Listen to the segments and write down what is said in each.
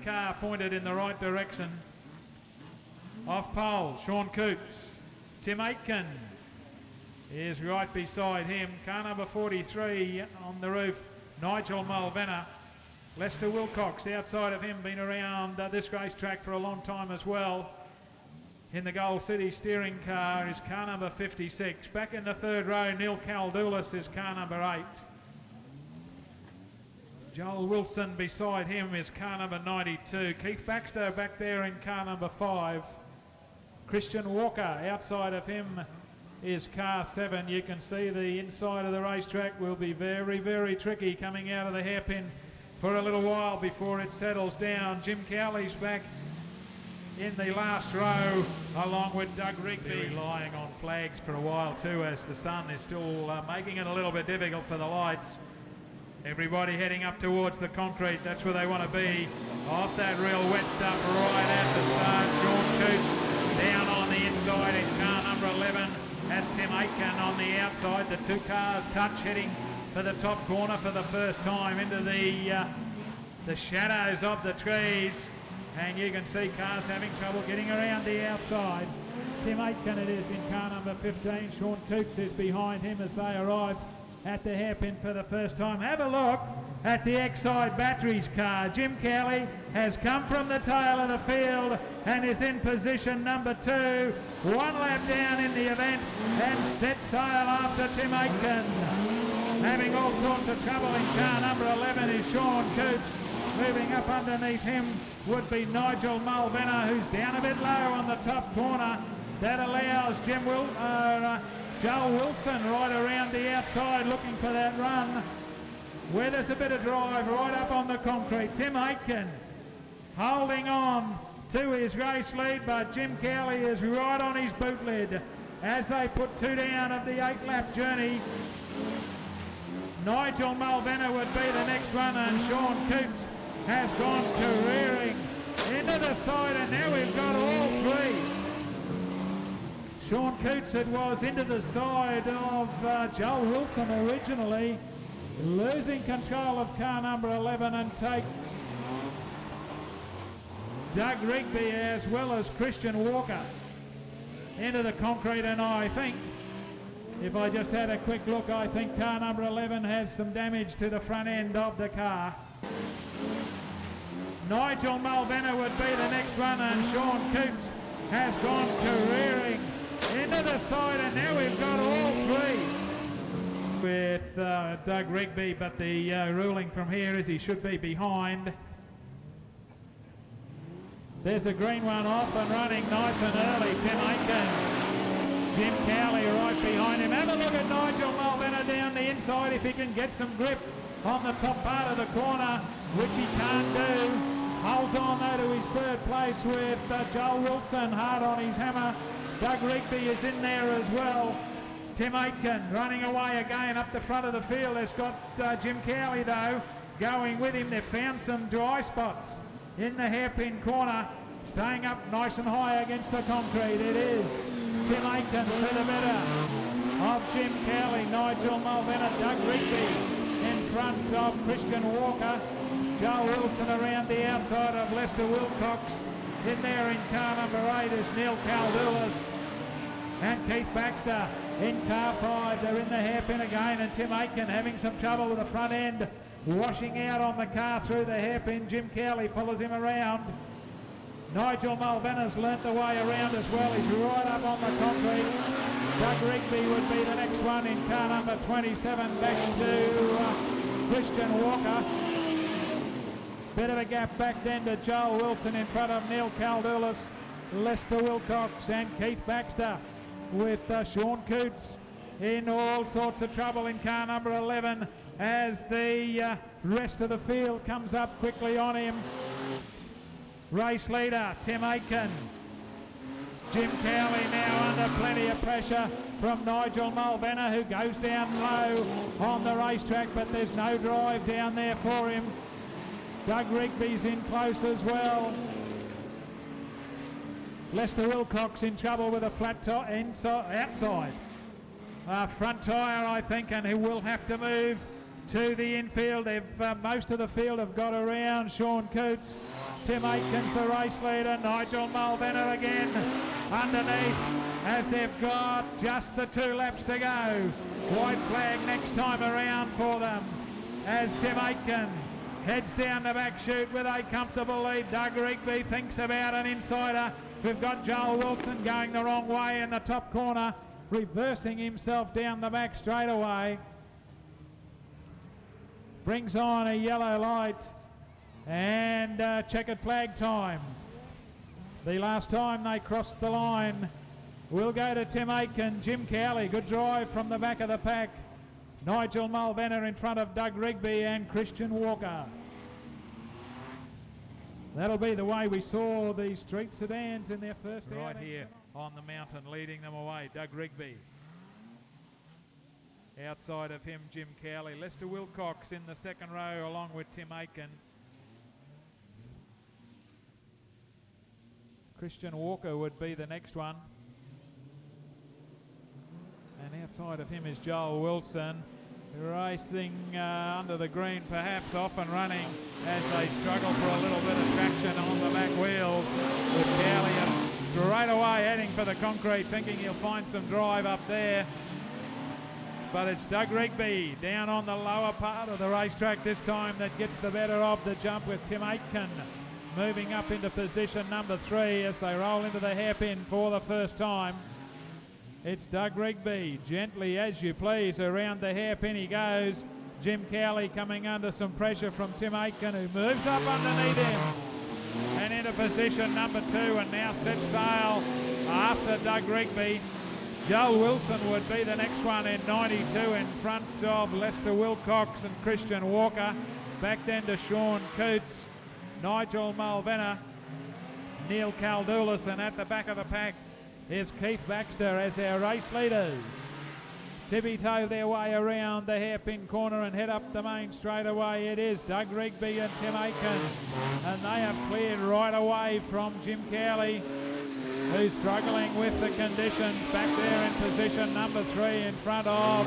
car pointed in the right direction. Off pole, Sean Cootes. Tim Aitken is right beside him. Car number 43 on the roof, Nigel Mulvenna. Lester Wilcox outside of him, been around this racetrack for a long time as well. In the Gold City steering car is car number 56. Back in the third row, Neil Caldoulis is car number 8. Joel Wilson beside him is car number 92. Keith Baxter back there in car number 5. Christian Walker outside of him is car 7. You can see the inside of the racetrack will be very, very tricky coming out of the hairpin for a little while before it settles down. Jim Cowley's back in the last row along with Doug Rigby, relying on flags for a while too, as the sun is still making it a little bit difficult for the lights. Everybody heading up towards the concrete, that's where they want to be, off that real wet stuff right at the start. Sean Cootes down on the inside in car number 11 as Tim Aitken on the outside. The two cars touch, heading for the top corner for the first time into the shadows of the trees, and you can see cars having trouble getting around the outside. Tim Aitken it is in car number 15. Sean Cootes is behind him as they arrive at the hairpin for the first time. Have a look at the Exide Batteries car. Jim Cowley has come from the tail of the field and is in position number 2. One lap down in the event and set sail after Tim Aitken. Having all sorts of trouble in car number 11 is Sean Cootes. Moving up underneath him would be Nigel Mulvenna, who's down a bit low on the top corner. That allows Joel Wilson right around the outside looking for that run, where there's a bit of drive right up on the concrete. Tim Aitken holding on to his race lead, but Jim Cowley is right on his boot lid as they put 2 down of the 8-lap journey. Nigel Mulvenna would be the next runner, and Sean Cootes has gone careering into the side, and now we've got all 3. Sean Cootes, it was into the side of Joel Wilson originally, losing control of car number 11 and takes Doug Rigby as well as Christian Walker into the concrete. And I think, if I just had a quick look, I think car number 11 has some damage to the front end of the car. Nigel Mulvenna would be the next runner, and Sean Cootes has gone careering into the side, and now we've got all 3 with Doug Rigby, but the ruling from here is he should be behind. There's a green one off and running nice and early. Tim Aitken, Jim Cowley right behind him. Have a look at Nigel Mulvenna down the inside if he can get some grip on the top part of the corner, which he can't do. Holds on though to his third place with Joel Wilson hard on his hammer. Doug Rigby is in there as well. Tim Aitken running away again up the front of the field. Has got Jim Cowley though going with him. They've found some dry spots in the hairpin corner, staying up nice and high against the concrete. It is Tim Aitken to the better of Jim Cowley. Nigel Mulvenna, Doug Rigby in front of Christian Walker. Joel Wilson around the outside of Lester Wilcox. In there in car number 8 is Neil Caldoulis and Keith Baxter in car 5. They're in the hairpin again, and Tim Aitken having some trouble with the front end, washing out on the car through the hairpin. Jim Cowley follows him around. Nigel Mulvenna's learnt the way around as well. He's right up on the concrete. Doug Rigby would be the next one in car number 27. Back to Christian Walker. Bit of a gap back then to Joel Wilson in front of Neil Caldoulis, Lester Wilcox and Keith Baxter, with Sean Cootes in all sorts of trouble in car number 11 as the rest of the field comes up quickly on him. Race leader Tim Aitken. Jim Cowley now under plenty of pressure from Nigel Mulvenna, who goes down low on the racetrack, but there's no drive down there for him. Doug Rigby's in close as well. Lester Wilcox in trouble with a flat outside front tyre, I think, and who will have to move to the infield. Most of the field have got around Sean Cootes. Tim Aiken's the race leader. Nigel Mulvenna again underneath as they've got just the 2 laps to go. White flag next time around for them as Tim Aiken heads down the back chute with a comfortable lead. Doug Rigby thinks about an insider. We've got Joel Wilson going the wrong way in the top corner, reversing himself down the back straight away. Brings on a yellow light and checkered flag time. The last time they crossed the line will go to Tim Aiken. Jim Cowley, good drive from the back of the pack. Nigel Mulvenna in front of Doug Rigby and Christian Walker. That'll be the way we saw the street sedans in their first right outing. Here on the mountain, leading them away, Doug Rigby. Outside of him, Jim Cowley. Lester Wilcox in the second row along with Tim Aiken. Christian Walker would be the next one. And outside of him is Joel Wilson, racing under the green, perhaps off and running as they struggle for a little bit of traction on the back wheels. With Cowley straight away heading for the concrete, thinking he'll find some drive up there. But it's Doug Rigby down on the lower part of the racetrack this time that gets the better of the jump, with Tim Aiken moving up into position number 3 as they roll into the hairpin for the first time. It's Doug Rigby, gently as you please, around the hairpin he goes. Jim Cowley coming under some pressure from Tim Aiken, who moves up underneath him and into position number 2, and now sets sail after Doug Rigby. Joel Wilson would be the next one in 92 in front of Lester Wilcox and Christian Walker. Back then to Sean Cootes, Nigel Mulvenna, Neil Caldoulis, and at the back of the pack is Keith Baxter as our race leaders. Tippy-toe their way around the hairpin corner and head up the main straight away. It is Doug Rigby and Tim Aiken, and they have cleared right away from Jim Cowley, who's struggling with the conditions. Back there in position number 3 in front of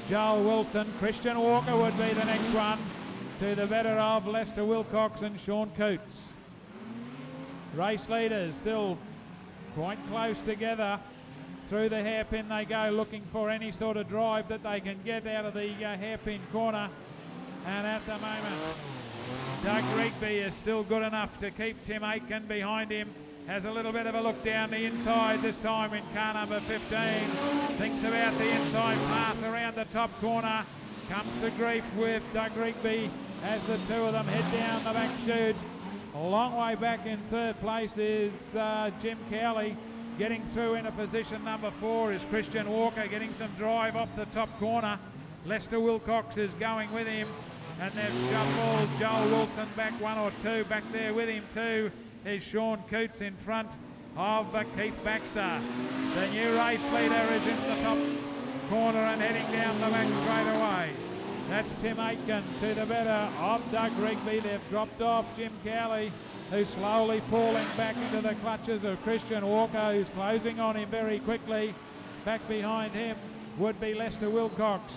Joel Wilson. Christian Walker would be the next one, to the better of Lester Wilcox and Sean Cootes. Race leaders still quite close together. Through the hairpin they go, looking for any sort of drive that they can get out of the hairpin corner. And at the moment, Doug Rigby is still good enough to keep Tim Aiken behind him. Has a little bit of a look down the inside this time in car number 15. Thinks about the inside pass around the top corner. Comes to grief with Doug Rigby as the two of them head down the back chute. A long way back in third place is Jim Cowley. Getting through into position number 4 is Christian Walker, getting some drive off the top corner. Lester Wilcox is going with him, and they've shuffled Joel Wilson back 1 or 2. Back there with him too is Sean Cootes in front of Keith Baxter. The new race leader is in the top corner and heading down the back straight away. That's Tim Aiken to the better of Doug Rigby. They've dropped off Jim Cowley, who's slowly falling back into the clutches of Christian Walker, who's closing on him very quickly. Back behind him would be Lester Wilcox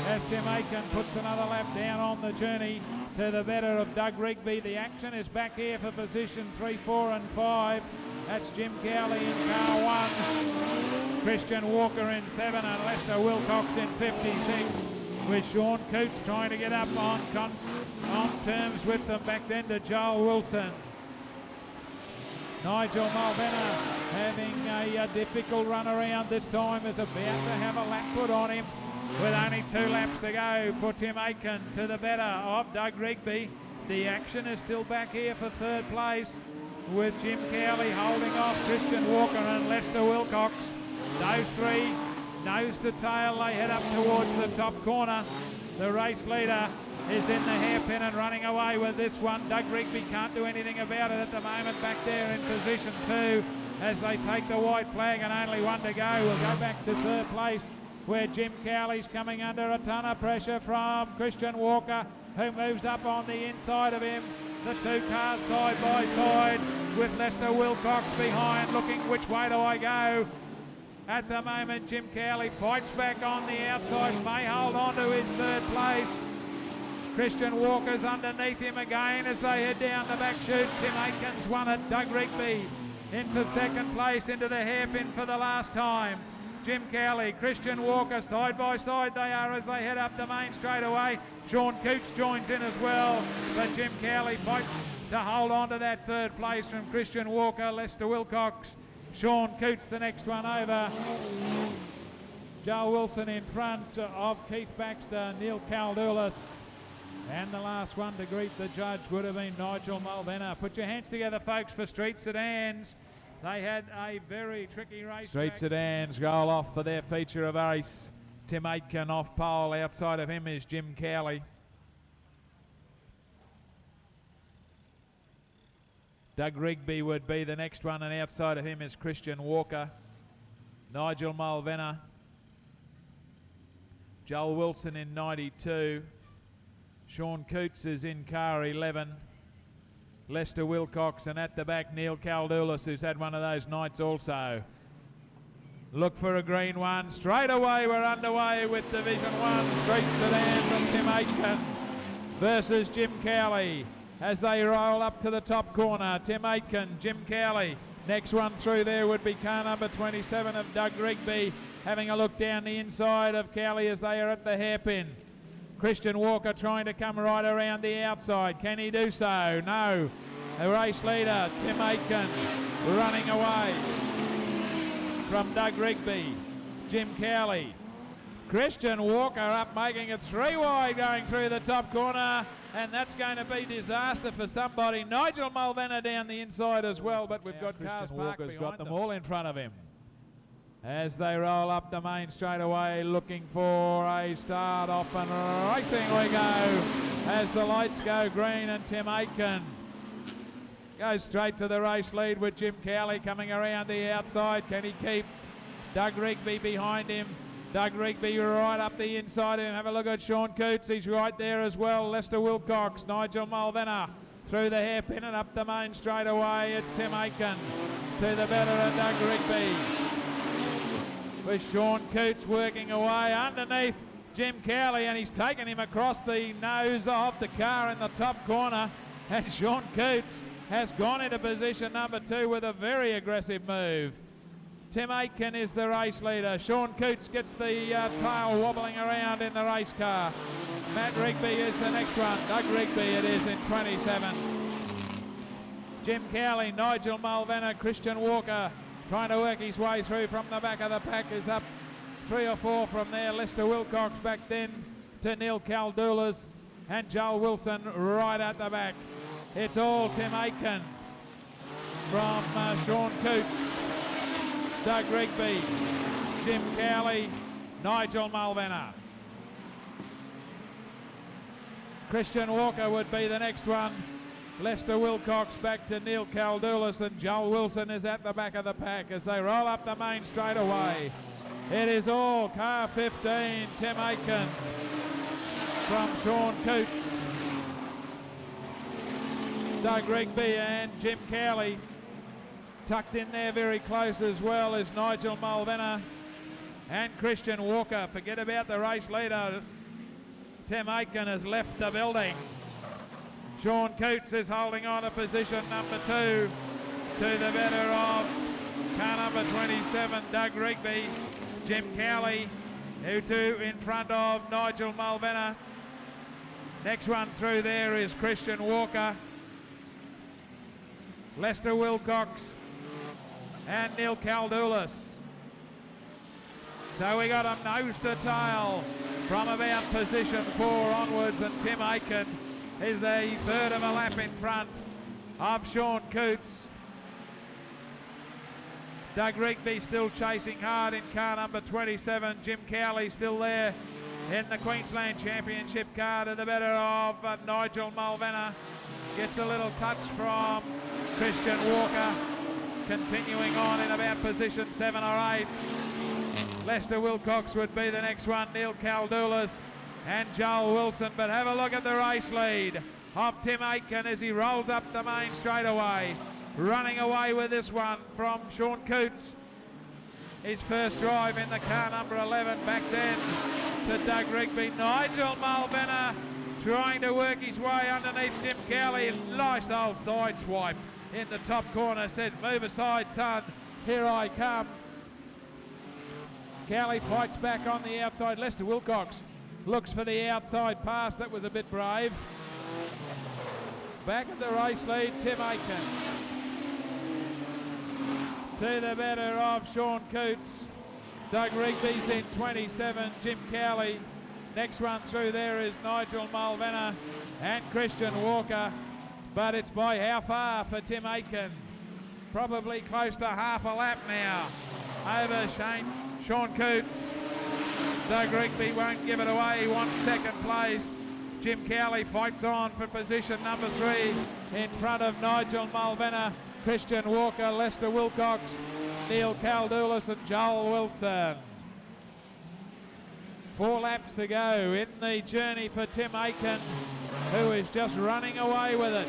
as Tim Aiken puts another lap down on the journey to the better of Doug Rigby. The action is back here for position 3, 4 and 5. That's Jim Cowley in car 1, Christian Walker in 7 and Lester Wilcox in 56, with Sean Cootes trying to get up on terms with them. Back then to Joel Wilson. Nigel Mulvenna having a difficult run around this time, is about to have a lap put on him with only 2 laps to go for Tim Aiken to the better of Doug Rigby. The action is still back here for third place, with Jim Cowley holding off Christian Walker and Lester Wilcox. Those 3 nose to tail, they head up towards the top corner. The race leader is in the hairpin and running away with this one. Doug Rigby can't do anything about it at the moment. Back there in position 2 as they take the white flag and only 1 to go. We'll go back to third place, where Jim Cowley's coming under a ton of pressure from Christian Walker, who moves up on the inside of him. The 2 cars side by side with Lester Wilcox behind, looking which way do I go. At the moment, Jim Cowley fights back on the outside, may hold on to his third place. Christian Walker's underneath him again as they head down the back chute. Tim Aikens won it. Doug Rigby in for second place, into the hairpin for the last time. Jim Cowley, Christian Walker, side by side they are as they head up the main straightaway. Sean Coots joins in as well, but Jim Cowley fights to hold on to that third place from Christian Walker. Lester Wilcox, Sean Coots the next one over. Joel Wilson in front of Keith Baxter, Neil Caldoulis. And the last one to greet the judge would have been Nigel Mulvenna. Put your hands together, folks, for Street Sedans. They had a very tricky race. Street Sedans roll off for their feature of ace. Tim Aitken off pole. Outside of him is Jim Cowley. Doug Rigby would be the next one, and outside of him is Christian Walker. Nigel Mulvenna. Joel Wilson in 92. Sean Coots is in car 11. Lester Wilcox, and at the back Neil Caldoulis, who's had one of those nights also. Look for a green one. Straight away we're underway with Division 1. Street Sedans and Tim Aitken versus Jim Cowley as they roll up to the top corner. Tim Aitken, Jim Cowley. Next one through there would be car number 27 of Doug Rigby, having a look down the inside of Cowley as they are at the hairpin. Christian Walker trying to come right around the outside. Can he do so? No. The race leader, Tim Aitken, running away from Doug Rigby. Jim Cowley. Christian Walker up, making it 3 wide going through the top corner, and that's going to be disaster for somebody. Nigel Mulvenna down the inside as well, but we've got cars parked behind them. Got them all in front of him as they roll up the main straightaway, looking for a start off, and racing we go as the lights go green, and Tim Aitken goes straight to the race lead with Jim Cowley coming around the outside. Can he keep Doug Rigby behind him? Doug Rigby right up the inside of him. Have a look at Sean Coots, he's right there as well. Lester Wilcox, Nigel Mulvenna through the hairpin and up the main straightaway. It's Tim Aitken to the better of Doug Rigby, with Sean Coots working away underneath Jim Cowley, and he's taken him across the nose of the car in the top corner, and Sean Coots has gone into position number 2 with a very aggressive move. Tim Aitken is the race leader. Sean Coots gets the tail wobbling around in the race car. Matt Rigby is the next one. Doug Rigby it is in 27. Jim Cowley, Nigel Mulvenna, Christian Walker trying to work his way through from the back of the pack, is up 3 or 4 from there. Lester Wilcox back then to Neil Caldoulis and Joel Wilson right at the back. It's all Tim Aitken from Sean Coots, Doug Rigby, Jim Cowley, Nigel Mulvenna. Christian Walker would be the next one. Lester Wilcox back to Neil Caldoulis, and Joel Wilson is at the back of the pack as they roll up the main straightaway. It is all car 15, Tim Aitken from Sean Coots, Doug Rigby and Jim Cowley. Tucked in there very close as well is Nigel Mulvenna and Christian Walker. Forget about the race leader. Tim Aitken has left the building. Sean Coots is holding on to position number 2 to the better of car number 27, Doug Rigby. Jim Cowley, who two in front of Nigel Mulvenna. Next one through there is Christian Walker, Lester Wilcox and Neil Caldoulis. So we got a nose to tail from about position 4 onwards, and Tim Aitken is a third of a lap in front of Sean Coots. Doug Rigby still chasing hard in car number 27. Jim Cowley still there in the Queensland Championship car to the better of Nigel Mulvenna. Gets a little touch from Christian Walker. Continuing on in about position 7 or 8. Lester Wilcox would be the next one. Neil Caldoulis and Joel Wilson. But have a look at the race lead of Tim Aitken as he rolls up the main straightaway. Running away with this one from Sean Coots. His first drive in the car number 11 back then to Doug Rigby. Nigel Mulvenna trying to work his way underneath Jim Cowley. Nice old side swipe in the top corner. Said, move aside, son. Here I come. Cowley fights back on the outside. Lester Wilcox looks for the outside pass. That was a bit brave. Back at the race lead, Tim Aiken. To the better of Sean Cootes. Doug Rigby's in 27. Jim Cowley. Next one through there is Nigel Mulvenna and Christian Walker. But it's by how far for Tim Aiken? Probably close to half a lap now. Over Sean Cootes. Doug Rigby won't give it away. He wants second place. Jim Cowley fights on for position number 3 in front of Nigel Mulvenna, Christian Walker, Lester Wilcox, Neil Caldoulis and Joel Wilson. 4 laps to go in the journey for Tim Aiken, who is just running away with it.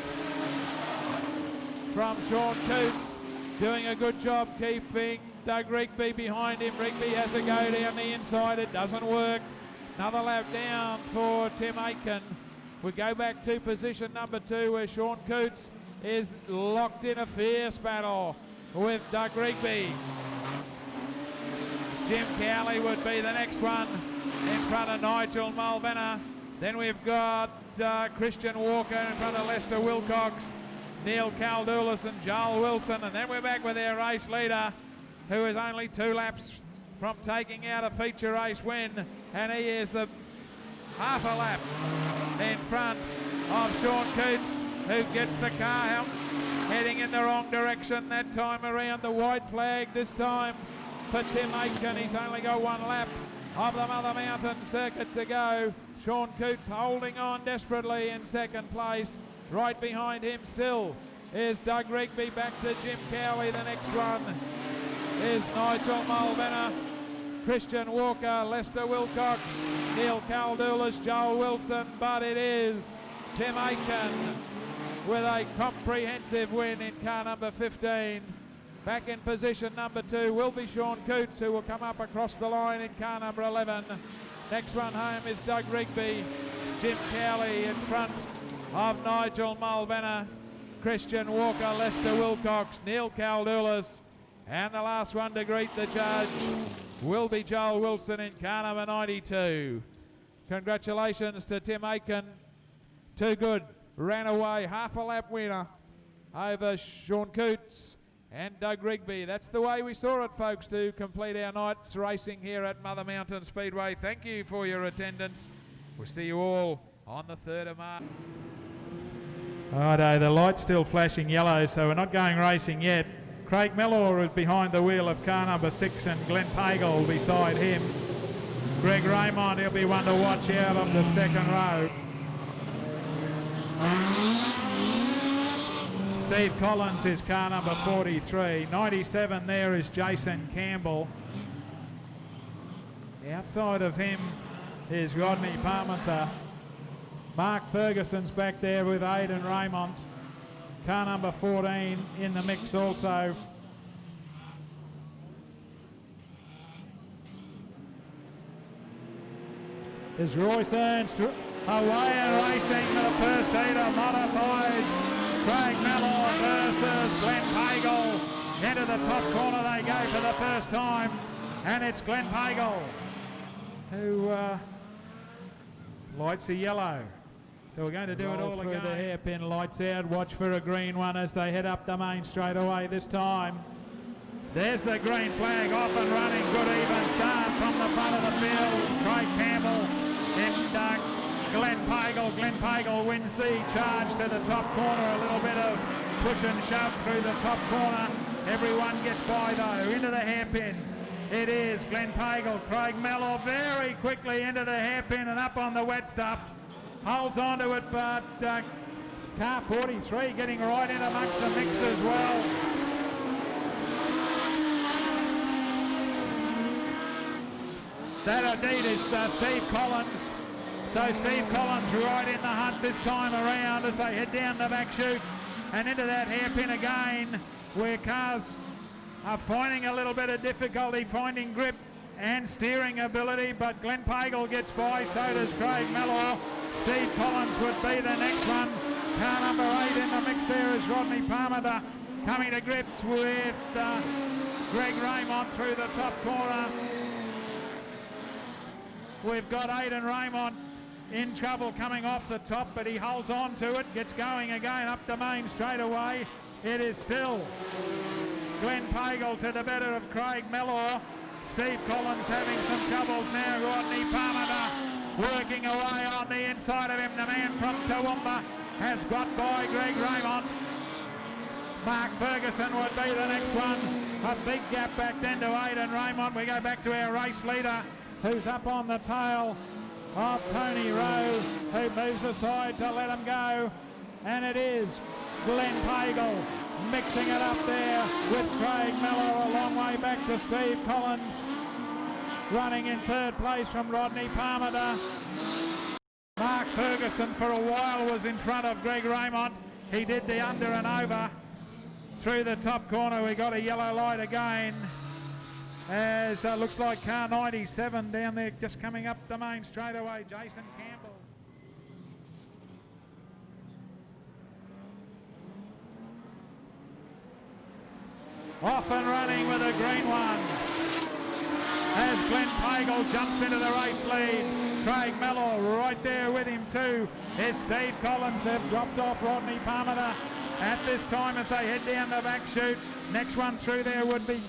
From Sean Cootes, doing a good job keeping Doug Rigby behind him. Rigby has a go down the inside. It doesn't work. Another lap down for Tim Aiken. We go back to position number 2 where Sean Cootes is locked in a fierce battle with Doug Rigby. Jim Cowley would be the next one in front of Nigel Mulvenna. Then we've got Christian Walker in front of Lester Wilcox, Neil Caldoulis and Joel Wilson. And then we're back with our race leader, who is only 2 laps from taking out a feature race win, and he is the half a lap in front of Sean Cootes, who gets the car out heading in the wrong direction that time around. The white flag this time for Tim Aiken. He's only got 1 lap of the Mother Mountain circuit to go. Sean Cootes holding on desperately in second place. Right behind him still is Doug Rigby. Back to Jim Cowley. The next one is Nigel Mulvenna, Christian Walker, Lester Wilcox, Neil Caldoulis, Joel Wilson, but it is Tim Aiken with a comprehensive win in car number 15. Back in position number 2 will be Sean Cootes, who will come up across the line in car number 11. Next one home is Doug Rigby, Jim Cowley in front of Nigel Mulvenna, Christian Walker, Lester Wilcox, Neil Caldoulis, and the last one to greet the judge will be Joel Wilson in car number 92. Congratulations to Tim Aiken. Too good. Ran away, half a lap winner over Sean Cootes and Doug Rigby. That's the way we saw it, folks, to complete our night's racing here at Mother Mountain Speedway. Thank you for your attendance. We'll see you all on the 3rd of March. Righto, the light's still flashing yellow, so we're not going racing yet. Craig Mellor is behind the wheel of car number 6 and Glenn Pagel beside him. Greg Raymond, he'll be one to watch out on the second row. Steve Collins is car number 43. 97 there is Jason Campbell. Outside of him is Rodney Parmenter. Mark Ferguson's back there with Aidan Raymond. Car number 14 in the mix also. Is Royce Ernst away and racing for the first heat of modifieds. Craig Mellor versus Glenn Pagel. Into the top corner they go for the first time, and it's Glenn Pagel who lights are yellow. So we're going to do it all again. The hairpin lights out. Watch for a green one as they head up the main straightaway this time. There's the green flag off and running. Good even start from the front of the field. Craig Campbell and Glenn Pagel. Glenn Pagel wins the charge to the top corner. A little bit of push and shove through the top corner. Everyone gets by though. Into the hairpin. It is Glenn Pagel. Craig Mellor very quickly into the hairpin and up on the wet stuff. Holds onto it, but car 43 getting right in amongst the mix as well. That indeed is Steve Collins. So Steve Collins right in the hunt this time around as they head down the back chute and into that hairpin again, where cars are finding a little bit of difficulty finding grip and steering ability, but Glenn Pagel gets by, so does Craig Mellor. Steve Collins would be the next one. Car number 8 in the mix there is Rodney Palmer coming to grips with Greg Raymond through the top corner. We've got Aidan Raymond in trouble coming off the top, but he holds on to it, gets going again up the main straight away. It is still Glenn Pagel to the better of Craig Mellor. Steve Collins having some troubles now. Rodney Palmer working away on the inside of him. The man from Toowoomba has got by Greg Raymond. Mark Ferguson would be the next one. A big gap back then to Aidan Raymond. We go back to our race leader, who's up on the tail of Tony Rowe, who moves aside to let him go. And it is Glenn Pagel mixing it up there with Craig Mellor a long way back to Steve Collins. Running in third place from Rodney Palmer. Mark Ferguson for a while was in front of Greg Raymond. He did the under and over. Through the top corner we got a yellow light again, as looks like car 97 down there just coming up the main straightaway. Jason Campbell. Off and running with a green one as Glenn Pagel jumps into the race lead. Craig Mellor right there with him too. There's Steve Collins. They've dropped off Rodney Palmer at this time as they head down the back chute. Next one through there would be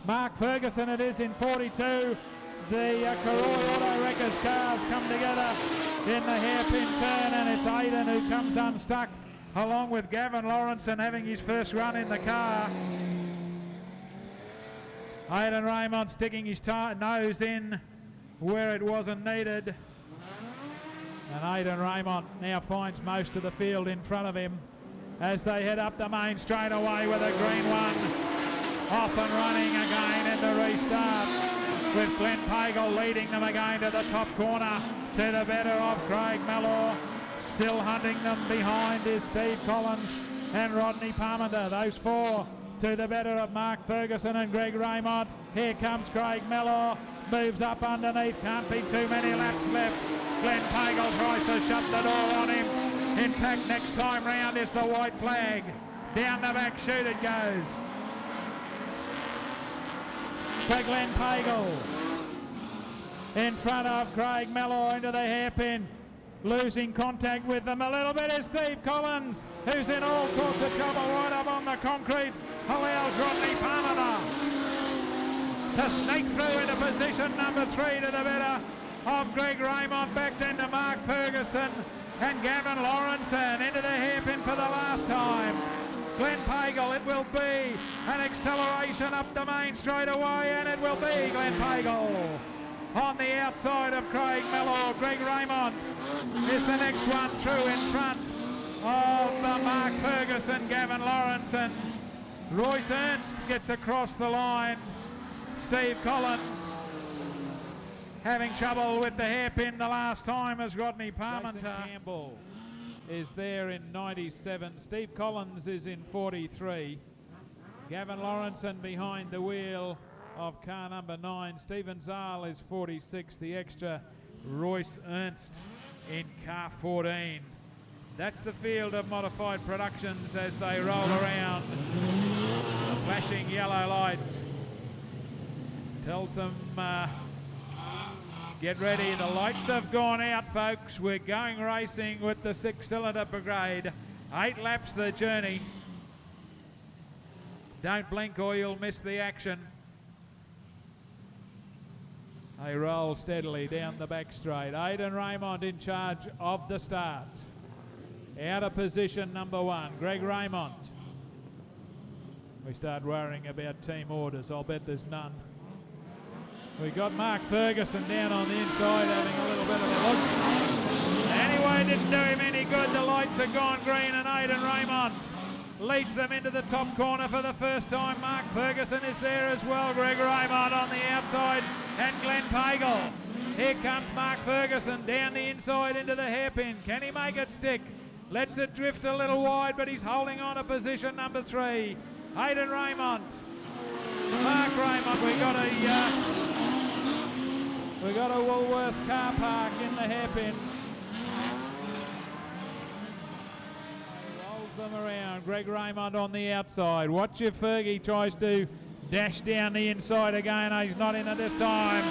Mark Ferguson. It is in 42. The Karoi Auto Wreckers cars come together in the hairpin turn, and it's Aidan who comes unstuck along with Gavin Lawrenson having his first run in the car. Aidan Raymond sticking his nose in where it wasn't needed. And Aidan Raymond now finds most of the field in front of him as they head up the main straightaway with a green one. Off and running again in the restart with Glenn Pagel leading them again to the top corner to the better of Craig Mellor. Still hunting them behind is Steve Collins and Rodney Palmer. Those four to the better of Mark Ferguson and Greg Raymond. Here comes Craig Mellor, moves up underneath, can't be too many laps left. Glenn Pagel tries to shut the door on him. In fact, next time round is the white flag. Down the back chute it goes for Glenn Pagel. In front of Craig Mellor into the hairpin. Losing contact with them a little bit is Steve Collins, who's in all sorts of trouble right up on the concrete. Allows Rodney Palmer to sneak through into position number 3 to the better of Greg Raymond. Back then to Mark Ferguson and Gavin Lawrenson into the hairpin for the last time. Glenn Pagel, it will be an acceleration up the main straight away, and it will be Glenn Pagel on the outside of Craig Mellor. Greg Raymond is the next one through in front of Mark Ferguson, Gavin Lawrenson. Royce Ernst gets across the line. Steve Collins having trouble with the hairpin the last time as Rodney Palmer. Campbell is there in 97. Steve Collins is in 43. Gavin Lawrenson behind the wheel of car number 9. Stephen Zahl is 46. The extra Royce Ernst in car 14. That's the field of modified productions as they roll around. The flashing yellow light tells them get ready. The lights have gone out, folks. We're going racing with the 6-cylinder brigade. 8 laps the journey. Don't blink or you'll miss the action. They roll steadily down the back straight. Aidan Raymond in charge of the start. Out of position number 1, Greg Raymond. We start worrying about team orders. I'll bet there's none. We got Mark Ferguson down on the inside having a little bit of a look. Anyway, it didn't do him any good. The lights have gone green and Aidan Raymond leads them into the top corner for the first time. Mark Ferguson is there as well. Greg Raymond on the outside and Glenn Pagel. Here comes Mark Ferguson down the inside into the hairpin. Can he make it stick? Lets it drift a little wide, but he's holding on to position number 3. Aidan Raymond. Mark Raymond, we got a We've got a Woolworths car park in the hairpin. Rolls them around. Greg Raymond on the outside. Watch if Fergie tries to dash down the inside again. He's not in it this time.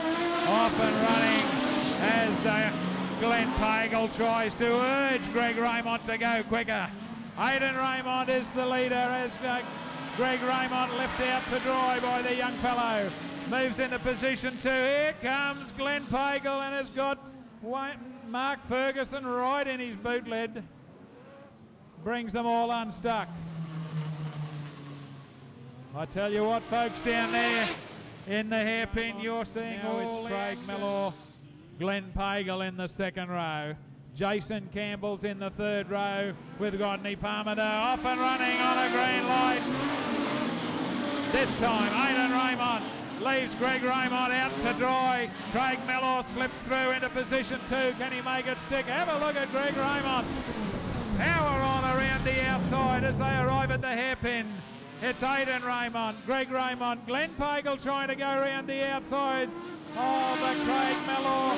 Off and running as Glenn Pagel tries to urge Greg Raymond to go quicker. Aidan Raymond is the leader as Greg Raymond left out to dry by the young fellow. Moves into position 2. Here comes Glenn Pagel and has got Mark Ferguson right in his boot lid. Brings them all unstuck. I tell you what, folks, down there in the hairpin, you're seeing all Craig Mellor, Glenn Pagel in the second row. Jason Campbell's in the third row with Rodney Palmer off and running on a green light. This time, Aidan Raymond leaves Greg Raymond out to dry. Craig Mellor slips through into position 2. Can he make it stick? Have a look at Greg Raymond. Power on around the outside as they arrive at the hairpin. It's Aidan Raymond, Greg Raymond, Glenn Pagel trying to go around the outside. Oh, but Craig Mellor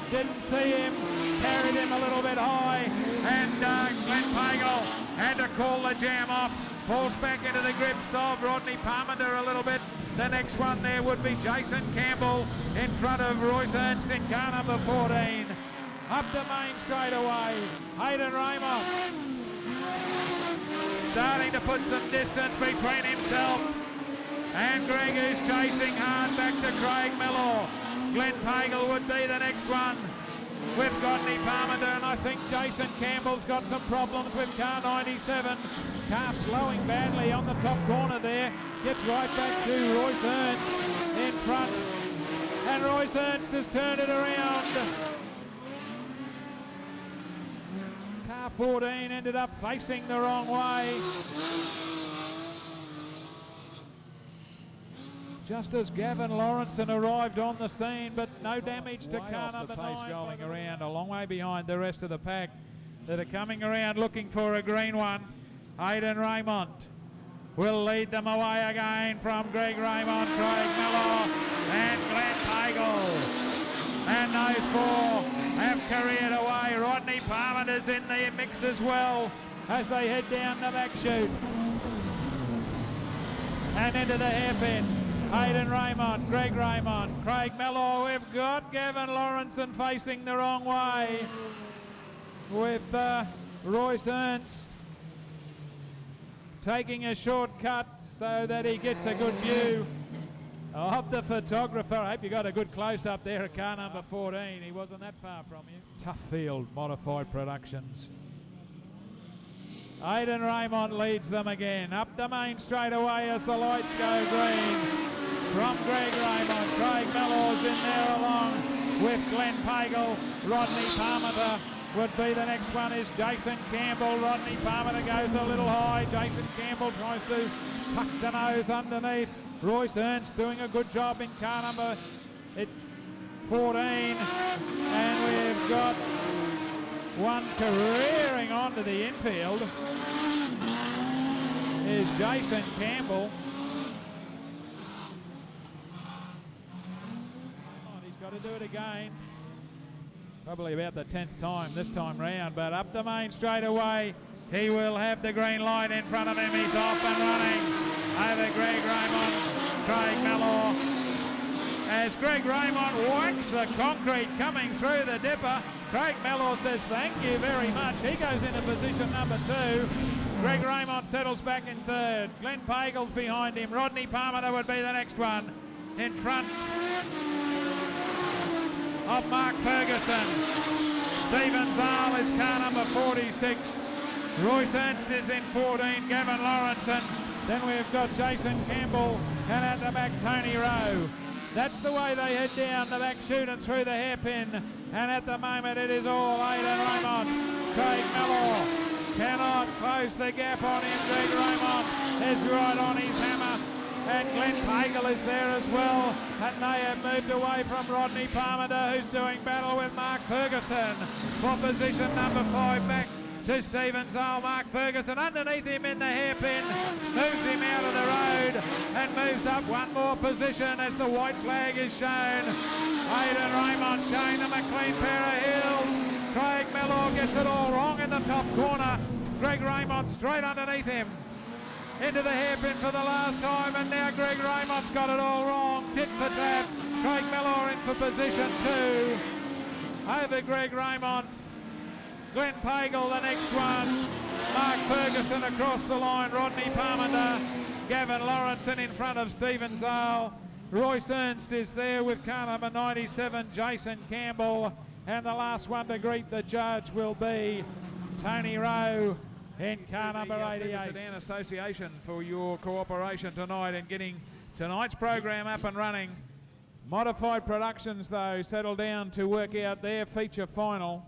didn't see him, carried him a little bit high, and Glenn Pagel had to call the jam off. Falls back into the grips of Rodney Parmenter a little bit. The next one there would be Jason Campbell in front of Royce Ernst in car number 14. Up the main straight away, Aidan Raymond starting to put some distance between himself and Greg, who's chasing hard back to Craig Mellor. Glenn Pagel would be the next one with Rodney Parmenter, and I think Jason Campbell's got some problems with car 97. Car slowing badly on the top corner there. Gets right back to Royce Ernst in front, and Royce Ernst has turned it around. Car 14 ended up facing the wrong way. Just as Gavin Lawrenson arrived on the scene, but no damage to car number 9. Going around a long way behind the rest of the pack that are coming around looking for a green one. Aidan Raymond will lead them away again from Greg Raymond, Craig Mellor and Glenn Pagel. And those 4 have careered away. Rodney Parmenter's in the mix as well as they head down the back chute and into the hairpin. Aidan Raymond, Greg Raymond, Craig Mellor. We've got Gavin Lawrenson facing the wrong way with Royce Ernst taking a shortcut so that he gets a good view of the photographer. I hope you got a good close-up there at car number 14. He wasn't that far from you. Tough Field Modified Productions. Aidan Raymond leads them again. Up the main straight away as the lights go green. From Greg Raymond, Craig Mellor's in there along with Glenn Pagel. Rodney Parmenter would be the next one is Jason Campbell. Rodney Parmenter goes a little high. Jason Campbell tries to tuck the nose underneath. Royce Ernst doing a good job in car number, it's 14. And we've got one careering onto the infield is Jason Campbell. Got to do it again. Probably about the 10th time this time round, but up the main straight away. He will have the green light in front of him. He's off and running over Greg Raymond, Craig Mellor. As Greg Raymond whacks the concrete coming through the dipper, Craig Mellor says thank you very much. He goes into position number 2. Greg Raymond settles back in third. Glenn Pagel's behind him. Rodney Parmenter would be the next one in front of Mark Ferguson. Stephen Zahl is car number 46. Royce Ernst is in 14. Gavin Lawrenson. Then we've got Jason Campbell and at the back Tony Rowe. That's the way they head down the back chute and through the hairpin. And at the moment it is all Aidan Raymond. Craig Mellor cannot close the gap on him. Greg Raymond is right on his hammer. And Glenn Pagel is there as well. And they have moved away from Rodney Parmenter, who's doing battle with Mark Ferguson for position number 5 back to Stevens. Mark Ferguson underneath him in the hairpin, moves him out of the road and moves up one more position as the white flag is shown. Aidan Raymond showing them a clean pair of heels. Craig Mellor gets it all wrong in the top corner. Greg Raymond straight underneath him. Into the hairpin for the last time, and now Greg Raymond's got it all wrong. Tit for tat. Craig Mellor in for position 2. Over Greg Raymond. Glenn Pagel the next one. Mark Ferguson across the line. Rodney Parmenter. Gavin Lawrenson in front of Stephen Zale. Royce Ernst is there with car number 97, Jason Campbell. And the last one to greet the judge will be Tony Rowe in car number 88. Sedan Association for your cooperation tonight in getting tonight's program up and running. Modified Productions, though, settle down to work out their feature final.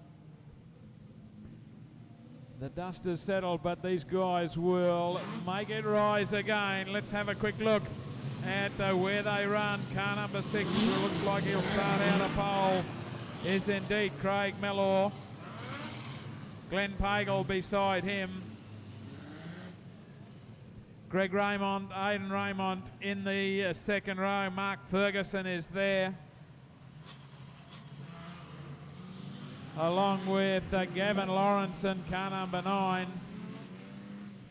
The dust is settled, but these guys will make it rise again. Let's have a quick look at where they run. Car number 6 looks like he'll start out a pole. Is indeed Craig Mellor. Glenn Pagel beside him. Greg Raymond, Aidan Raymond in the second row. Mark Ferguson is there. Along with Gavin Lawrenson, car number 9.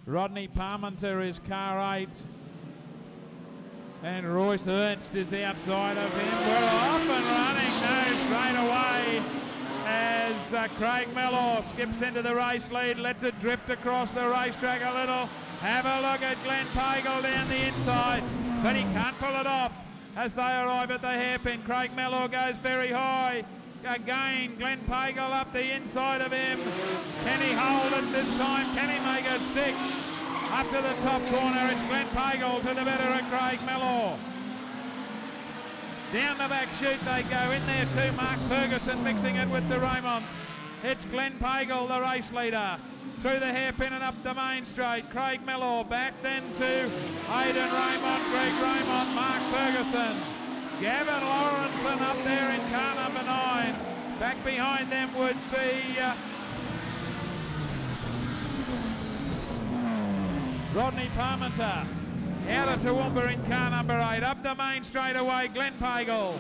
Rodney Parmenter is car 8. And Royce Ernst is outside of him. We're off and running now straight away as Craig Mellor skips into the race lead, lets it drift across the racetrack a little. Have a look at Glenn Pagel down the inside, but he can't pull it off as they arrive at the hairpin. Craig Mellor goes very high. Again, Glenn Pagel up the inside of him. Can he hold it this time? Can he make it stick? Up to the top corner, it's Glenn Pagel to the better of Craig Mellor. Down the back chute they go, in there too, Mark Ferguson mixing it with the Raymonds. It's Glenn Pagel, the race leader. Through the hairpin and up the main straight. Craig Mellor back then to Aidan Raymond, Greg Raymond, Mark Ferguson. Gavin Lawrenson up there in car number 9. Back behind them would be Rodney Parmenter. Out of Toowoomba in car number 8. Up the main straight away, Glenn Pagel.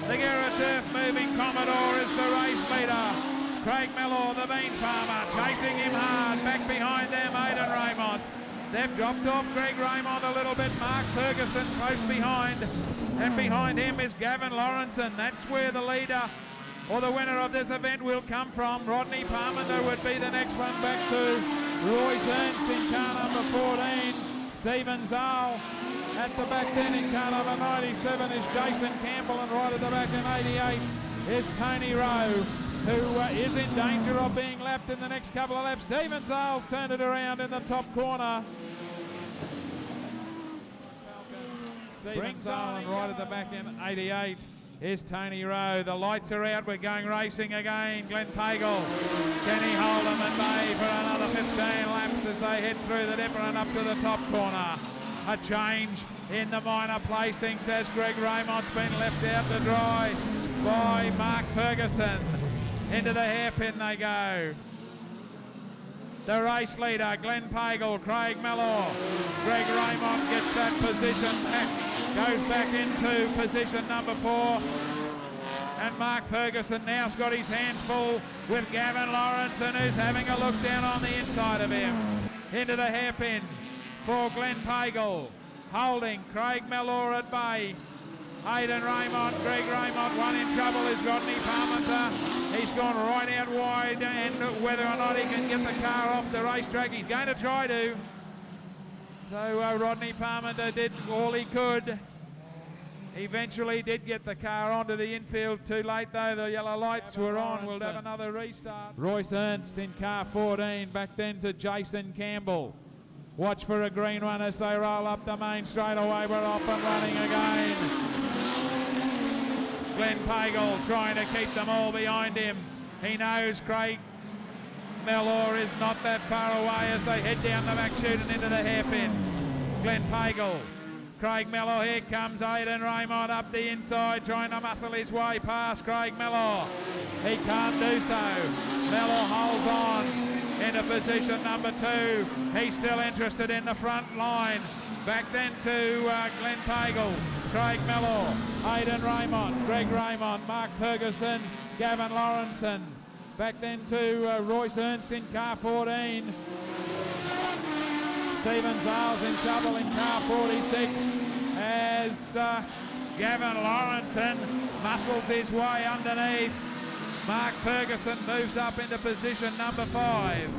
The Gera Turf moving Commodore is the race leader. Craig Mellor, the bean farmer, chasing him hard. Back behind them, Aidan Raymond. They've dropped off Greg Raymond a little bit. Mark Ferguson close behind. And behind him is Gavin Lawrenson. That's where the leader or the winner of this event will come from. Rodney Parmenter would be the next one. Back to Royce Ernst in car number 14. Stephen Zale at the back then in car number 97 is Jason Campbell, and right at the back in 88 is Tony Rowe, who is in danger of being lapped in the next couple of laps. Stephen Zale's turned it around in the top corner. Stephen Zale, and right at the back in 88 is Tony Rowe. The lights are out, we're going racing again. Glenn Pagel, can he hold them at bay for another 15 laps as they head through the dipper and up to the top corner? A change in the minor placings as Greg Raymond's been left out to dry by Mark Ferguson. Into the hairpin they go. The race leader, Glenn Pagel, Craig Mellor. Greg Raymond gets that position back. Goes back into position number 4. And Mark Ferguson now's got his hands full with Gavin Lawrenson, who's having a look down on the inside of him. Into the hairpin for Glenn Pagel. Holding Craig Mellor at bay. Aidan Raymond, Greg Raymond, one in trouble is Rodney Parmenter. He's gone right out wide, and whether or not he can get the car off the racetrack, he's going to try to. So Rodney Parmenter did all he could. Eventually did get the car onto the infield. Too late though, the yellow lights were on. We'll have another restart. Royce Ernst in car 14, back then to Jason Campbell. Watch for a green one as they roll up the main straightaway. We're off and running again. Glenn Pagel trying to keep them all behind him. He knows Craig Mellor is not that far away as they head down the back chute and into the hairpin. Glenn Pagel, Craig Mellor, here comes Aidan Raymond up the inside, trying to muscle his way past Craig Mellor. He can't do so. Mellor holds on. into position number 2. He's still interested in the front line. Back then to Glenn Pagel, Craig Mellor, Aidan Raymond, Greg Raymond, Mark Ferguson, Gavin Lawrenson. Back then to Royce Ernst in car 14. Stephen Zales in trouble in car 46 as Gavin Lawrenson muscles his way underneath. Mark Ferguson moves up into position number 5.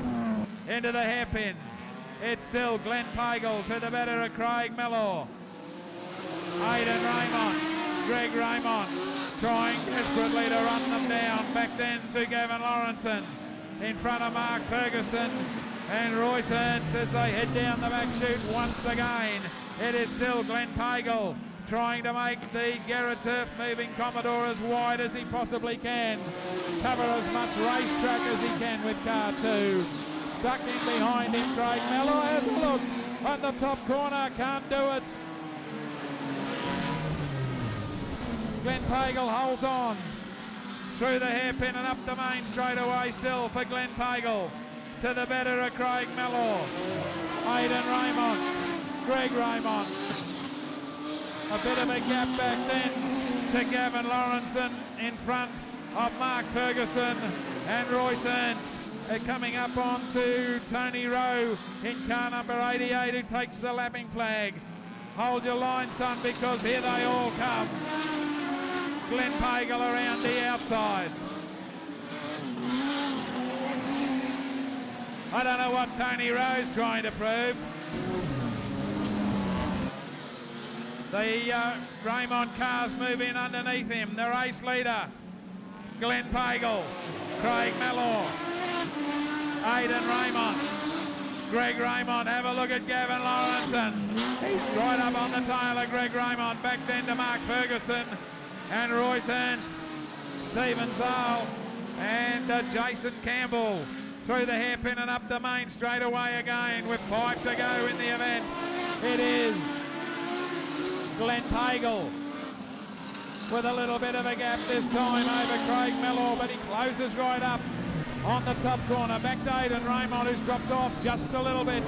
Into the hairpin. It's still Glenn Pagel to the better of Craig Mellor. Aidan Raymond, Greg Raymond trying desperately to run them down. Back then to Gavin Lawrenson in front of Mark Ferguson and Royce Ernst as they head down the back chute once again. It is still Glenn Pagel trying to make the Garrett's Earth moving Commodore as wide as he possibly can. Cover as much racetrack as he can with car 2. Stuck in behind him, Craig Mellor has a look on the top corner, can't do it. Glenn Pagel holds on through the hairpin and up the main straightaway still for Glenn Pagel. To the better of Craig Mellor. Aidan Raymond, Greg Raymond. A bit of a gap back then to Gavin Lawrenson in front of Mark Ferguson and Royce Ernst. Coming up on to Tony Rowe in car number 88 who takes the lapping flag. Hold your line, son, because here they all come. Glenn Pagel around the outside. I don't know what Tony Rowe's trying to prove. The Raymond cars move in underneath him. The race leader, Glenn Pagel, Craig Mellor, Aidan Raymond, Greg Raymond. Have a look at Gavin Lawrenson. He's right up on the tail of Greg Raymond. Back then to Mark Ferguson and Royce Ernst, Stephen Zale and Jason Campbell. Through the hairpin and up the main straight away again with 5 to go in the event. It is Glenn Pagel with a little bit of a gap this time over Craig Mellor, but he closes right up on the top corner. Back to Aidan Raymond, who's dropped off just a little bit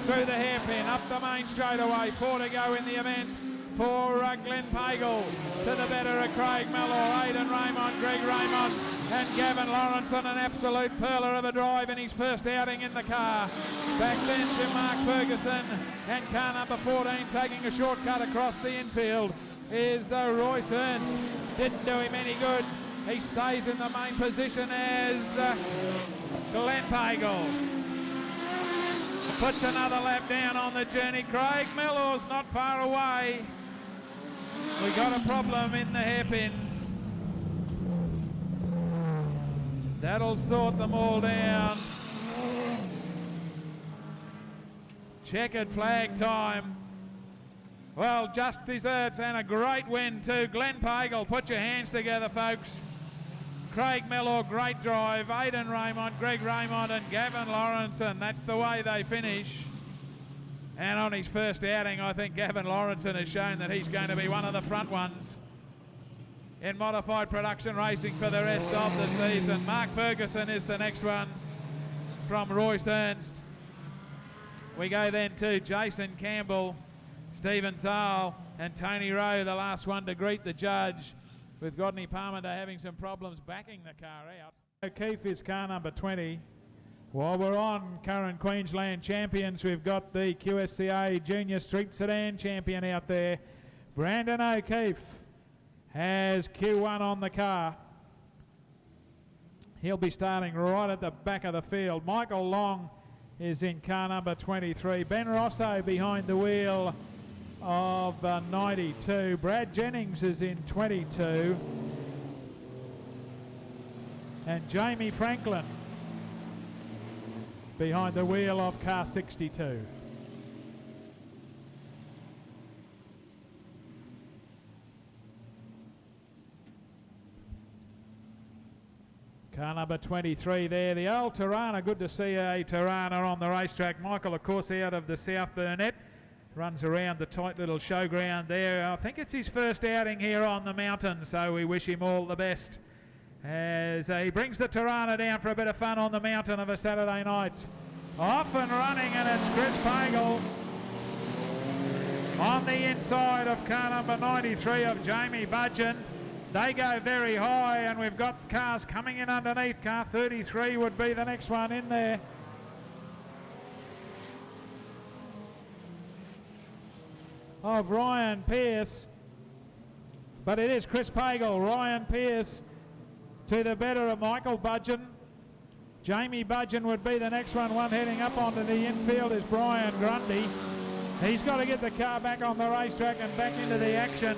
through the hairpin. Up the main straightaway, 4 to go in the event for Glenn Pagel. To the better of Craig Mellor, Aidan Raymond, Greg Raymond and Gavin Lawrenson. An absolute pearler of a drive in his first outing in the car. Back then to Mark Ferguson and car number 14 taking a shortcut across the infield is Royce Ernst. Didn't do him any good. He stays in the main position as Glenn Pagel puts another lap down on the journey. Craig Mellor's not far away. We got a problem in the hairpin. That'll sort them all down. Checkered flag time. Well, just desserts and a great win too. Glenn Pagel, put your hands together, folks. Craig Mellor, great drive. Aidan Raymond, Greg Raymond and Gavin Lawrenson. That's the way they finish. And on his first outing, I think Gavin Lawrenson has shown that he's going to be one of the front ones in modified production racing for the rest of the season. Mark Ferguson is the next one from Royce Ernst. We go then to Jason Campbell, Stephen Zale and Tony Rowe, the last one to greet the judge, with Godney Parmenter having some problems backing the car out. O'Keefe is car number 20. While we're on current Queensland champions, we've got the QSCA Junior Street Sedan champion out there. Brandon O'Keefe has Q1 on the car. He'll be starting right at the back of the field. Michael Long is in car number 23. Ben Rosso behind the wheel of 92. Brad Jennings is in 22. And Jamie Franklin behind the wheel of car 62. Car number 23 there, the old Tirana. Good to see a Tirana on the racetrack. Michael, of course, out of the South Burnett. Runs around the tight little showground there. I think it's his first outing here on the mountain, so we wish him all the best as he brings the Tirana down for a bit of fun on the mountain of a Saturday night. Off and running, and it's Chris Pagel on the inside of car number 93 of Jamie Budgeon. They go very high, and we've got cars coming in underneath. Car 33 would be the next one in there. Of Ryan Pearce, but it is Chris Pagel. Ryan Pearce to the better of Michael Budgeon. Jamie Budgeon would be the next one. One heading up onto the infield is Brian Grundy. He's got to get the car back on the racetrack and back into the action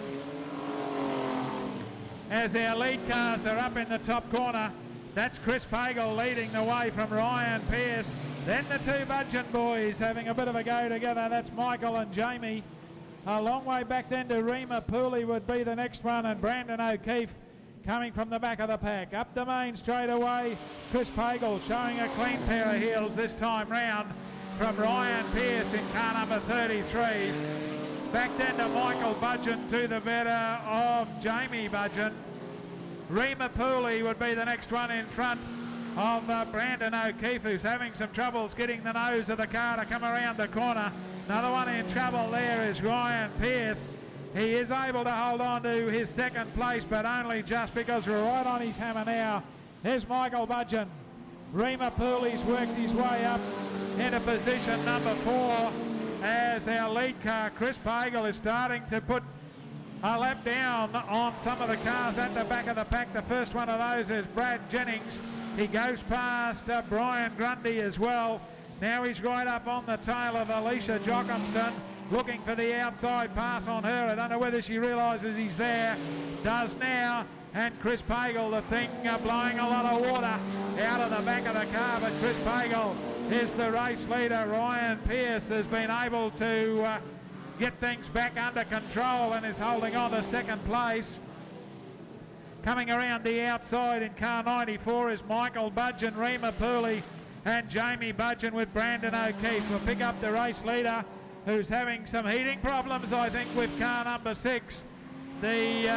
as our lead cars are up in the top corner. That's Chris Pagel leading the way from Ryan Pearce. Then the two Budgeon boys having a bit of a go together. That's Michael and Jamie. A long way back then to Rima Pooley would be the next one, and Brandon O'Keefe coming from the back of the pack. Up the main straight away, Chris Pagel showing a clean pair of heels this time round from Ryan Pearce in car number 33. Back then to Michael Budgeon to the better of Jamie Budgeon. Rima Pooley would be the next one in front of Brandon O'Keefe, who's having some troubles getting the nose of the car to come around the corner. Another one in trouble there is Ryan Pearce. He is able to hold on to his second place, but only just because we're right on his hammer now. Here's Michael Budgeon. Rima Pooley's worked his way up into position number 4 as our lead car, Chris Pagel, is starting to put a lap down on some of the cars at the back of the pack. The first one of those is Brad Jennings. He goes past Brian Grundy as well. Now he's right up on the tail of Alicia Jochimson, looking for the outside pass on her. I don't know whether she realises he's there. Does now. And Chris Pagel, the thing blowing a lot of water out of the back of the car. But Chris Pagel is the race leader. Ryan Pearce has been able to get things back under control and is holding on to second place. Coming around the outside in car 94 is Michael Budgeon, Rima Pooley and Jamie Budgeon with Brandon O'Keefe. Will pick up the race leader, who's having some heating problems, I think, with car number 6. The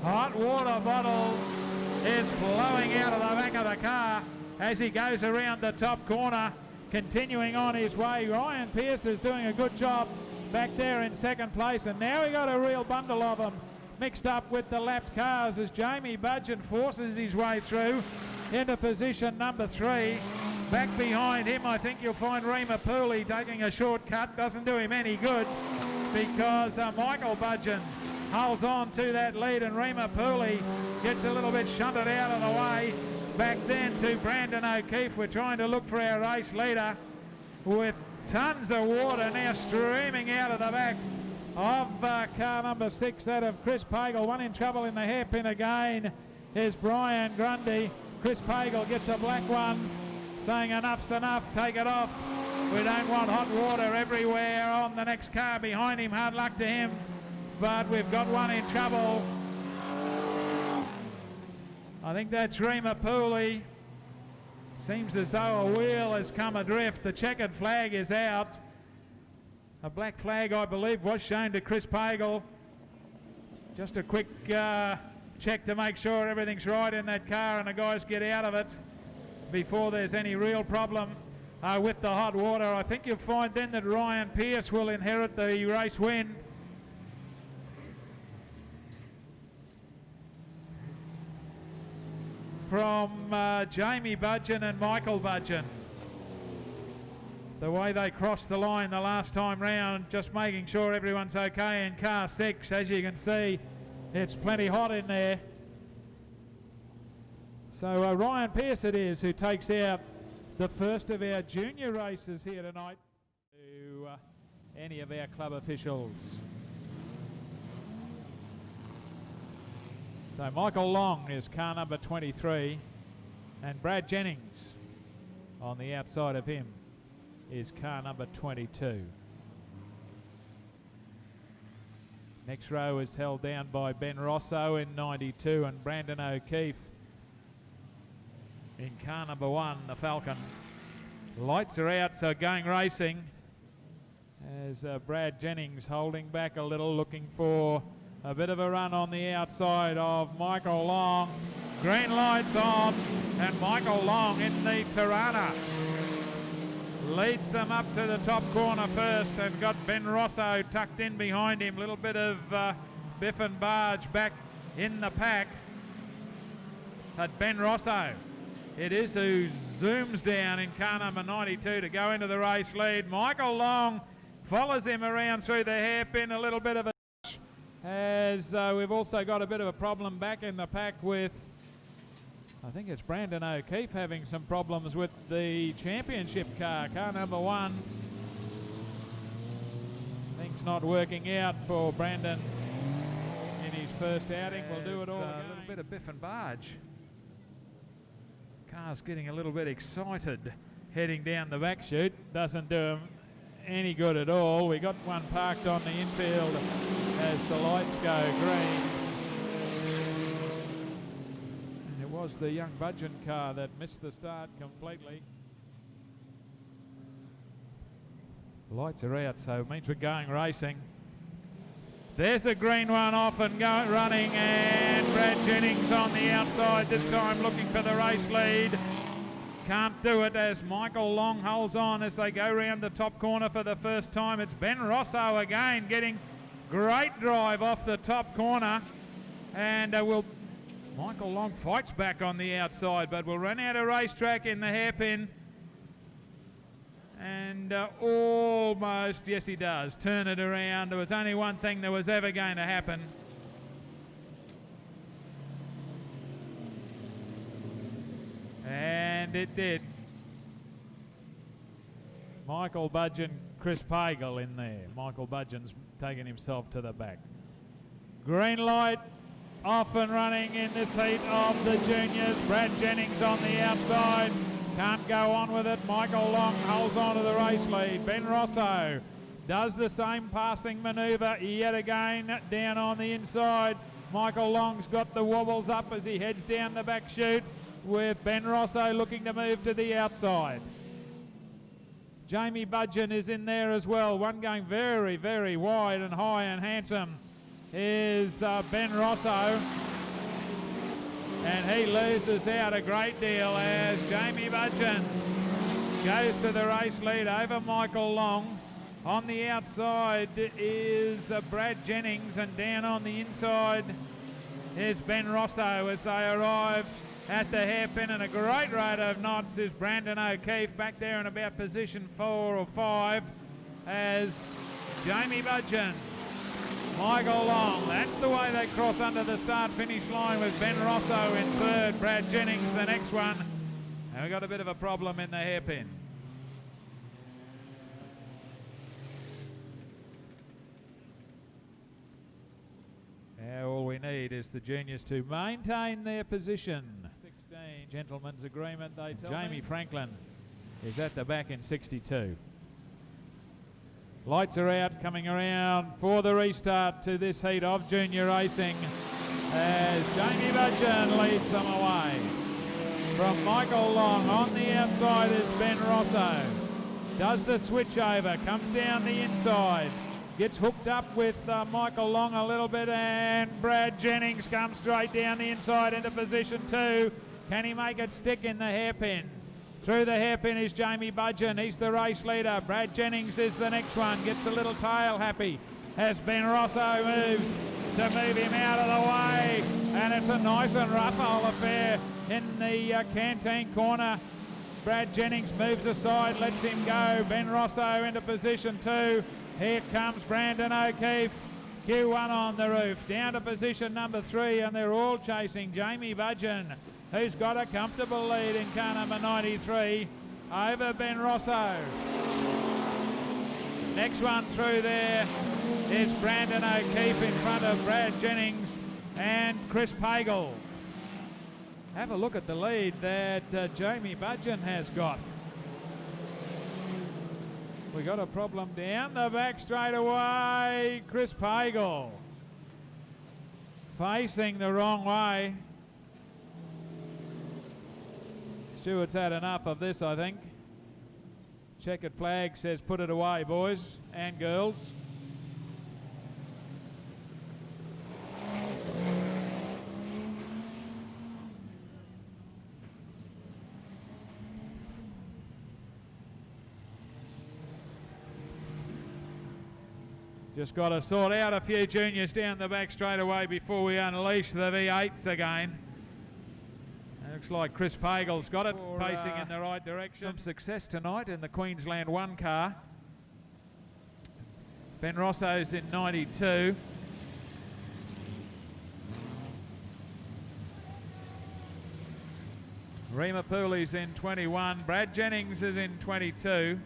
hot water bottle is flowing out of the back of the car as he goes around the top corner, continuing on his way. Ryan Pearce is doing a good job back there in second place, and now we got a real bundle of them mixed up with the lapped cars as Jamie Budgeon forces his way through into position number 3. Back behind him, I think you'll find Rima Pooley taking a shortcut. Doesn't do him any good because Michael Budgeon holds on to that lead, and Rima Pooley gets a little bit shunted out of the way. Back then to Brandon O'Keefe. We're trying to look for our race leader with tons of water now streaming out of the back of car number 6, that of Chris Pagel. One in trouble in the hairpin again is Brian Grundy. Chris Pagel gets a black one, saying enough's enough, take it off. We don't want hot water everywhere on the next car behind him. Hard luck to him, but we've got one in trouble. I think that's Rima Pooley. Seems as though a wheel has come adrift. The checkered flag is out. A black flag, I believe, was shown to Chris Pagel. Just a quick check to make sure everything's right in that car and the guys get out of it before there's any real problem with the hot water. I think you'll find then that Ryan Pearce will inherit the race win. From Jamie Budgeon and Michael Budgeon. The way they crossed the line the last time round, just making sure everyone's okay in car 6. As you can see, it's plenty hot in there. So Ryan Pearce it is who takes out the first of our junior races here tonight to any of our club officials. So Michael Long is car number 23, and Brad Jennings on the outside of him is car number 22. Next row is held down by Ben Rosso in 92 and Brandon O'Keefe in car number 1, the Falcon. Lights are out, so going racing as Brad Jennings holding back a little, looking for A bit of a run on the outside of Michael Long. Green lights on, and Michael Long in the Tirana leads them up to the top corner first, and got Ben Rosso tucked in behind him. Little bit of biff and barge back in the pack. But Ben Rosso, it is who zooms down in car number 92 to go into the race lead. Michael Long follows him around through the hairpin. A little bit of a as we've also got a bit of a problem back in the pack with, I think it's Brandon O'Keefe having some problems with the championship car number 1. Things not working out for Brandon in his first outing. We'll do it all again. A little bit of biff and barge. Car's getting a little bit excited heading down the back chute. Doesn't do him any good at all. We got one parked on the infield as the lights go green. And it was the young Budgeon car that missed the start completely. The lights are out, so it means we're going racing. There's a green one off and running, and Brad Jennings on the outside, this time looking for the race lead. Can't do it as Michael Long holds on as they go round the top corner for the first time. It's Ben Rosso again getting great drive off the top corner, and Michael Long fights back on the outside, but will run out of racetrack in the hairpin. And almost, yes he does, turn it around. There was only one thing that was ever going to happen. And it did. Michael Budgeon, Chris Pagel in there. Michael Budgeon's taken himself to the back. Green light off and running in this heat of the juniors. Brad Jennings on the outside. Can't go on with it. Michael Long holds on to the race lead. Ben Rosso does the same passing manoeuvre yet again down on the inside. Michael Long's got the wobbles up as he heads down the back chute, with Ben Rosso looking to move to the outside. Jamie Budgeon is in there as well. One going very, very wide and high and handsome is Ben Rosso. And he loses out a great deal as Jamie Budgeon goes to the race lead over Michael Long. On the outside is Brad Jennings, and down on the inside is Ben Rosso as they arrive at the hairpin, and a great rate of knots is Brandon O'Keefe back there in about position 4 or 5 as Jamie Budgeon, Michael Long. That's the way they cross under the start-finish line, with Ben Rosso in third, Brad Jennings the next one. And we've got a bit of a problem in the hairpin. Now all we need is the juniors to maintain their position. 16, gentlemen's agreement, they tell Jamie Franklin is at the back in 62. Lights are out, coming around for the restart to this heat of junior racing as Jamie Budgeon leads them away. From Michael Long on the outside is Ben Rosso. Does the switch over, comes down the inside. Gets hooked up with Michael Long a little bit, and Brad Jennings comes straight down the inside into position 2. Can he make it stick in the hairpin? Through the hairpin is Jamie Budgeon. He's the race leader. Brad Jennings is the next one. Gets a little tail happy as Ben Rosso moves to move him out of the way. And it's a nice and rough old affair in the canteen corner. Brad Jennings moves aside, lets him go. Ben Rosso into position 2. Here comes Brandon O'Keefe, Q1 on the roof, down to position number 3, and they're all chasing Jamie Budgeon, who's got a comfortable lead in car number 93 over Ben Rosso. Next one through there is Brandon O'Keefe in front of Brad Jennings and Chris Pagel. Have a look at the lead that Jamie Budgeon has got. We got a problem down the back straight away. Chris Pagel facing the wrong way. Stewart's had enough of this, I think. Checkered flag says put it away, boys and girls. Just got to sort out a few juniors down the back straight away before we unleash the V8s again. Looks like Chris Pagel's got it, pacing in the right direction. Some success tonight in the Queensland 1 car. Ben Rosso's in 92. Rima Pooley's in 21. Brad Jennings is in 22.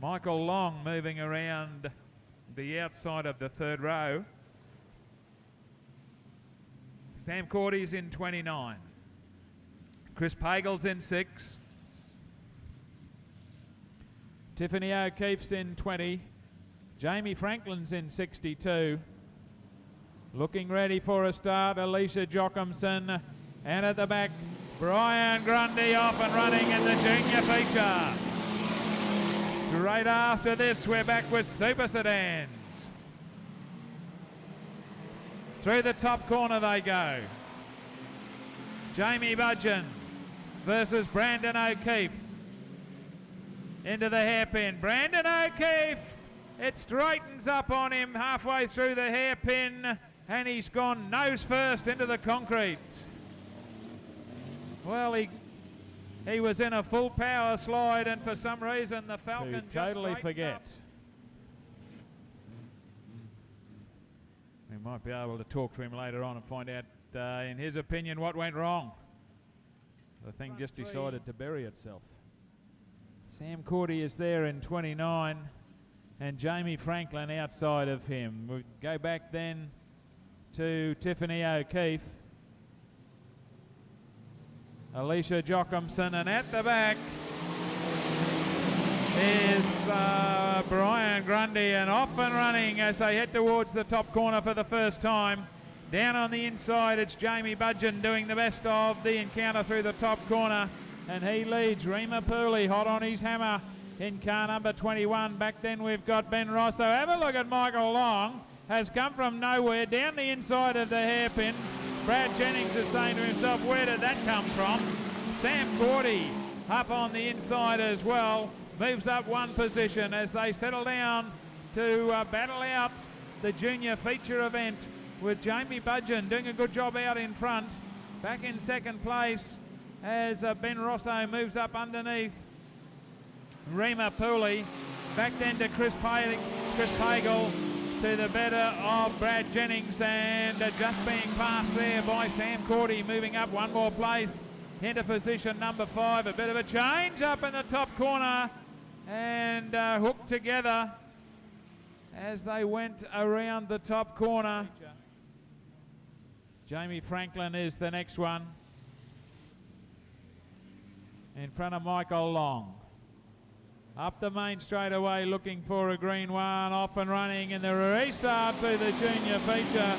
Michael Long moving around the outside of the third row. Sam Cordy's in 29. Chris Pagel's in 6. Tiffany O'Keefe's in 20. Jamie Franklin's in 62. Looking ready for a start, Alicia Jochimson. And at the back, Brian Grundy off and running in the junior feature. Straight after this, we're back with Super Sedans. Through the top corner they go. Jamie Budgeon versus Brandon O'Keefe. Into the hairpin. Brandon O'Keefe, it straightens up on him halfway through the hairpin, and he's gone nose first into the concrete. Well, he was in a full power slide, and for some reason the Falcon just totally forget. We might be able to talk to him later on and find out, in his opinion, what went wrong. The thing just decided to bury itself. Sam Cordy is there in 29, and Jamie Franklin outside of him. We go back then to Tiffany O'Keefe. Alicia Jochimson, and at the back is Brian Grundy, and off and running as they head towards the top corner for the first time. Down on the inside, it's Jamie Budgeon doing the best of the encounter through the top corner, and he leads. Rima Pooley hot on his hammer in car number 21. Back then we've got Ben Rosso. Have a look at Michael Long. Has come from nowhere down the inside of the hairpin. Brad Jennings is saying to himself, where did that come from? Sam Cordy up on the inside as well. Moves up one position as they settle down to battle out the junior feature event, with Jamie Budgeon doing a good job out in front. Back in second place as Ben Rosso moves up underneath Rima Pooley. Back then to Chris Pagel, to the better of Brad Jennings, and just being passed there by Sam Cordy, moving up one more place into position number 5. A bit of a change up in the top corner, and hooked together as they went around the top corner. Jamie Franklin is the next one in front of Michael Long. Up the main straightaway looking for a green one, off and running in the restart to the junior feature,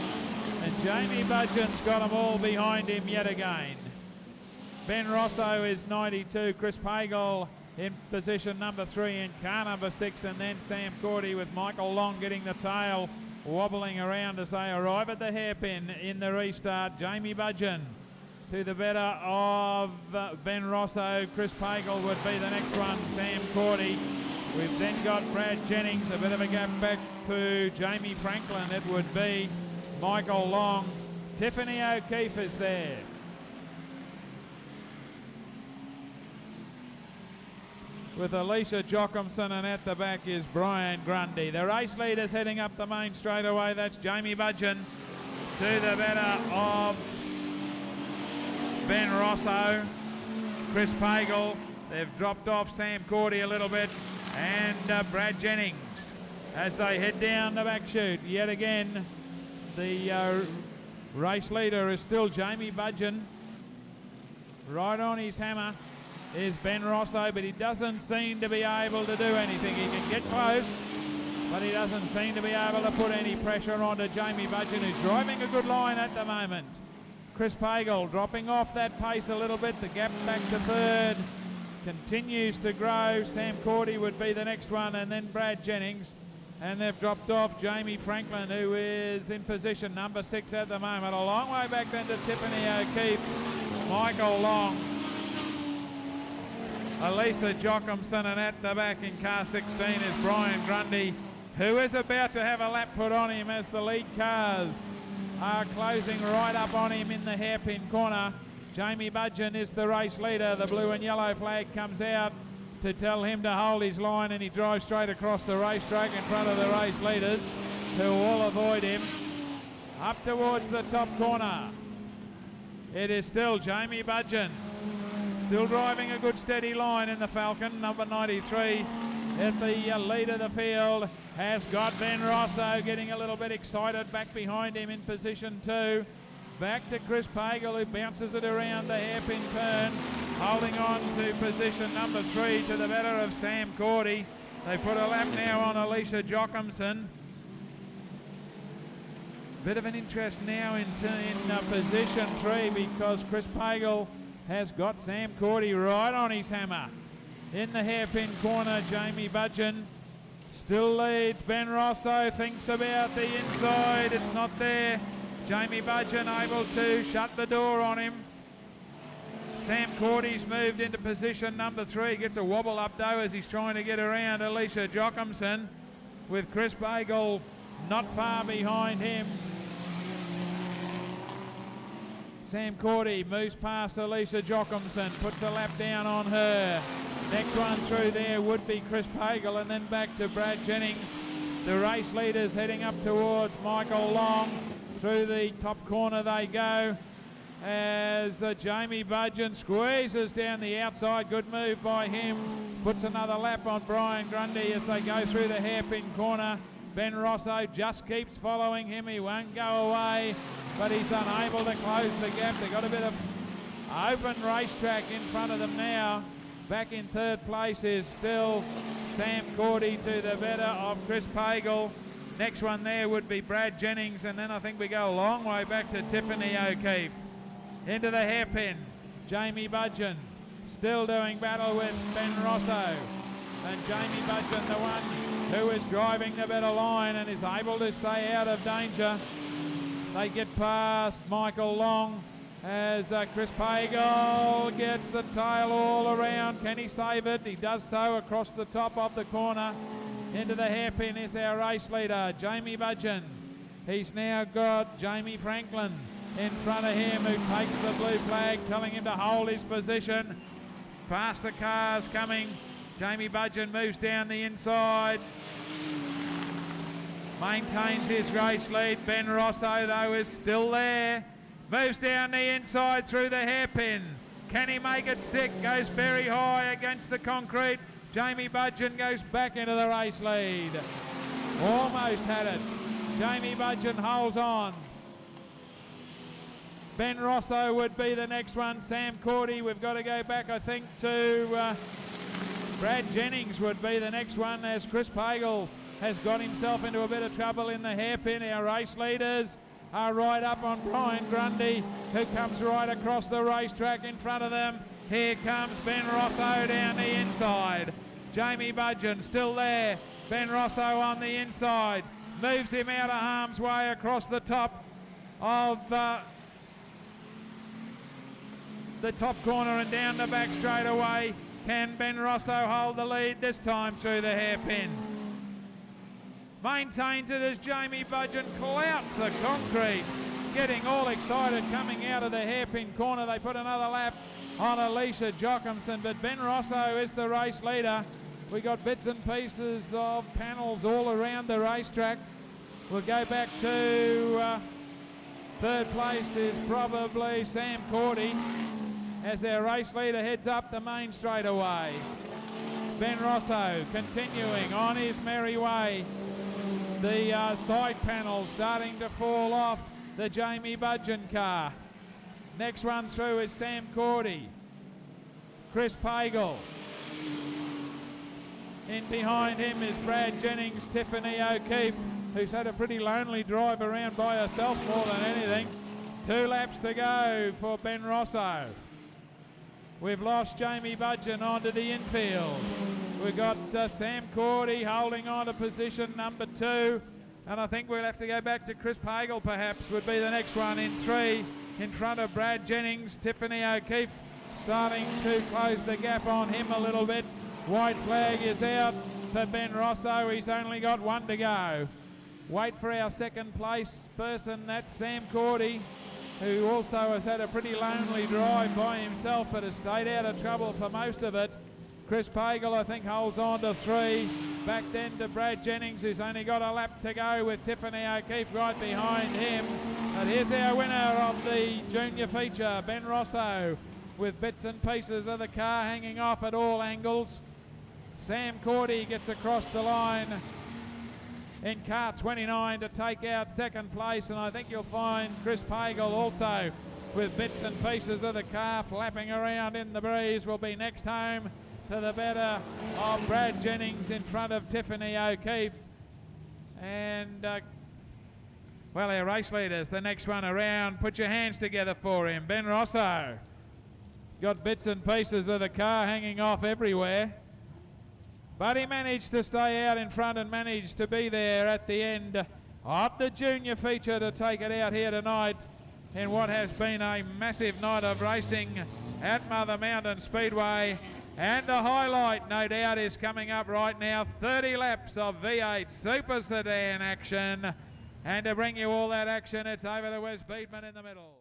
and Jamie Budgeon's got them all behind him yet again. Ben Rosso is 92, Chris Pagel in position number 3 in car number 6, and then Sam Cordy with Michael Long getting the tail, wobbling around as they arrive at the hairpin in the restart. Jamie Budgeon to the better of Ben Rosso. Chris Pagel would be the next one, Sam Cordy. We've then got Brad Jennings, a bit of a gap back to Jamie Franklin. It would be Michael Long. Tiffany O'Keefe is there. With Alicia Jochimson, and at the back is Brian Grundy. The race leaders heading up the main straightaway. That's Jamie Budgeon to the better of Ben Rosso, Chris Pagel. They've dropped off Sam Cordy a little bit, and Brad Jennings as they head down the back chute. Yet again, the race leader is still Jamie Budgeon. Right on his hammer is Ben Rosso, but he doesn't seem to be able to do anything. He can get close, but he doesn't seem to be able to put any pressure onto Jamie Budgeon, who's driving a good line at the moment. Chris Pagel dropping off that pace a little bit. The gap back to third continues to grow. Sam Cordy would be the next one, and then Brad Jennings. And they've dropped off Jamie Franklin, who is in position number 6 at the moment. A long way back then to Tiffany O'Keefe. Michael Long Elisa Jochimson, and at the back in car 16 is Brian Grundy, who is about to have a lap put on him as the lead cars are closing right up on him in the hairpin corner. Jamie Budgeon is the race leader. The blue and yellow flag comes out to tell him to hold his line, and he drives straight across the racetrack in front of the race leaders, who will avoid him. Up towards the top corner, it is still Jamie Budgeon, still driving a good steady line in the Falcon. Number 93 at the lead of the field has got Ben Rosso getting a little bit excited back behind him in position 2. Back to Chris Pagel, who bounces it around the hairpin turn, holding on to position number 3 to the better of Sam Cordy. They put a lap now on Alicia Jochimson. Bit of an interest now in position 3, because Chris Pagel has got Sam Cordy right on his hammer. In the hairpin corner, Jamie Budgeon still leads. Ben Rosso thinks about the inside. It's not there. Jamie Budgeon able to shut the door on him. Sam Cordy's moved into position number 3. Gets a wobble up though as he's trying to get around Alicia Jochimson, with Chris Pagel not far behind him. Sam Cordy moves past Alicia Jochimson, puts a lap down on her. Next one through there would be Chris Pagel, and then back to Brad Jennings. The race leaders heading up towards Michael Long. Through the top corner they go as Jamie Budgeon squeezes down the outside. Good move by him. Puts another lap on Brian Grundy as they go through the hairpin corner. Ben Rosso just keeps following him. He won't go away, but he's unable to close the gap. They've got a bit of open racetrack in front of them now. Back in third place is still Sam Cordy to the better of Chris Pagel. Next one there would be Brad Jennings, and then I think we go a long way back to Tiffany O'Keefe. Into the hairpin, Jamie Budgeon still doing battle with Ben Rosso. And Jamie Budgeon, the one who is driving the better line and is able to stay out of danger. They get past Michael Long as Chris Pagel gets the tail all around. Can he save it? He does so across the top of the corner. Into the hairpin is our race leader, Jamie Budgeon. He's now got Jamie Franklin in front of him, who takes the blue flag, telling him to hold his position. Faster cars coming. Jamie Budgeon moves down the inside, maintains his race lead. Ben Rosso, though, is still there. Moves down the inside through the hairpin. Can he make it stick? Goes very high against the concrete. Jamie Budgeon goes back into the race lead. Almost had it. Jamie Budgeon holds on. Ben Rosso would be the next one. Sam Cordy, we've got to go back, I think, to Brad Jennings would be the next one, as Chris Pagel has got himself into a bit of trouble in the hairpin. Our race leaders are right up on Brian Grundy, who comes right across the racetrack in front of them. Here comes Ben Rosso down the inside. Jamie Budgeon still there. Ben Rosso on the inside. Moves him out of harm's way across the top of the top corner and down the back straight away. Can Ben Rosso hold the lead this time through the hairpin? Maintains it as Jamie Budgeon clouts the concrete. Getting all excited coming out of the hairpin corner. They put another lap on Alicia Jochimson, but Ben Rosso is the race leader. We got bits and pieces of panels all around the racetrack. We'll go back to third place is probably Sam Cordy, as our race leader heads up the main straightaway. Ben Rosso continuing on his merry way. The side panels starting to fall off the Jamie Budgeon car. Next one through is Sam Cordy. Chris Pagel. In behind him is Brad Jennings, Tiffany O'Keefe, who's had a pretty lonely drive around by herself more than anything. 2 laps to go for Ben Rosso. We've lost Jamie Budgeon onto the infield. We've got Sam Cordy holding on to position number 2. And I think we'll have to go back to Chris Pagel, perhaps, would be the next one in 3. In front of Brad Jennings, Tiffany O'Keefe starting to close the gap on him a little bit. White flag is out for Ben Rosso. He's only got one to go. Wait for our second place person. That's Sam Cordy, who also has had a pretty lonely drive by himself, but has stayed out of trouble for most of it. Chris Pagel, I think, holds on to 3. Back then to Brad Jennings, who's only got a lap to go, with Tiffany O'Keefe right behind him. But here's our winner of the junior feature, Ben Rosso, with bits and pieces of the car hanging off at all angles. Sam Cordy gets across the line in car 29 to take out second place, and I think you'll find Chris Pagel also with bits and pieces of the car flapping around in the breeze will be next home to the better of Brad Jennings in front of Tiffany O'Keefe. And well, our race leaders, the next one around, put your hands together for him. Ben Rosso got bits and pieces of the car hanging off everywhere, but he managed to stay out in front and managed to be there at the end of the junior feature to take it out here tonight in what has been a massive night of racing at Mother Mountain Speedway. And the highlight, no doubt, is coming up right now. 30 laps of V8 Super Sedan action. And to bring you all that action, it's over to Wes Beedman in the middle.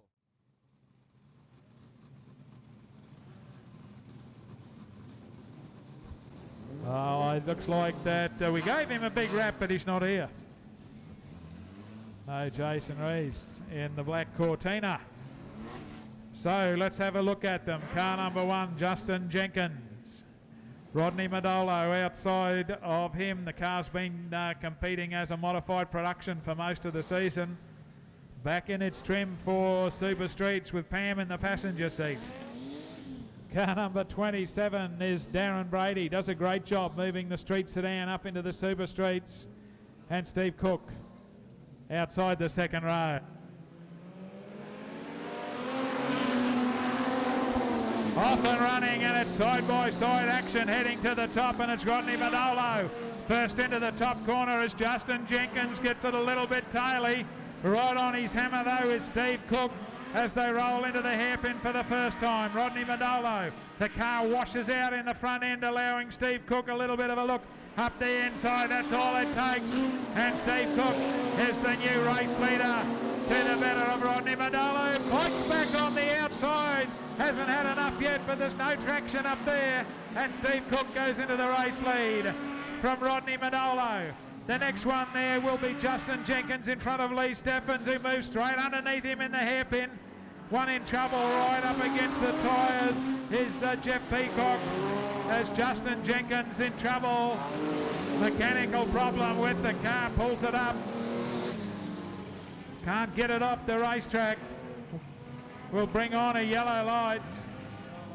Oh, it looks like that we gave him a big rap, but he's not here. No Jason Rees in the black Cortina. So let's have a look at them. Car number 1, Justin Jenkins. Rodney Madolo outside of him. The car's been competing as a modified production for most of the season. Back in its trim for Super Streets with Pam in the passenger seat. Car number 27 is Darren Brady. Does a great job moving the street sedan up into the Super Streets. And Steve Cook outside the second row. Off and running, and it's side-by-side action heading to the top, and it's Rodney Madolo. First into the top corner as Justin Jenkins gets it a little bit taily. Right on his hammer, though, is Steve Cook as they roll into the hairpin for the first time. Rodney Madolo. The car washes out in the front end, allowing Steve Cook a little bit of a look up the inside. That's all it takes. And Steve Cook is the new race leader to the better of Rodney Madolo. Points back on the outside. Hasn't had enough yet, but there's no traction up there. And Steve Cook goes into the race lead from Rodney Madolo. The next one there will be Justin Jenkins in front of Lee Steffens, who moves straight underneath him in the hairpin. One in trouble right up against the tyres is Jeff Peacock, as Justin Jenkins in trouble. Mechanical problem with the car, pulls it up. Can't get it off the racetrack. We'll bring on a yellow light.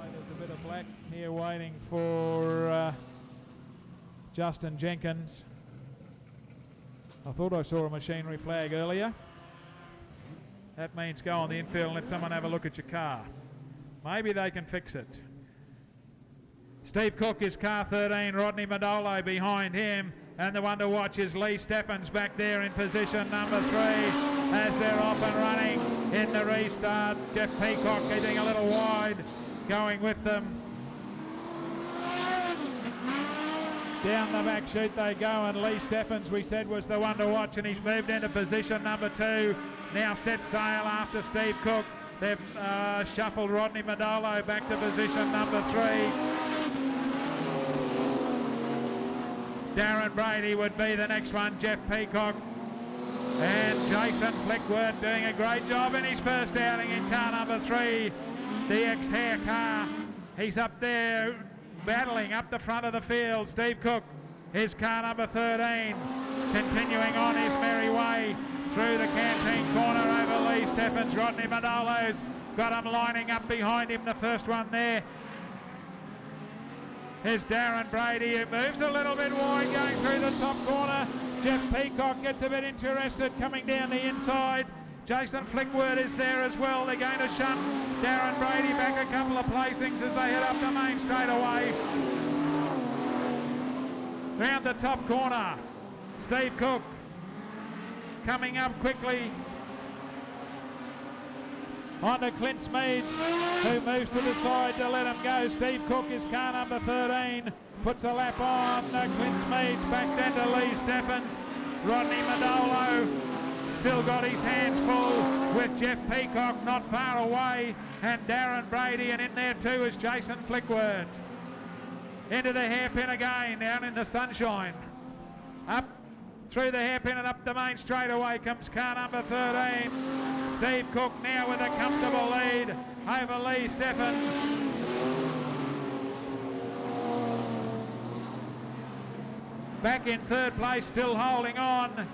There's a bit of black here waiting for Justin Jenkins. I thought I saw a machinery flag earlier. That means go on the infield and let someone have a look at your car. Maybe they can fix it. Steve Cook is car 13, Rodney Madolo behind him, and the one to watch is Lee Steffens back there in position number 3 as they're off and running in the restart. Jeff Peacock getting a little wide, going with them. Down the back chute they go, and Lee Steffens, we said, was the one to watch, and he's moved into position number 2. Now set sail after Steve Cook. They've shuffled Rodney Madolo back to position number 3. Darren Brady would be the next one, Jeff Peacock. And Jason Flickworth doing a great job in his first outing in car number 3, the ex-Hare car. He's up there battling up the front of the field. Steve Cook is car number 13, continuing on his merry way through the canteen corner over Lee Steffens. Rodney Madolo's got him lining up behind him. The first one there is Darren Brady, who moves a little bit wide going through the top corner. Jeff Peacock gets a bit interested coming down the inside. Jason Flickworth is there as well. They're going to shunt Darren Brady back a couple of placings as they head up the main straightaway. Round the top corner, Steve Cook coming up quickly. On to Clint Smeads, who moves to the side to let him go. Steve Cook is car number 13. Puts a lap on Clint Smeads, back then to Lee Steffens. Rodney Madolo still got his hands full with Jeff Peacock not far away, and Darren Brady, and in there too is Jason Flickworth. Into the hairpin again, down in the sunshine. Up through the hairpin and up the main straightaway comes car number 13. Steve Cook now with a comfortable lead over Lee Steffens. Back in third place, still holding on,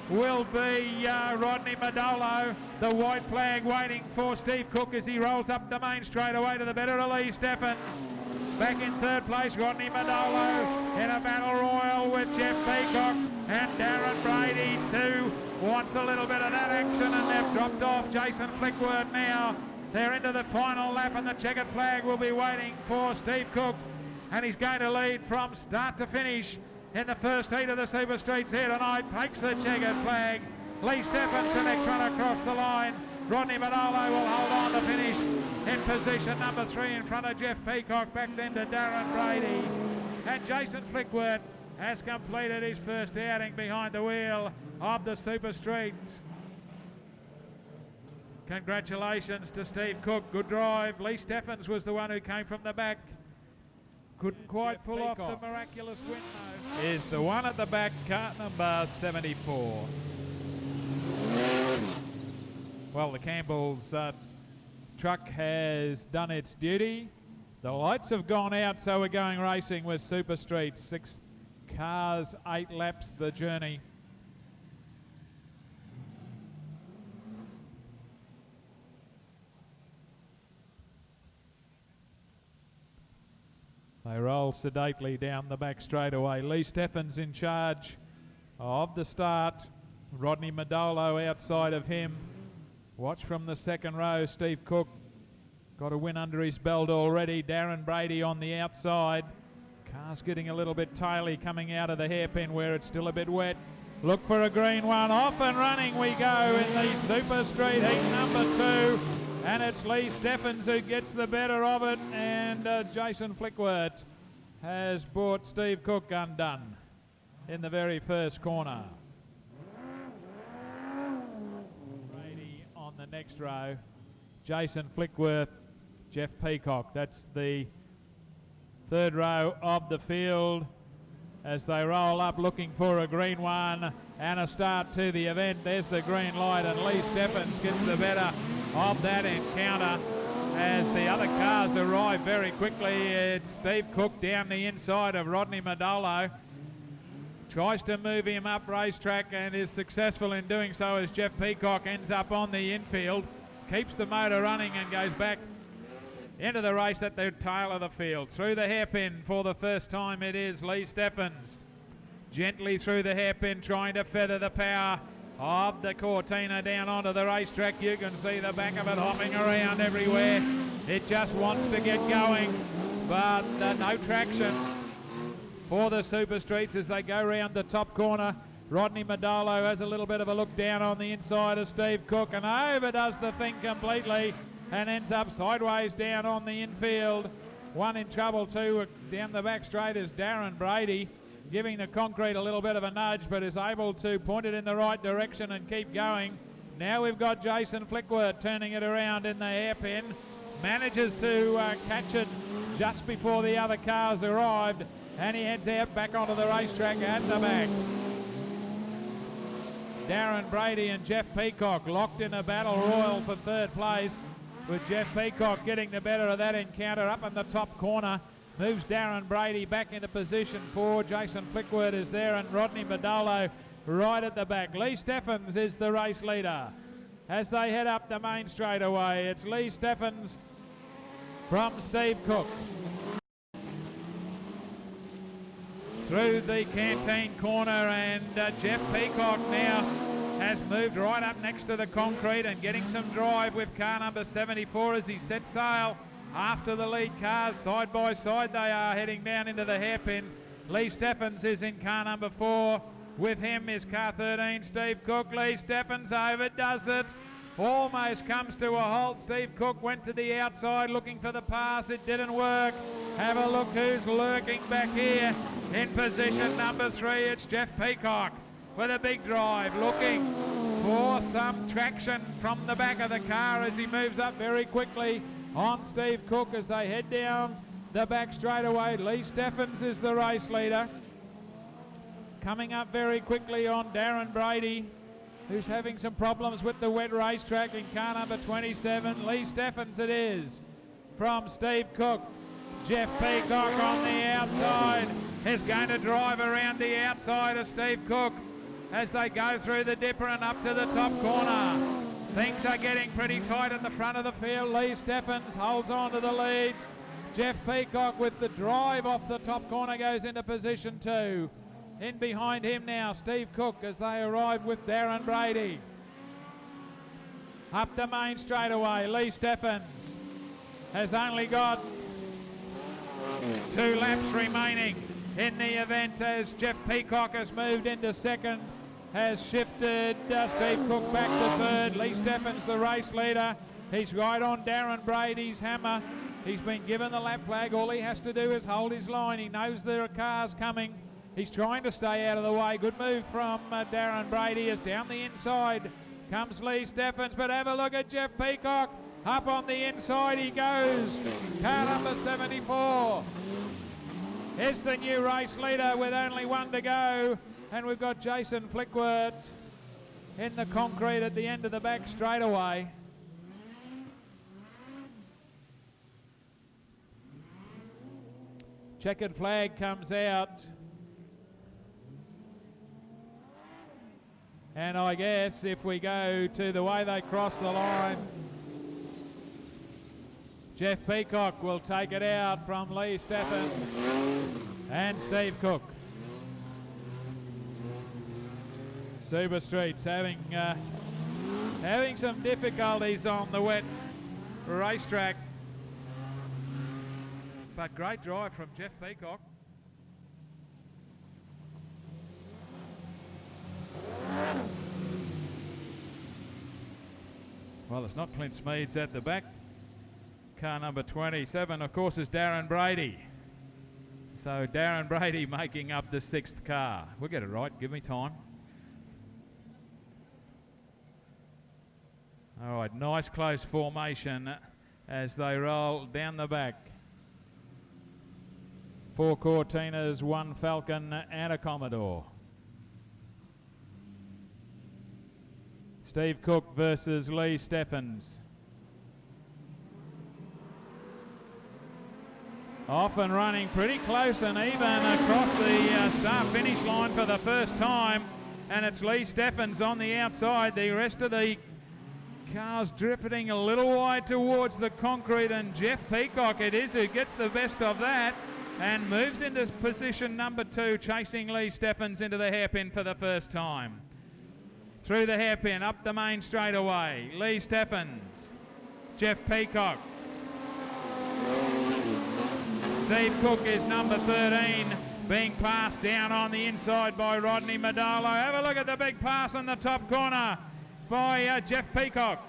will be Rodney Madolo. The white flag waiting for Steve Cook as he rolls up the main straightaway to the better of Lee Steffens. Back in third place, Rodney Madolo in a battle royal with Jeff Peacock, and Darren Brady too wants a little bit of that action, and they've dropped off Jason Flickworth now. They're into the final lap, and the checkered flag will be waiting for Steve Cook, and he's going to lead from start to finish in the first heat of the Super Streets here tonight. Takes the checkered flag. Lee Steffens the next one across the line. Rodney Madolo will hold on to finish in position number 3 in front of Jeff Peacock, back then to Darren Brady. And Jason Flickworth has completed his first outing behind the wheel of the Super Streets. Congratulations to Steve Cook, good drive. Lee Steffens was the one who came from the back. Couldn't quite Jeff pull Peacock off the miraculous win though. Is the one at the back, cart number 74. Well, the Campbell's truck has done its duty. The lights have gone out, so we're going racing with Super Streets. 6 cars, 8 laps the journey. They roll sedately down the back straightaway. Lee Steffens in charge of the start. Rodney Madolo outside of him. Watch from the second row. Steve Cook got a win under his belt already. Darren Brady on the outside. Car's getting a little bit taily coming out of the hairpin where it's still a bit wet. Look for a green one. Off and running we go in the Super Street heat number 2. And it's Lee Steffens who gets the better of it, and Jason Flickworth has brought Steve Cook undone in the very first corner. Brady on the next row. Jason Flickworth, Jeff Peacock. That's the third row of the field as they roll up looking for a green one and a start to the event. There's the green light, and Lee Steffens gets the better of that encounter as the other cars arrive very quickly. It's Steve Cook down the inside of Rodney Madolo. Tries to move him up racetrack and is successful in doing so as Jeff Peacock ends up on the infield. Keeps the motor running and goes back into the race at the tail of the field. Through the hairpin for the first time it is Lee Steffens. Gently through the hairpin trying to feather the power of the Cortina down onto the racetrack. You can see the back of it hopping around everywhere. It just wants to get going, but no traction for the Super Streets as they go round the top corner. Rodney Madolo has a little bit of a look down on the inside of Steve Cook and overdoes the thing completely and ends up sideways down on the infield. One in trouble too down the back straight is Darren Brady, giving the concrete a little bit of a nudge, but is able to point it in the right direction and keep going. Now we've got Jason Flickworth turning it around in the hairpin. Manages to catch it just before the other cars arrived, and he heads out back onto the racetrack at the back. Darren Brady and Jeff Peacock locked in a battle royal for third place, with Jeff Peacock getting the better of that encounter up in the top corner. Moves Darren Brady back into position for Jason Flickworth is there, and Rodney Madolo right at the back. Lee Steffens is the race leader as they head up the main straightaway. It's Lee Steffens from Steve Cook. Through the canteen corner, and Jeff Peacock now has moved right up next to the concrete and getting some drive with car number 74 as he sets sail after the lead cars. Side by side they are heading down into the hairpin. Lee Steffens is in car number 4. With him is car 13, Steve Cook. Lee Steffens overdoes it. almost comes to a halt. Steve Cook went to the outside looking for the pass. It didn't work. Have a look who's lurking back here. In position number 3, it's Jeff Peacock with a big drive, looking for some traction from the back of the car as he moves up very quickly on Steve Cook as they head down the back straightaway. Lee Steffens is the race leader. Coming up very quickly on Darren Brady, who's having some problems with the wet racetrack in car number 27. Lee Steffens it is from Steve Cook. Jeff Peacock on the outside is going to drive around the outside of Steve Cook as they go through the dipper and up to the top corner. Things are getting pretty tight at the front of the field. Lee Steffens holds on to the lead. Jeff Peacock with the drive off the top corner goes into position 2. In behind him now, Steve Cook as they arrive with Darren Brady. Up the main straightaway, Lee Steffens has only got 2 laps remaining in the event as Jeff Peacock has moved into second, has shifted Steve Cook back to third. Lee Steffens the race leader. He's right on Darren Brady's hammer. He's been given the lap flag. All he has to do is hold his line. He knows there are cars coming. He's trying to stay out of the way. Good move from Darren Brady as down the inside comes Lee Steffens. But have a look at Jeff Peacock. Up on the inside he goes. Car number 74 is the new race leader with only 1 to go. And we've got Jason Flickworth in the concrete at the end of the back straightaway. Checkered flag comes out. And I guess if we go to the way they cross the line, Jeff Peacock will take it out from Lee Steffens and Steve Cook. Super Streets having some difficulties on the wet racetrack. But great drive from Jeff Peacock. Well, it's not Clint Smeads at the back. Car number 27, of course, is Darren Brady. So Darren Brady making up the 6th car. We'll get it right. Give me time. All right, nice close formation as they roll down the back. 4 Cortinas, 1 Falcon and a Commodore. Steve Cook versus Lee Steffens. Off and running pretty close and even across the start-finish line for the first time. And it's Lee Steffens on the outside. The rest of the cars drifting a little wide towards the concrete, and Jeff Peacock it is who gets the best of that and moves into position number 2, chasing Lee Steffens into the hairpin for the first time. Through the hairpin, up the main straightaway, Lee Steffens, Jeff Peacock. Steve Cook is number 13, being passed down on the inside by Rodney Madolo. Have a look at the big pass in the top corner by Jeff Peacock.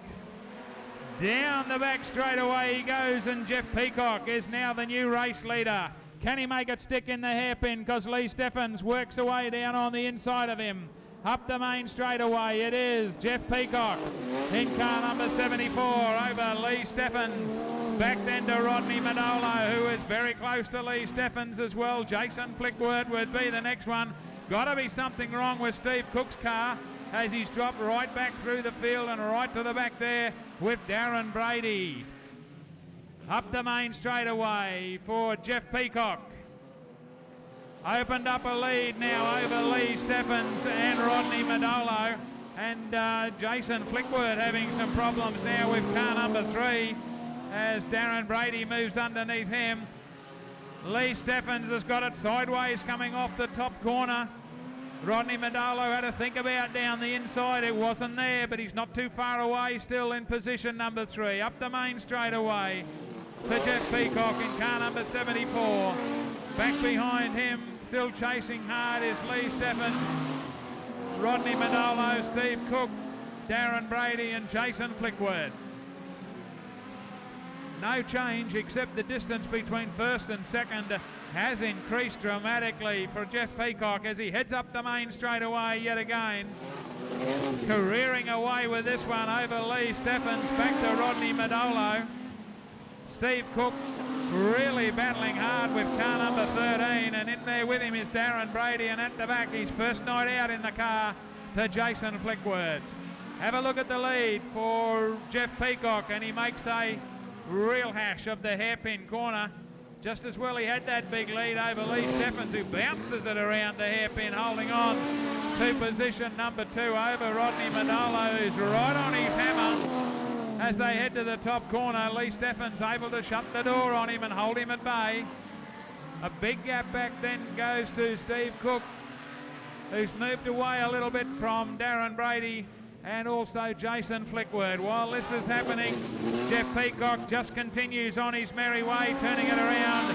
Down the back straightaway he goes, and Jeff Peacock is now the new race leader. Can he make it stick in the hairpin? Because Lee Steffens works away down on the inside of him. Up the main straightaway it is Jeff Peacock in car number 74 over Lee Steffens. Back then to Rodney Madolo, who is very close to Lee Steffens as well. Jason Flickworth would be the next one. Got to be something wrong with Steve Cook's car as he's dropped right back through the field and right to the back there with Darren Brady. Up the main straightaway for Jeff Peacock. Opened up a lead now over Lee Steffens and Rodney Madolo, and Jason Flickworth having some problems now with car number 3 as Darren Brady moves underneath him. Lee Steffens has got it sideways coming off the top corner. Rodney Madolo had to think about down the inside. It wasn't there, but he's not too far away, still in position number 3. Up the main straightaway to Jeff Peacock in car number 74. Back behind him, still chasing hard, is Lee Steffens, Rodney Madolo, Steve Cook Darren Brady and Jason Flickworth. No change except the distance between first and second has increased dramatically for Jeff Peacock as he heads up the main straightaway yet again. Careering away with this one over Lee Steffens, back to Rodney Madolo. Steve Cook really battling hard with car number 13, and in there with him is Darren Brady, and at the back his first night out in the car to Jason Flickworth. Have a look at the lead for Jeff Peacock, and he makes a real hash of the hairpin corner. Just as well he had that big lead over Lee Steffens, who bounces it around the hairpin, holding on to position number 2 over Rodney Madolo, who's right on his hammer as they head to the top corner. Lee Steffens able to shut the door on him and hold him at bay. A big gap back then goes to Steve Cook, who's moved away a little bit from Darren Brady and also Jason Flickworth. While this is happening, Jeff Peacock just continues on his merry way, turning it around.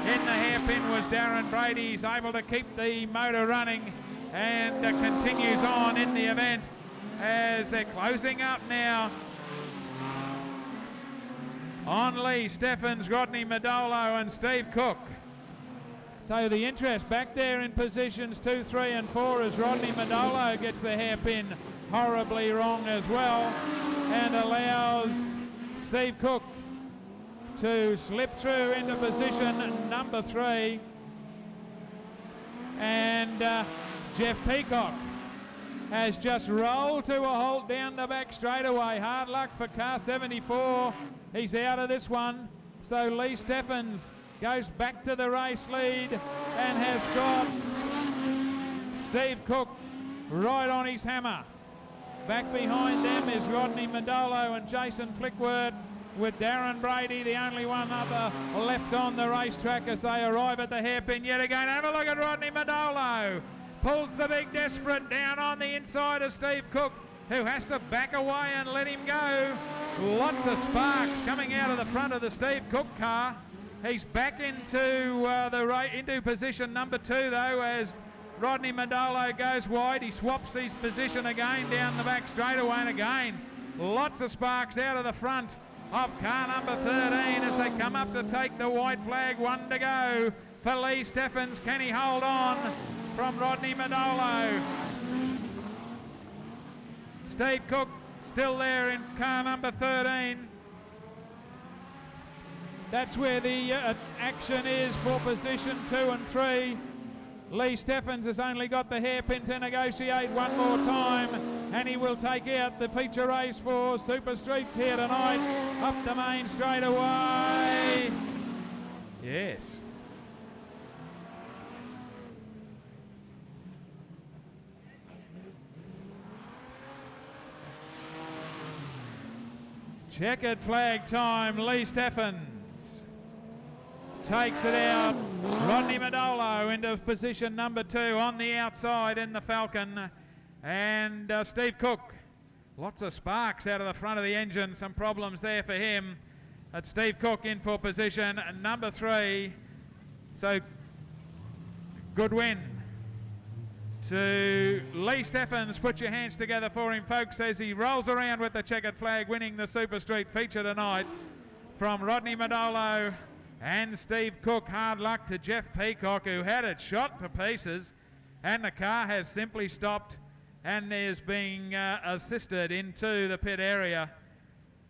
In the hairpin was Darren Brady. He's able to keep the motor running and continues on in the event as they're closing up now on Lee Steffens, Rodney Madolo and Steve Cook. So the interest back there in positions 2, 3 and 4 as Rodney Madolo gets the hairpin horribly wrong as well and allows Steve Cook to slip through into position number 3. And Jeff Peacock has just rolled to a halt down the back straightaway. Hard luck for car 74. He's out of this one. So Lee Steffens goes back to the race lead and has got Steve Cook right on his hammer. Back behind them is Rodney Madolo and Jason Flickworth, with Darren Brady the only one other left on the racetrack as they arrive at the hairpin yet again. Have a look at Rodney Madolo. Pulls the big desperate down on the inside of Steve Cook, who has to back away and let him go. Lots of sparks coming out of the front of the Steve Cook car. He's back into into position number 2 though as Rodney Madolo goes wide. He swaps his position again down the back straightaway, and again lots of sparks out of the front of car number 13 as they come up to take the white flag. 1 to go for Lee Steffens. Can he hold on from Rodney Madolo? Steve Cook still there in car number 13. That's where the action is for position 2 and 3. Lee Steffens has only got the hairpin to negotiate one more time, and he will take out the feature race for Super Streets here tonight. Up the main straightaway. Yes. Checkered flag time. Lee Steffens takes it out. Rodney Madolo into position number 2 on the outside in the Falcon. And Steve Cook, lots of sparks out of the front of the engine. Some problems there for him. That's Steve Cook in for position number 3. So good win to Lee Steffens. Put your hands together for him, folks, as he rolls around with the checkered flag, winning the Super Street feature tonight from Rodney Madolo and Steve Cook. Hard luck to Jeff Peacock, who had it shot to pieces, and the car has simply stopped and is being assisted into the pit area.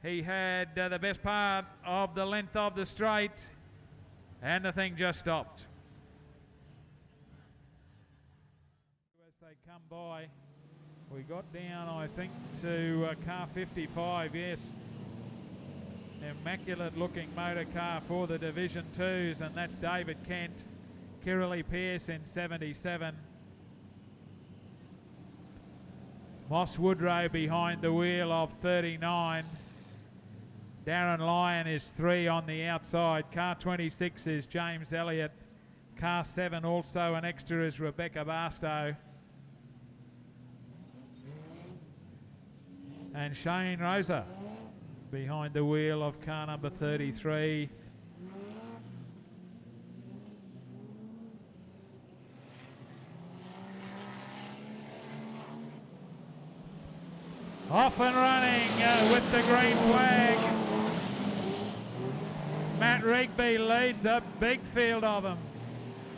He had the best part of the length of the straight, and the thing just stopped. As they come by, we got down, I think, to car 55, yes. Immaculate looking motor car for the Division 2s, and that's David Kent, Kirralie Pearce in 77. Moss Woodrow behind the wheel of 39. Darren Lyon is 3 on the outside. Car 26 is James Elliott. Car 7 also an extra is Rebecca Barstow. And Shane Rosa behind the wheel of car number 33. Off and running with the green flag. Matt Rigby leads a big field of them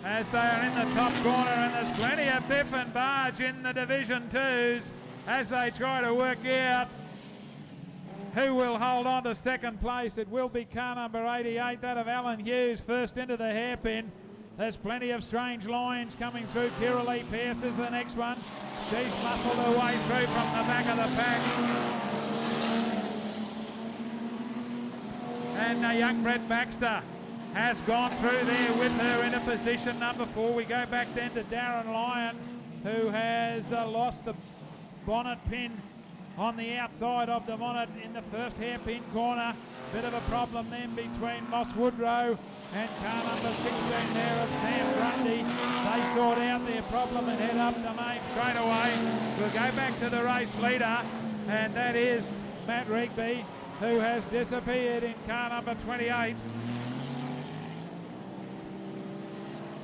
as they are in the top corner, and there's plenty of biff and barge in the Division 2s as they try to work out who will hold on to second place. It will be car number 88, that of Alan Hughes, first into the hairpin. There's plenty of strange lines coming through. Kiralee Pierce is the next one. She's muscled her way through from the back of the pack. And young Brett Baxter has gone through there with her into position number 4. We go back then to Darren Lyon, who has lost the bonnet pin on the outside of the bonnet in the first hairpin corner. Bit of a problem then between Moss Woodrow and car number 16 there of Sam Grundy. They sort out their problem and head up the main straight away. We'll go back to the race leader, and that is Matt Rigby, who has disappeared in car number 28.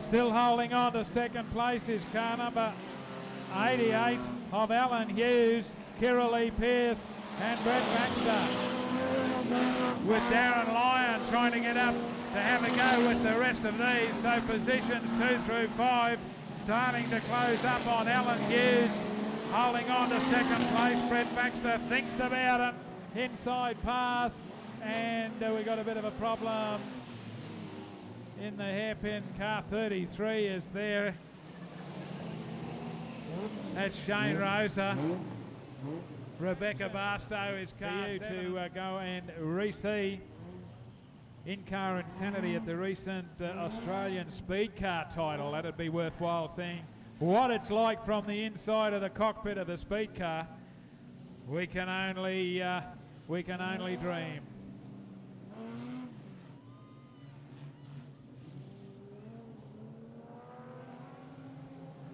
Still holding on to second place is car number 88 of Alan Hughes, Kiralee Pierce and Brett Baxter, with Darren Lyon trying to get up to have a go with the rest of these. So positions 2 through 5 starting to close up on Alan Hughes, holding on to second place. Brett Baxter thinks about it, inside pass, and we got a bit of a problem in the hairpin. Car 33 is there. That's Shane Rosa. Rebecca Barstow is car to go and re-see in-car insanity at the recent Australian Speed Car title. That'd be worthwhile seeing what it's like from the inside of the cockpit of the speed car. We can only dream.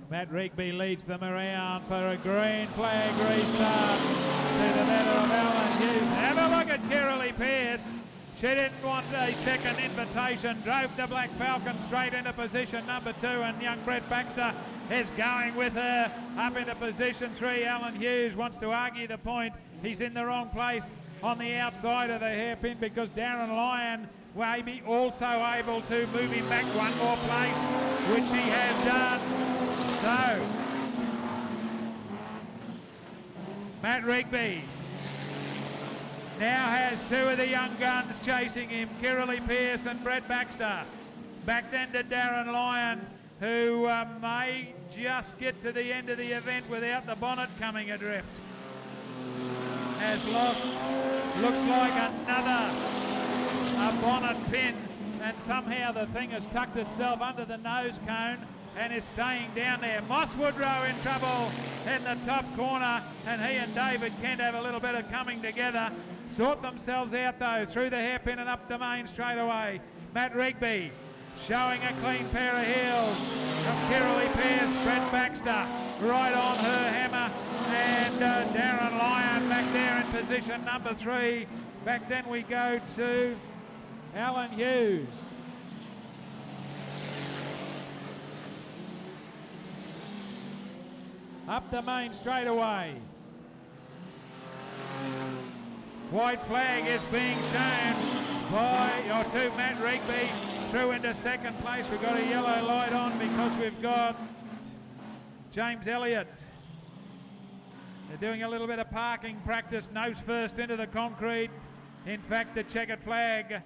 Matt Rigby leads them around for a green flag restart to the letter of Alan Hughes. Have a look at Kiralee Pierce. She didn't want a second invitation, drove the Black Falcon straight into position number 2, and young Brett Baxter is going with her up into position 3. Alan Hughes wants to argue the point. He's in the wrong place on the outside of the hairpin because Darren Lyon may be also able to move him back one more place, which he has done. So, Matt Rigby now has 2 of the young guns chasing him, Kiralee Pierce and Brett Baxter. Back then to Darren Lyon, who may just get to the end of the event without the bonnet coming adrift. Has lost, looks like a bonnet pin, and somehow the thing has tucked itself under the nose cone and is staying down there. Moss Woodrow in trouble in the top corner, and he and David Kent have a little bit of coming together. Sort themselves out though through the hairpin and up the main straight away. Matt Rigby showing a clean pair of heels from Kiralee Pierce. Brett Baxter right on her hammer, and Darren Lyon back there in position number 3. Back then we go to Alan Hughes. Up the main straightaway. White flag is being shown to Matt Rigby through into second place. We've got a yellow light on because we've got James Elliott. They're doing a little bit of parking practice, nose first into the concrete. In fact, the checkered flag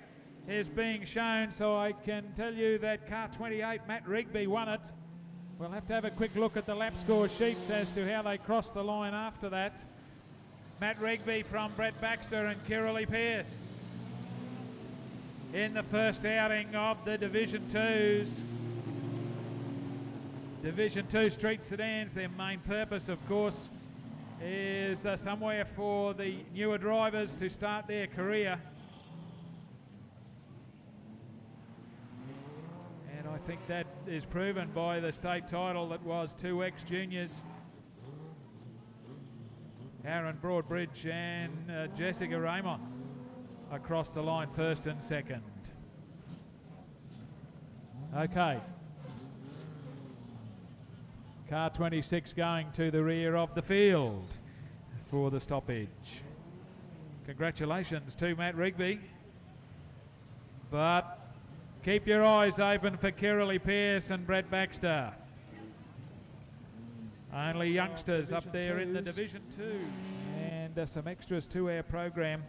is being shown, so I can tell you that car 28, Matt Rigby, won it. We'll have to have a quick look at the lap score sheets as to how they crossed the line after that. Matt Rigby from Brett Baxter and Kiralee Pierce in the first outing of the Division 2s. Division 2 street sedans, their main purpose, of course, is somewhere for the newer drivers to start their career. And I think that is proven by the state title that was 2X Juniors. Aaron Broadbridge and Jessica Raymond across the line first and second. Okay. Car 26 going to the rear of the field. for the stoppage. Congratulations to Matt Rigby. But keep your eyes open for Kirrily Pearce and Brett Baxter. Only youngsters up there in the Division 2. And some extras to our program.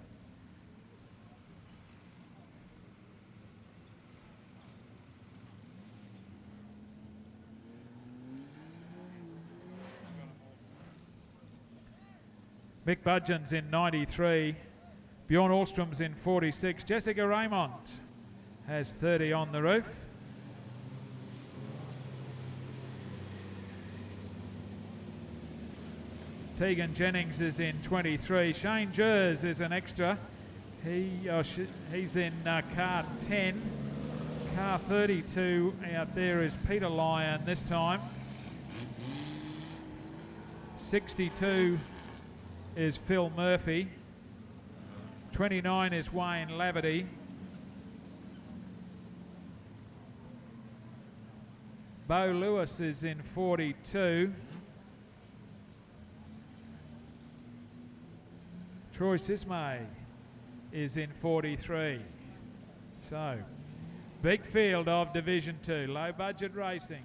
Mick Budgeon's in 93. Bjorn Ahlstrom's in 46. Jessica Raymond has 30 on the roof. Tegan Jennings is in 23. Shane Jers is an extra. He's in car 10. Car 32 out there is Peter Lyon this time. 62 is Phil Murphy. 29 is Wayne Laverty. Bo Lewis is in 42. Troy Sismay is in 43. So, big field of Division 2, low budget racing.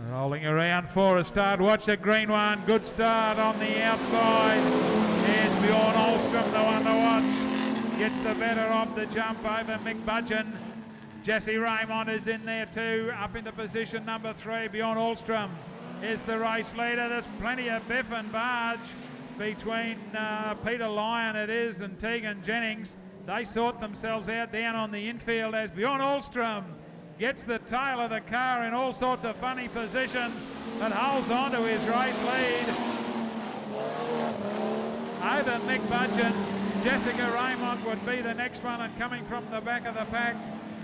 Rolling around for a start. Watch the green one. Good start on the outside. Here's Bjorn Ahlstrom, the one to watch. Gets the better of the jump over Mick Budgeon. Jesse Raymond is in there too. Up into position number 3. Bjorn Ahlstrom is the race leader. There's plenty of biff and barge between Peter Lyon it is and Tegan Jennings. They sort themselves out down on the infield as Bjorn Ahlstrom gets the tail of the car in all sorts of funny positions but holds on to his race lead over Mick Budgeon. Jessica Raymond would be the next one, and coming from the back of the pack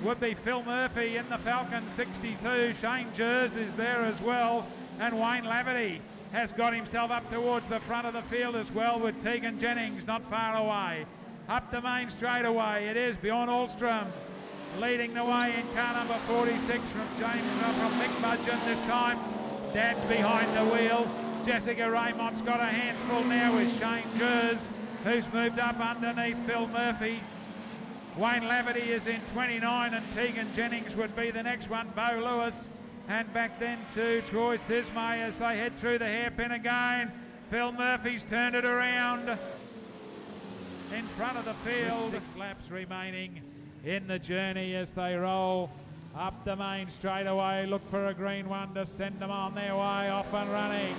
would be Phil Murphy in the Falcon 62. Shane Jers is there as well, and Wayne Laverty has got himself up towards the front of the field as well, with Tegan Jennings not far away. Up the main straightaway it is Bjorn Ahlstrom leading the way in car number 46 from Mick Budgeon this time. Dad's behind the wheel. Jessica Raymond's got her hands full now with Shane Jers, who's moved up underneath Phil Murphy. Wayne Laverty is in 29, and Tegan Jennings would be the next one. Bo Lewis, and back then to Troy Sismay as they head through the hairpin again. Phil Murphy's turned it around in front of the field. 6 laps remaining in the journey as they roll up the main straightaway. Look for a green one to send them on their way, off and running.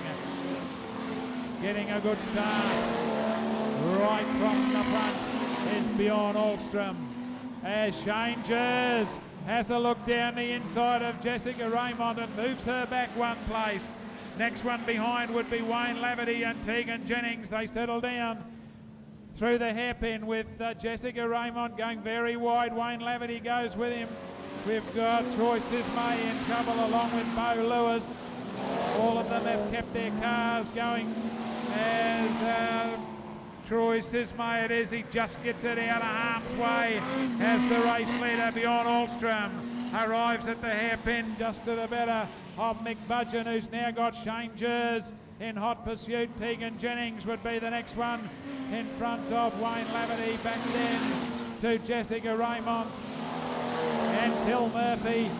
Getting a good start right from the front is Bjorn Ahlstrom as Shane Jers has a look down the inside of Jessica Raymond and moves her back one place. Next one behind would be Wayne Laverty and Tegan Jennings. They settle down through the hairpin with Jessica Raymond going very wide. Wayne Laverty goes with him. We've got Troy Sismay in trouble along with Bo Lewis. All of them have kept their cars going as Troy Sismay it is. He just gets it out of harm's way as the race leader Bjorn Ahlstrom arrives at the hairpin just to the better of Mick Budgeon, who's now got Shane Jers in hot pursuit. Tegan Jennings would be the next one in front of Wayne Laverty. Back then to Jessica Raymond and Phil Murphy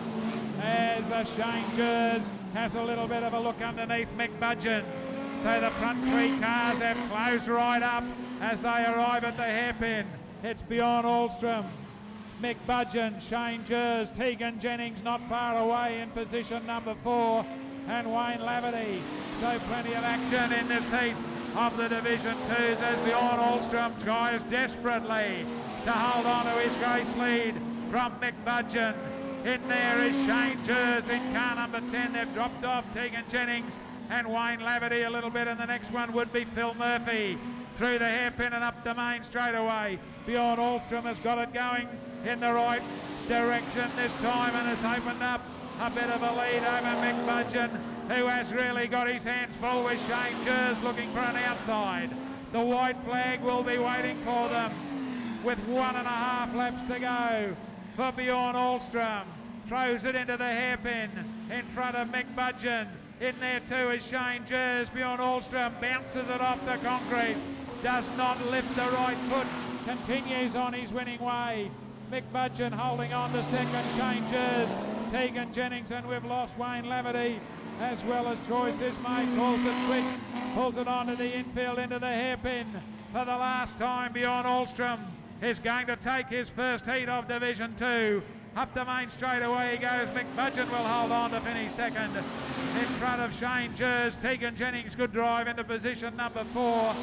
as Shane Jers has a little bit of a look underneath Mick Budgeon. So the front 3 cars have closed right up as they arrive at the hairpin. It's Bjorn Ahlstrom, Mick Budgeon, Shane Jers, Tegan Jennings not far away in position number 4, and Wayne Laverty. So plenty of action in this heat of the Division 2s as Bjorn Ahlstrom tries desperately to hold on to his race lead from Mick Budgeon. In there is Shane Jers in car number 10. They've dropped off Tegan Jennings and Wayne Laverty a little bit, and the next one would be Phil Murphy through the hairpin and up the main straightaway. Bjorn Ahlstrom has got it going in the right direction this time and has opened up a bit of a lead over Mick Budgeon, who has really got his hands full with Shane Jers looking for an outside. The white flag will be waiting for them. with 1.5 laps to go for Bjorn Ahlstrom. Throws it into the hairpin in front of Mick Budgeon. In there too is Shane Jers. Bjorn Ahlstrom bounces it off the concrete. Does not lift the right foot. Continues on his winning way. Mick Budgeon holding on to second. Shane Jers. Tegan Jennings, and we've lost Wayne Laverty as well as choice is made. Calls it quits. Pulls it onto the infield into the hairpin. For the last time, Bjorn Ahlstrom is going to take his first heat of Division 2. Up the main straight away he goes. Mick Budgeon will hold on to finish second. In front of Shane Jers. Tegan Jennings, good drive into position number 4.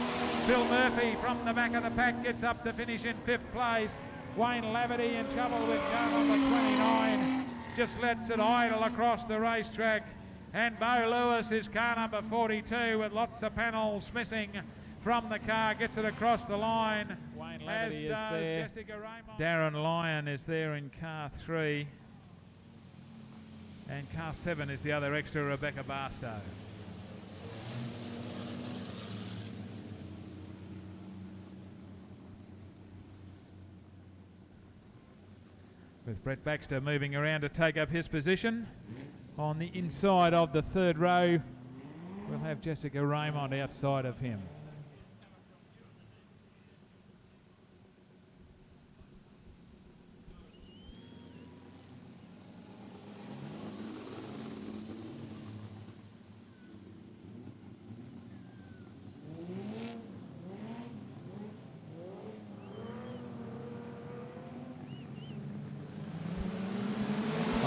Bill Murphy from the back of the pack gets up to finish in 5th place. Wayne Laverty in trouble with car number 29. Just lets it idle across the racetrack. And Bo Lewis is car number 42 with lots of panels missing from the car. Gets it across the line. Wayne Laverty is there. Jessica Raymond. Darren Lyon is there in car 3. And car 7 is the other extra, Rebecca Barstow. With Brett Baxter moving around to take up his position. On the inside of the third row, we'll have Jessica Raymond outside of him.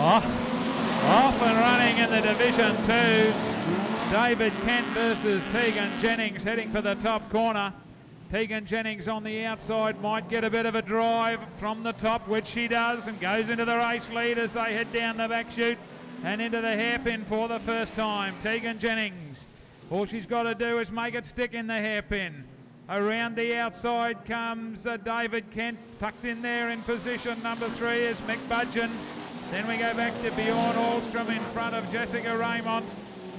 Off and running in the Division 2s. David Kent versus Tegan Jennings heading for the top corner. Tegan Jennings on the outside might get a bit of a drive from the top, which she does, and goes into the race lead as they head down the back chute and into the hairpin for the first time. Tegan Jennings, all she's got to do is make it stick in the hairpin. Around the outside comes David Kent, tucked in there in position number 3 is Mick Budgeon. Then we go back to Bjorn Ahlstrom in front of Jessica Raymond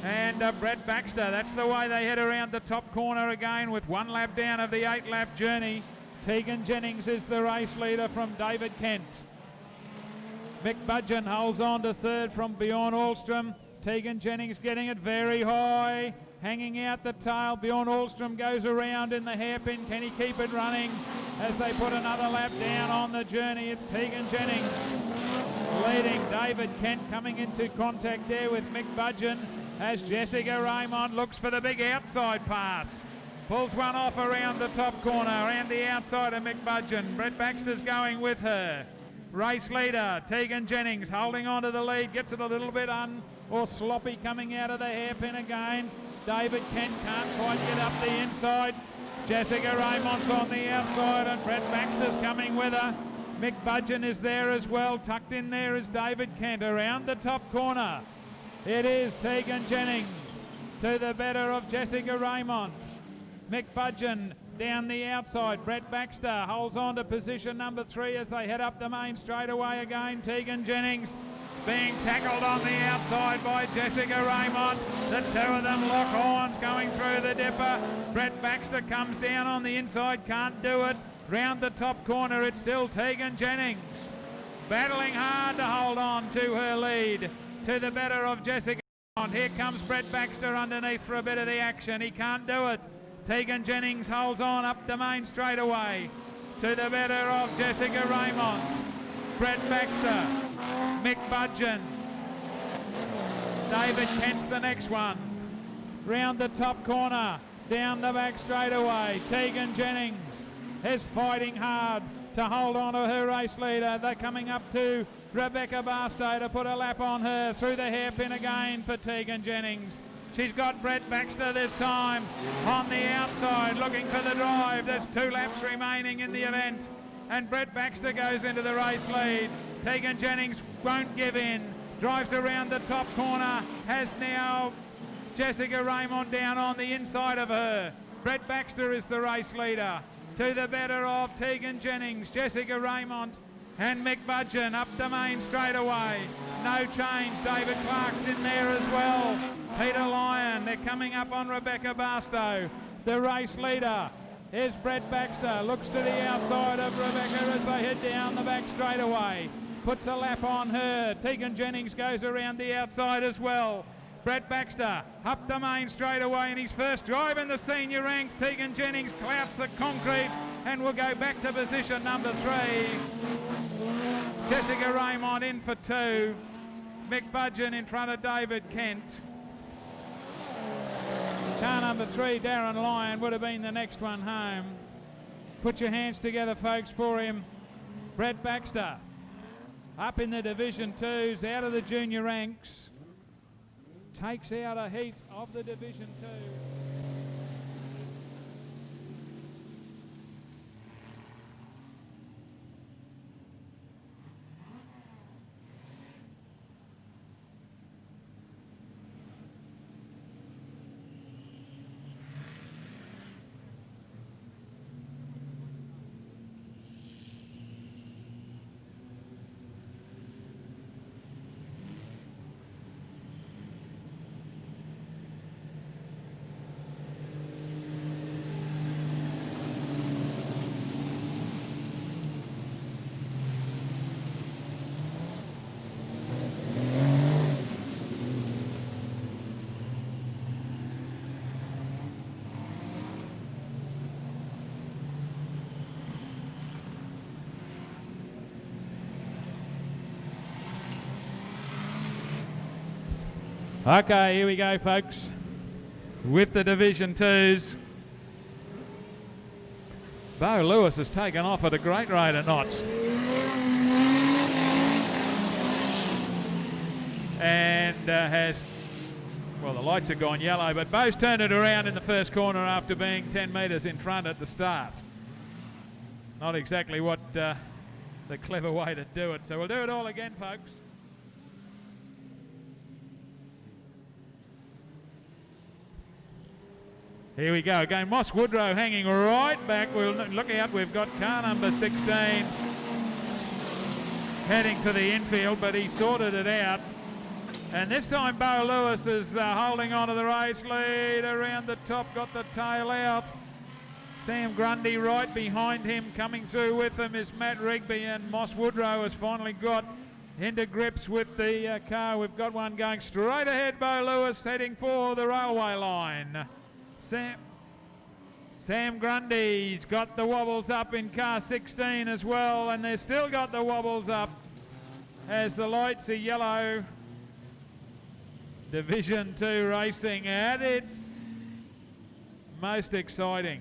and Brett Baxter. That's the way they head around the top corner again with 1 lap down of the 8-lap journey. Tegan Jennings is the race leader from David Kent. Mick Budgeon holds on to third from Bjorn Ahlstrom. Tegan Jennings getting it very high, hanging out the tail. Bjorn Ahlstrom goes around in the hairpin. Can he keep it running as they put another lap down on the journey? It's Tegan Jennings leading. David Kent coming into contact there with Mick Budgeon as Jessica Raymond looks for the big outside pass. Pulls one off around the top corner, around the outside of Mick Budgeon. Brett Baxter's going with her. Race leader, Tegan Jennings, holding on to the lead, gets it a little bit sloppy coming out of the hairpin again. David Kent can't quite get up the inside. Jessica Raymond's on the outside and Brett Baxter's coming with her. Mick Budgeon is there as well. Tucked in there is David Kent around the top corner. It is Tegan Jennings to the better of Jessica Raymond. Mick Budgeon down the outside. Brett Baxter holds on to position number 3 as they head up the main straightaway again. Tegan Jennings being tackled on the outside by Jessica Raymond. The two of them lock horns going through the dipper. Brett Baxter comes down on the inside, can't do it. Round the top corner, it's still Tegan Jennings battling hard to hold on to her lead to the better of Jessica Raymond. Here comes Brett Baxter underneath for a bit of the action. He can't do it. Tegan Jennings holds on up the main straightaway to the better of Jessica Raymond. Brett Baxter, Mick Budgeon, David Kent's the next one. Round the top corner, down the back straightaway, Tegan Jennings is fighting hard to hold on to her race leader. They're coming up to Rebecca Barstow to put a lap on her. Through the hairpin again for Tegan Jennings. She's got Brett Baxter this time on the outside looking for the drive. There's 2 laps remaining in the event and Brett Baxter goes into the race lead. Tegan Jennings won't give in. Drives around the top corner. Has now Jessica Raymond down on the inside of her. Brett Baxter is the race leader. To the better of Tegan Jennings, Jessica Raymond and Mick Budgeon up the main straightaway. No change. David Clark's in there as well. Peter Lyon, they're coming up on Rebecca Barstow. The race leader Here's Brett Baxter, looks to the outside of Rebecca as they head down the back straightaway. Puts a lap on her. Tegan Jennings goes around the outside as well. Brett Baxter up the main straightaway in his first drive in the senior ranks. Tegan Jennings clouts the concrete and will go back to position number 3. Jessica Raymond in for 2. Mick Budgeon in front of David Kent. Car number 3, Darren Lyon, would have been the next one home. Put your hands together, folks, for him. Brett Baxter up in the Division 2s, out of the junior ranks. Takes out a heat of the Division 2. Okay, here we go, folks, with the Division 2s. Bo Lewis has taken off at a great rate of knots. And well, the lights have gone yellow, but Bo's turned it around in the first corner after being 10 metres in front at the start. Not exactly what the clever way to do it. So we'll do it all again, folks. Here we go again. Moss Woodrow hanging right back. We'll look out. We've got car number 16 heading to the infield, but he sorted it out. And this time Bo Lewis is holding on to the race lead around the top. Got the tail out. Sam Grundy right behind him. Coming through with him is Matt Rigby, and Moss Woodrow has finally got into grips with the car. We've got one going straight ahead. Bo Lewis heading for the railway line. Sam Grundy's got the wobbles up in car 16 as well, and they've still got the wobbles up as the lights are yellow. Division 2 racing at its most exciting.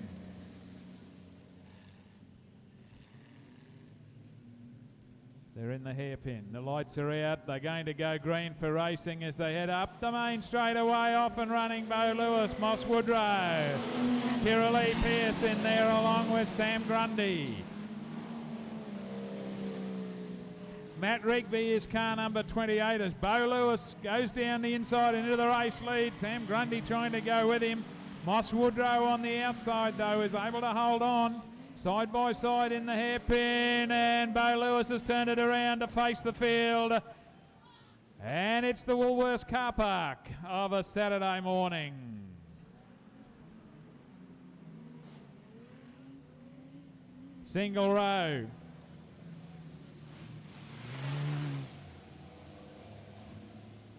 They're in the hairpin. The lights are out. They're going to go green for racing as they head up the main straightaway. Off and running Bo Lewis, Moss Woodrow. Kiralee Pearce in there along with Sam Grundy. Matt Rigby is car number 28 as Bo Lewis goes down the inside into the race lead. Sam Grundy trying to go with him. Moss Woodrow on the outside though is able to hold on. Side by side in the hairpin, and Bo Lewis has turned it around to face the field. And it's the Woolworths car park of a Saturday morning. Single row.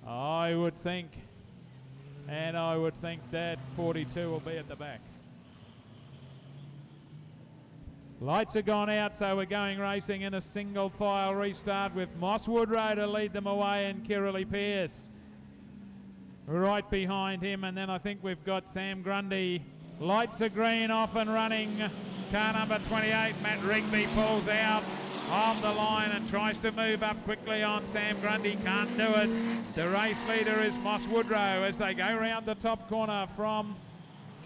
I would think that 42 will be at the back. Lights have gone out, so we're going racing in a single file restart with Moss Woodrow to lead them away and Kiralee Pearce right behind him. And then I think we've got Sam Grundy. Lights are green, off and running. Car number 28, Matt Rigby, pulls out of the line and tries to move up quickly on Sam Grundy. Can't do it. The race leader is Moss Woodrow as they go round the top corner from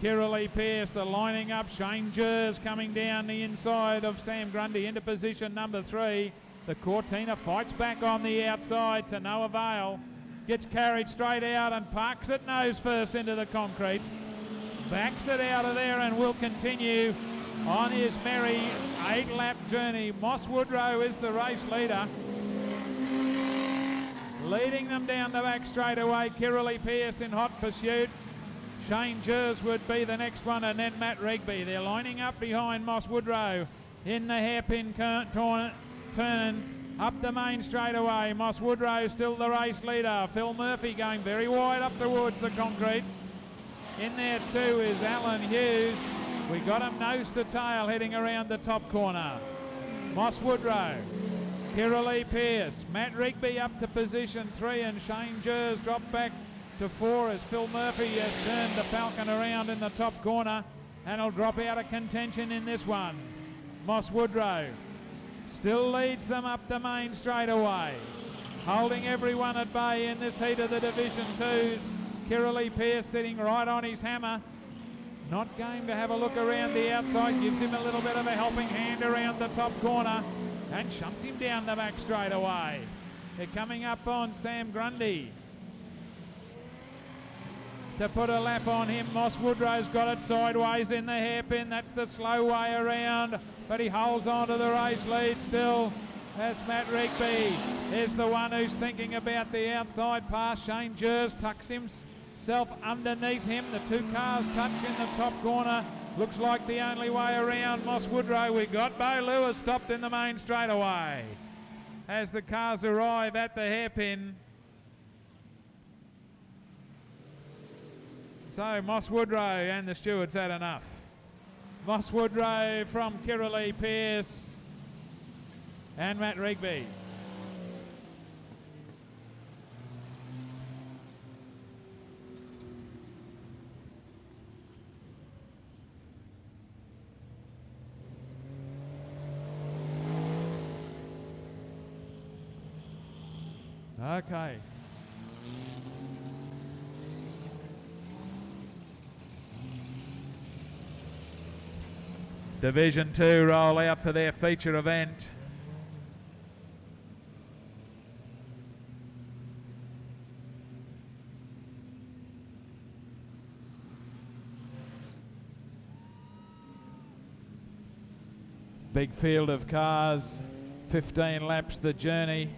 Kiralee Pearce. The lining up, Shane Jers coming down the inside of Sam Grundy into position number 3. The Cortina fights back on the outside to no avail. Gets carried straight out and parks it nose first into the concrete. Backs it out of there and will continue on his merry 8-lap journey. Moss Woodrow is the race leader. Leading them down the back straight away. Kiralee Pearce in hot pursuit. Shane Jers would be the next one, and then Matt Rigby. They're lining up behind Moss Woodrow in the hairpin turn up the main straightaway. Moss Woodrow still the race leader. Phil Murphy going very wide up towards the concrete. In there too is Alan Hughes. We got him nose to tail heading around the top corner. Moss Woodrow, Kiralee Pearce, Matt Rigby up to position 3, and Shane Jers dropped back to 4 as Phil Murphy has turned the Falcon around in the top corner and will drop out of contention in this one. Moss Woodrow still leads them up the main straightaway, holding everyone at bay in this heat of the Division 2s. Kiralee Pearce sitting right on his hammer, not going to have a look around the outside, gives him a little bit of a helping hand around the top corner and shunts him down the back straightaway. They're coming up on Sam Grundy to put a lap on him. Moss Woodrow's got it sideways in the hairpin. That's the slow way around, but he holds on to the race lead still as Matt Rigby is the one who's thinking about the outside pass. Shane Jers tucks himself underneath him. The two cars touch in the top corner. Looks like the only way around. Moss Woodrow, we got Bo Lewis stopped in the main straightaway as the cars arrive at the hairpin. So Moss Woodrow and the stewards had enough. Moss Woodrow from Kiralee Pearce and Matt Rigby. Okay. Division 2 roll out for their feature event. Big field of cars, 15 laps the journey.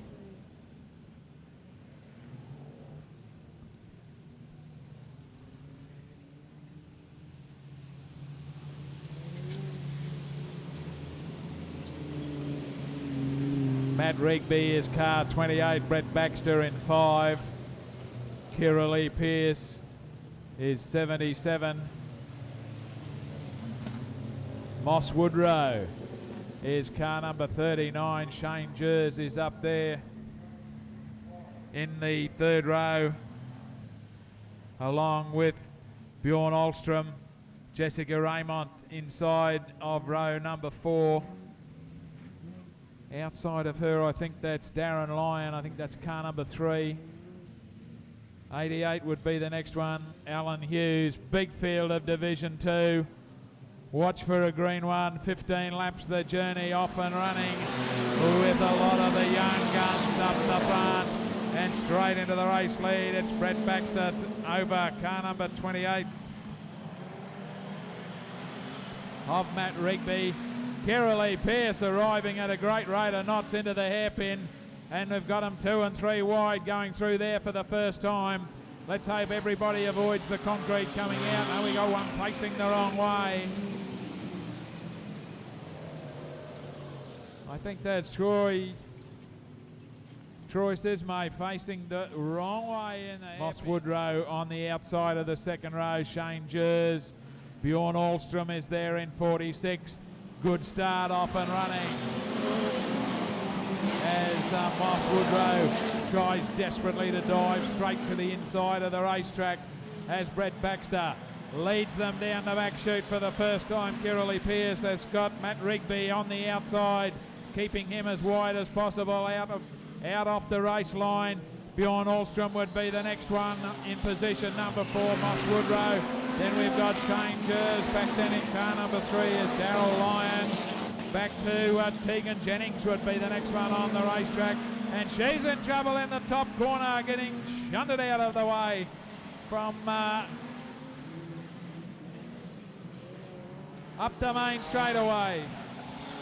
Matt Rigby is car 28, Brett Baxter in 5. Kiralee Pearce is 77. Moss Woodrow is car number 39. Shane Jers is up there in the third row, along with Bjorn Ahlstrom. Jessica Raymont inside of row number 4. Outside of her, I think that's Darren Lyon. I think that's car number 3. 88 would be the next one. Alan Hughes. Big field of Division 2. Watch for a green one. 15 laps the journey, off and running with a lot of the young guns up the front and straight into the race lead. It's Brett Baxter over car number 28 of Matt Rigby. Kiralee Pearce arriving at a great rate of knots into the hairpin, and we've got them 2 and 3 wide going through there for the first time. Let's hope everybody avoids the concrete coming out. Now we got one facing the wrong way. I think that's Troy Sismay facing the wrong way in the Moss Woodrow on the outside of the second row. Shane Jers. Bjorn Ahlstrom is there in 46. Good start, off and running as Moss Woodrow tries desperately to dive straight to the inside of the racetrack as Brett Baxter leads them down the back chute for the first time. Kiralee Pearce has got Matt Rigby on the outside, keeping him as wide as possible out off the race line. Bjorn Ahlstrom would be the next one in position number 4, Moss Woodrow. Then we've got Shane Jers back then in car number 3 is Darryl Lyon. Back to Tegan. Jennings would be the next one on the racetrack. And she's in trouble in the top corner, getting shunted out of the way from up the main straightaway.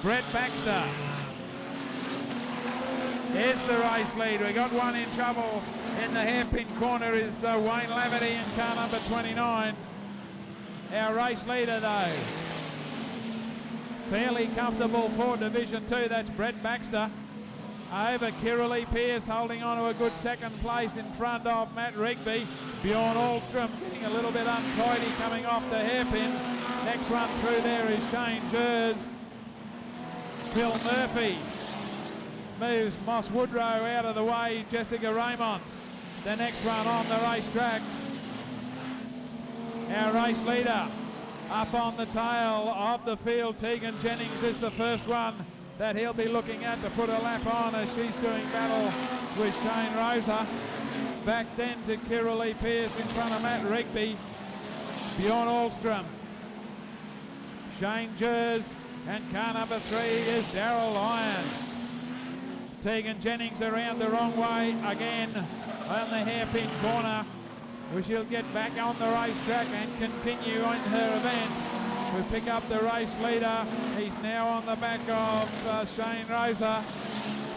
Brett Baxter is the race lead. We got one in trouble in the hairpin corner is Wayne Laverty in car number 29. Our race leader though, fairly comfortable for Division 2, that's Brett Baxter. Over Kirralie Pearce, holding on to a good second place in front of Matt Rigby. Bjorn Ahlstrom getting a little bit untidy coming off the hairpin. Next one through there is Shane Jers. Phil Murphy moves Moss Woodrow out of the way, Jessica Raymond. The next one on the racetrack. Our race leader up on the tail of the field, Tegan Jennings is the first one that he'll be looking at to put a lap on as she's doing battle with Shane Rosa. Back then to Kirralie Pearce in front of Matt Rigby. Bjorn Ahlstrom, Shane Jers, and car number 3 is Darryl Lyon. Tegan Jennings around the wrong way again on the hairpin corner, where she'll get back on the racetrack and continue on her event. We pick up the race leader. He's now on the back of Shane Rosa.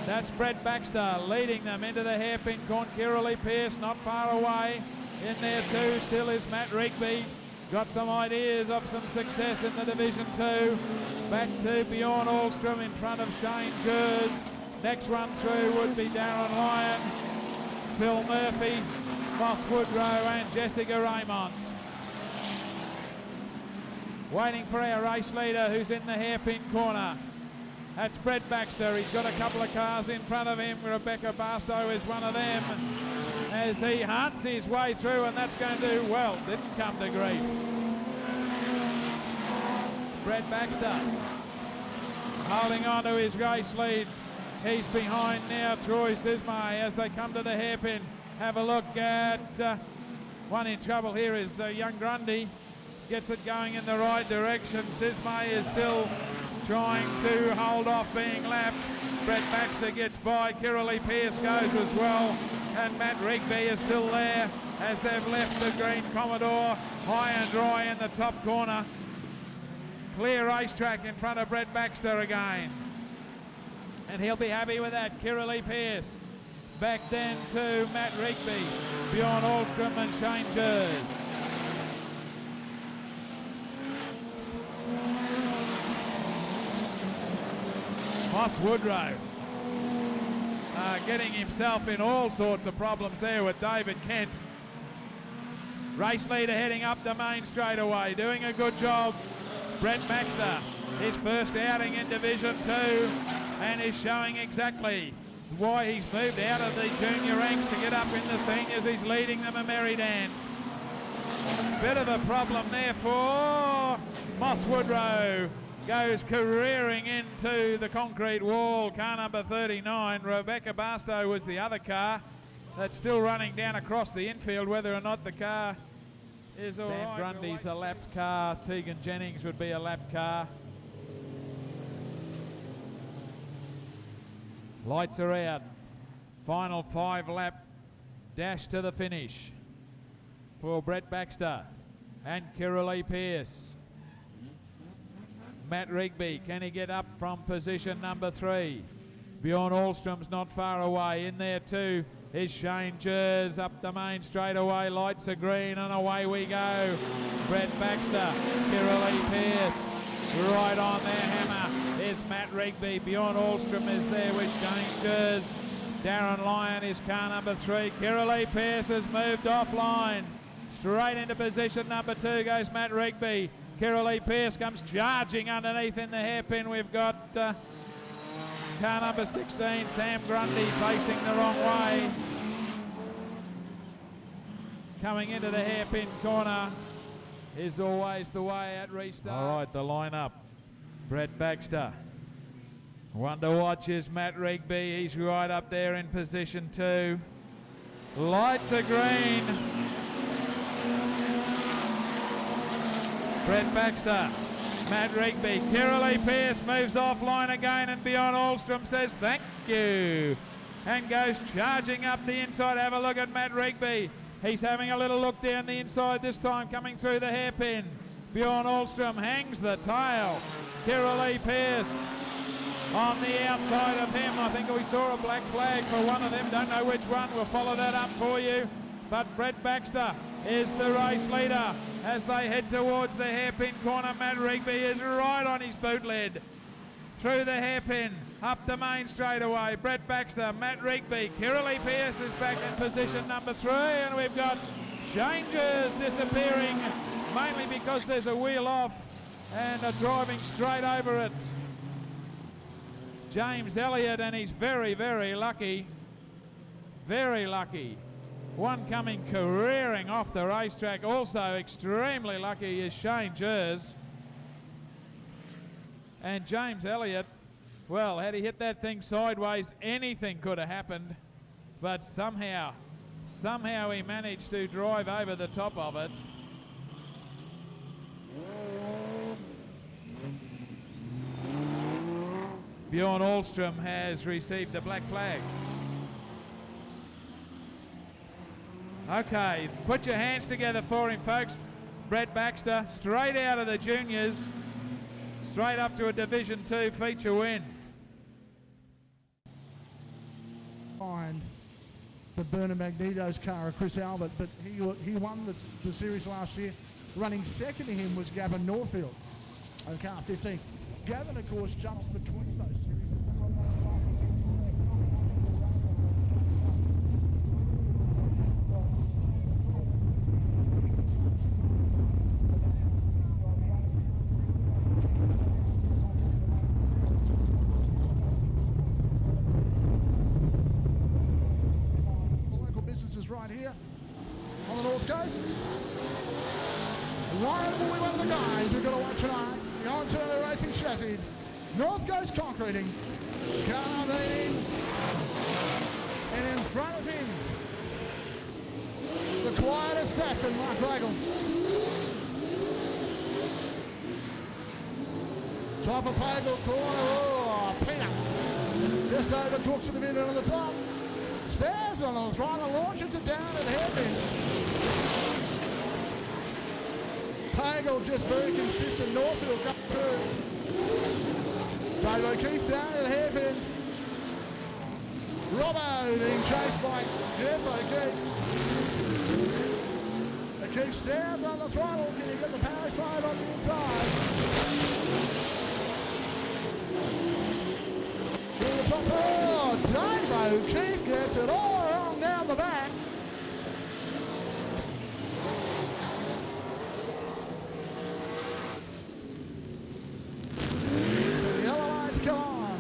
That's Brett Baxter leading them into the hairpin corner. Kirralie Pearce not far away. In there too still is Matt Rigby. Got some ideas of some success in the Division 2. Back to Bjorn Ahlstrom in front of Shane Jers. Next one through would be Darren Lyon, Phil Murphy, Moss Woodrow and Jessica Raymond. Waiting for our race leader who's in the hairpin corner. That's Brett Baxter. He's got a couple of cars in front of him. Rebecca Barstow is one of them as he hunts his way through, and that's going to do well. Didn't come to grief. Brett Baxter holding on to his race lead. He's behind now Troy Sismay as they come to the hairpin. Have a look at one in trouble here is young Grundy. Gets it going in the right direction. Sismay is still trying to hold off being lapped. Brett Baxter gets by. Kirralie Pearce goes as well. And Matt Rigby is still there as they've left the green Commodore high and dry in the top corner. Clear racetrack in front of Brett Baxter again. And he'll be happy with that. Kirralie Pearce. Back then to Matt Rigby, Bjorn Ahlstrom and Shane Jers. Moss Woodrow getting himself in all sorts of problems there with David Kent. Race leader heading up the main straightaway, doing a good job. Brett Baxter, his first outing in Division 2, and is showing exactly why he's moved out of the junior ranks to get up in the seniors. He's leading them a merry dance. Bit of a problem there for Moss Woodrow. Goes careering into the concrete wall. Car number 39. Rebecca Barstow was the other car that's still running down across the infield, whether or not the car is all right. Sam Grundy's a lapped car. Tegan Jennings would be a lapped car. Lights are out. Final 5-lap dash to the finish for Brett Baxter and Kirralie Pearce. Matt Rigby, can he get up from position number 3? Bjorn Ahlstrom's not far away. In there too is Shane Jers up the main straightaway. Lights are green and away we go. Brett Baxter, Kirralie Pearce, right on their hammer is Matt Rigby. Bjorn Ahlstrom is there with Shane Jers. Darren Lyon is car number 3. Kirralie Pearce has moved offline. Straight into position number 2 goes Matt Rigby. Kirralie Pearce comes charging underneath in the hairpin. We've got car number 16, Sam Grundy, facing the wrong way. Coming into the hairpin corner is always the way at restart. All right, the lineup. Brett Baxter. One to watch is Matt Rigby. He's right up there in position 2. Lights are green. Brett Baxter, Matt Rigby, Kirralie Pearce moves offline again, and Bjorn Ahlstrom says thank you and goes charging up the inside. Have a look at Matt Rigby. He's having a little look down the inside this time, coming through the hairpin. Bjorn Ahlstrom hangs the tail. Kirralie Pearce on the outside of him. I think we saw a black flag for one of them. Don't know which one. We'll follow that up for you. But Brett Baxter is the race leader as they head towards the hairpin corner. Matt Rigby is right on his boot lid. Through the hairpin, up the main straightaway. Brett Baxter, Matt Rigby, Kirralie Pearce is back in position number 3, and we've got changes disappearing, mainly because there's a wheel off and are driving straight over it. James Elliott, and he's very, very lucky. Very lucky. One coming careering off the racetrack. Also extremely lucky is Shane Jers. And James Elliott, well, had he hit that thing sideways, anything could have happened. But somehow he managed to drive over the top of it. Bjorn Ahlstrom has received the black flag. Okay, put your hands together for him, folks. Brett Baxter, straight out of the juniors, straight up to a Division 2 feature win. Behind the Burner Magneto's car of Chris Albert, but he won the series last year. Running second to him was Gavin Norfield on car 15. Gavin, of course, jumps between those series. Right here on the North Coast. Warren will be one of the guys we've got to watch tonight. The on-turner racing chassis. North Coast concreting. Carving. And in front of him, the quiet assassin, Mark Ragel. Top of Pagle corner. Oh, Peter. Just overcooks at the middle on the top. Stairs on the throttle, launches it down at hairpin. Pagle just very consistent. Norfield come through. Dave O'Keefe down at the hairpin. Robbo being chased by Jeff O'Keefe. O'Keefe stairs on the throttle. Can you get the power slide on the inside? Oh, Dave O'Keefe gets it all wrong down the back. The yellow lights come on.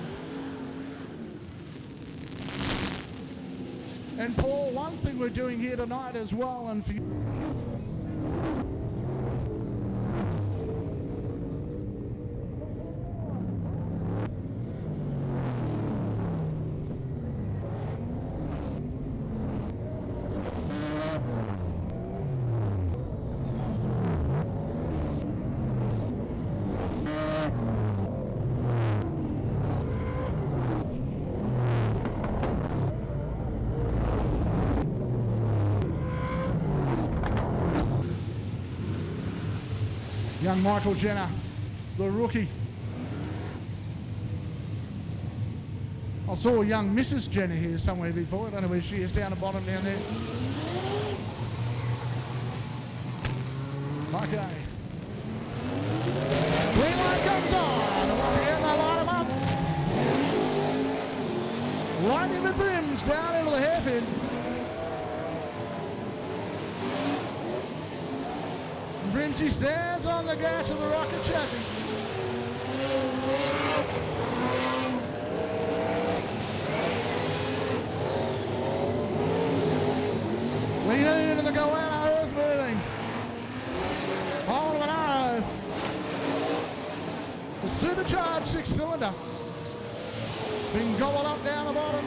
And Paul, one thing we're doing here tonight as well, and for you. Young Michael Jenner, the rookie. I saw young Mrs. Jenner here somewhere before. I don't know where she is, down the bottom down there. Okay. Green light comes on. And once again, they line him up. Lining the brims down into the hairpin. Brimsy stands on the gas of the rocket chassis. Lean in and the goanna earth moving. Hold of an arrow. The supercharged 6-cylinder being gobbled up down the bottom.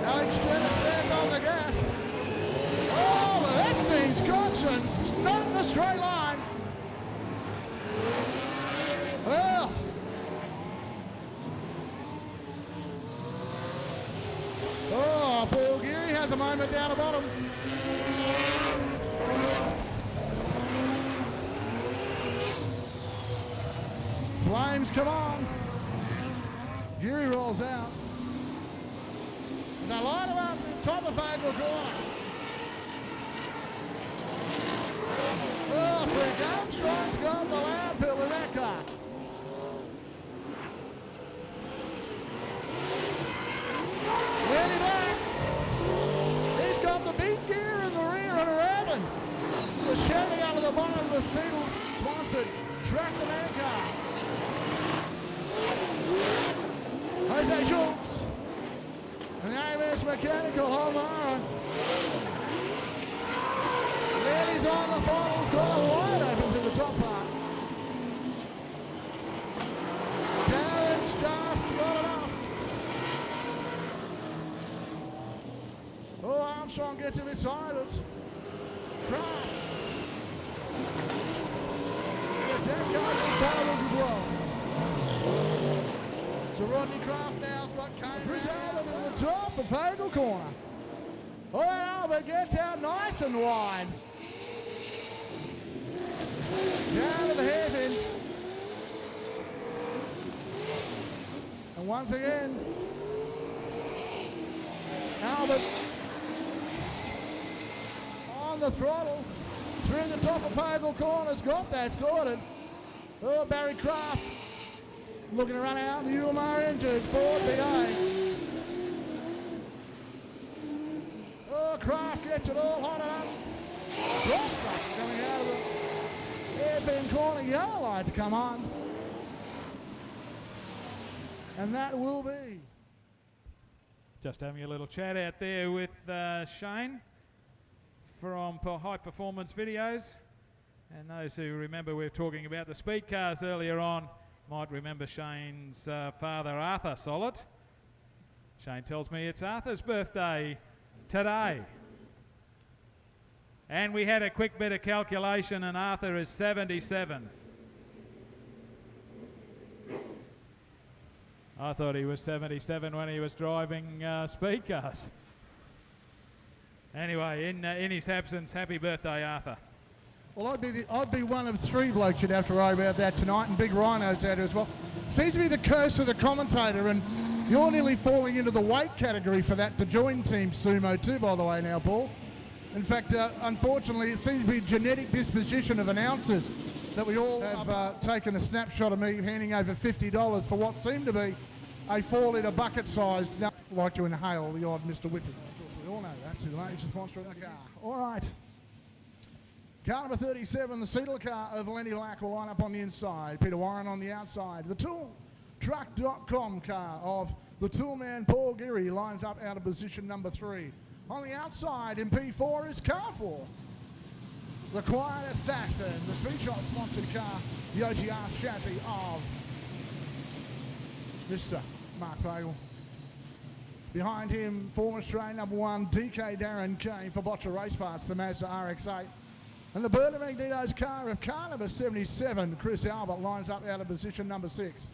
Alex Jenner stands on the gas. Oh, but that thing's conscience, not the straight line. Well, oh, Paul Geary has a moment down the bottom. Flames come on. Geary rolls out. As they line him up at the top of Fayetteville corner. Oh, Frank Armstrong's got the loud pill in that car. Lenny Black. He's got the big gear in the rear and revving. The Chevy out of the bottom of the Sedan sponsored Track the Man car. Jose Schultz. And the AMS Mechanical Homara. Lenny's on the throttle's got a wide open to the top part. Darren's just got enough. Oh, Armstrong gets him beside it. Kraft. The 10 cars inside us as well. So Rodney Kraft now's got Kane. Chris Albert to the top of Pagel corner. Oh, Albert gets out nice and wide. Down to the hairpin. And once again, Albert on the throttle through the top of Pagel corner's got that sorted. Oh, Barry Kraft looking to run out the UMR engines, Ford BA. Oh, Kraft gets it all hot up. Cross coming out of the hairpin corner, yellow lights come on. And that will be. Just having a little chat out there with Shane from High Performance Videos. And those who remember we were talking about the speed cars earlier on might remember Shane's father, Arthur Solid. Shane tells me it's Arthur's birthday today. And we had a quick bit of calculation and Arthur is 77. I thought he was 77 when he was driving speed cars. Anyway, in his absence, happy birthday, Arthur. Well, I'd be one of three blokes you'd have to worry about that tonight, and Big Rhino's out here as well. Seems to be the curse of the commentator, and you're nearly falling into the weight category for that to join Team Sumo too, by the way, now, Paul. In fact, unfortunately, it seems to be genetic disposition of announcers that we all have taken a snapshot of me handing over $50 for what seemed to be a 4-litre bucket-sized, like to inhale the odd Mr. Whippy. Of course, we all know that's the major sponsor of the car. All right. Car number 37, the Sedan car of Lenny Black will line up on the inside. Peter Warren on the outside. The ToolTruck.com car of the Toolman Paul Geary lines up out of position number 3. On the outside in P4 is car 4. The Quiet Assassin, the Speed Shop sponsored car, the OGR chassis of Mr. Mark Pagel. Behind him, former Australian number 1, DK Darren Kane for Botcha Race Parts, the Mazda RX-8. And the Berta Magneto's car of car number 77, Chris Albert, lines up out of position number 6.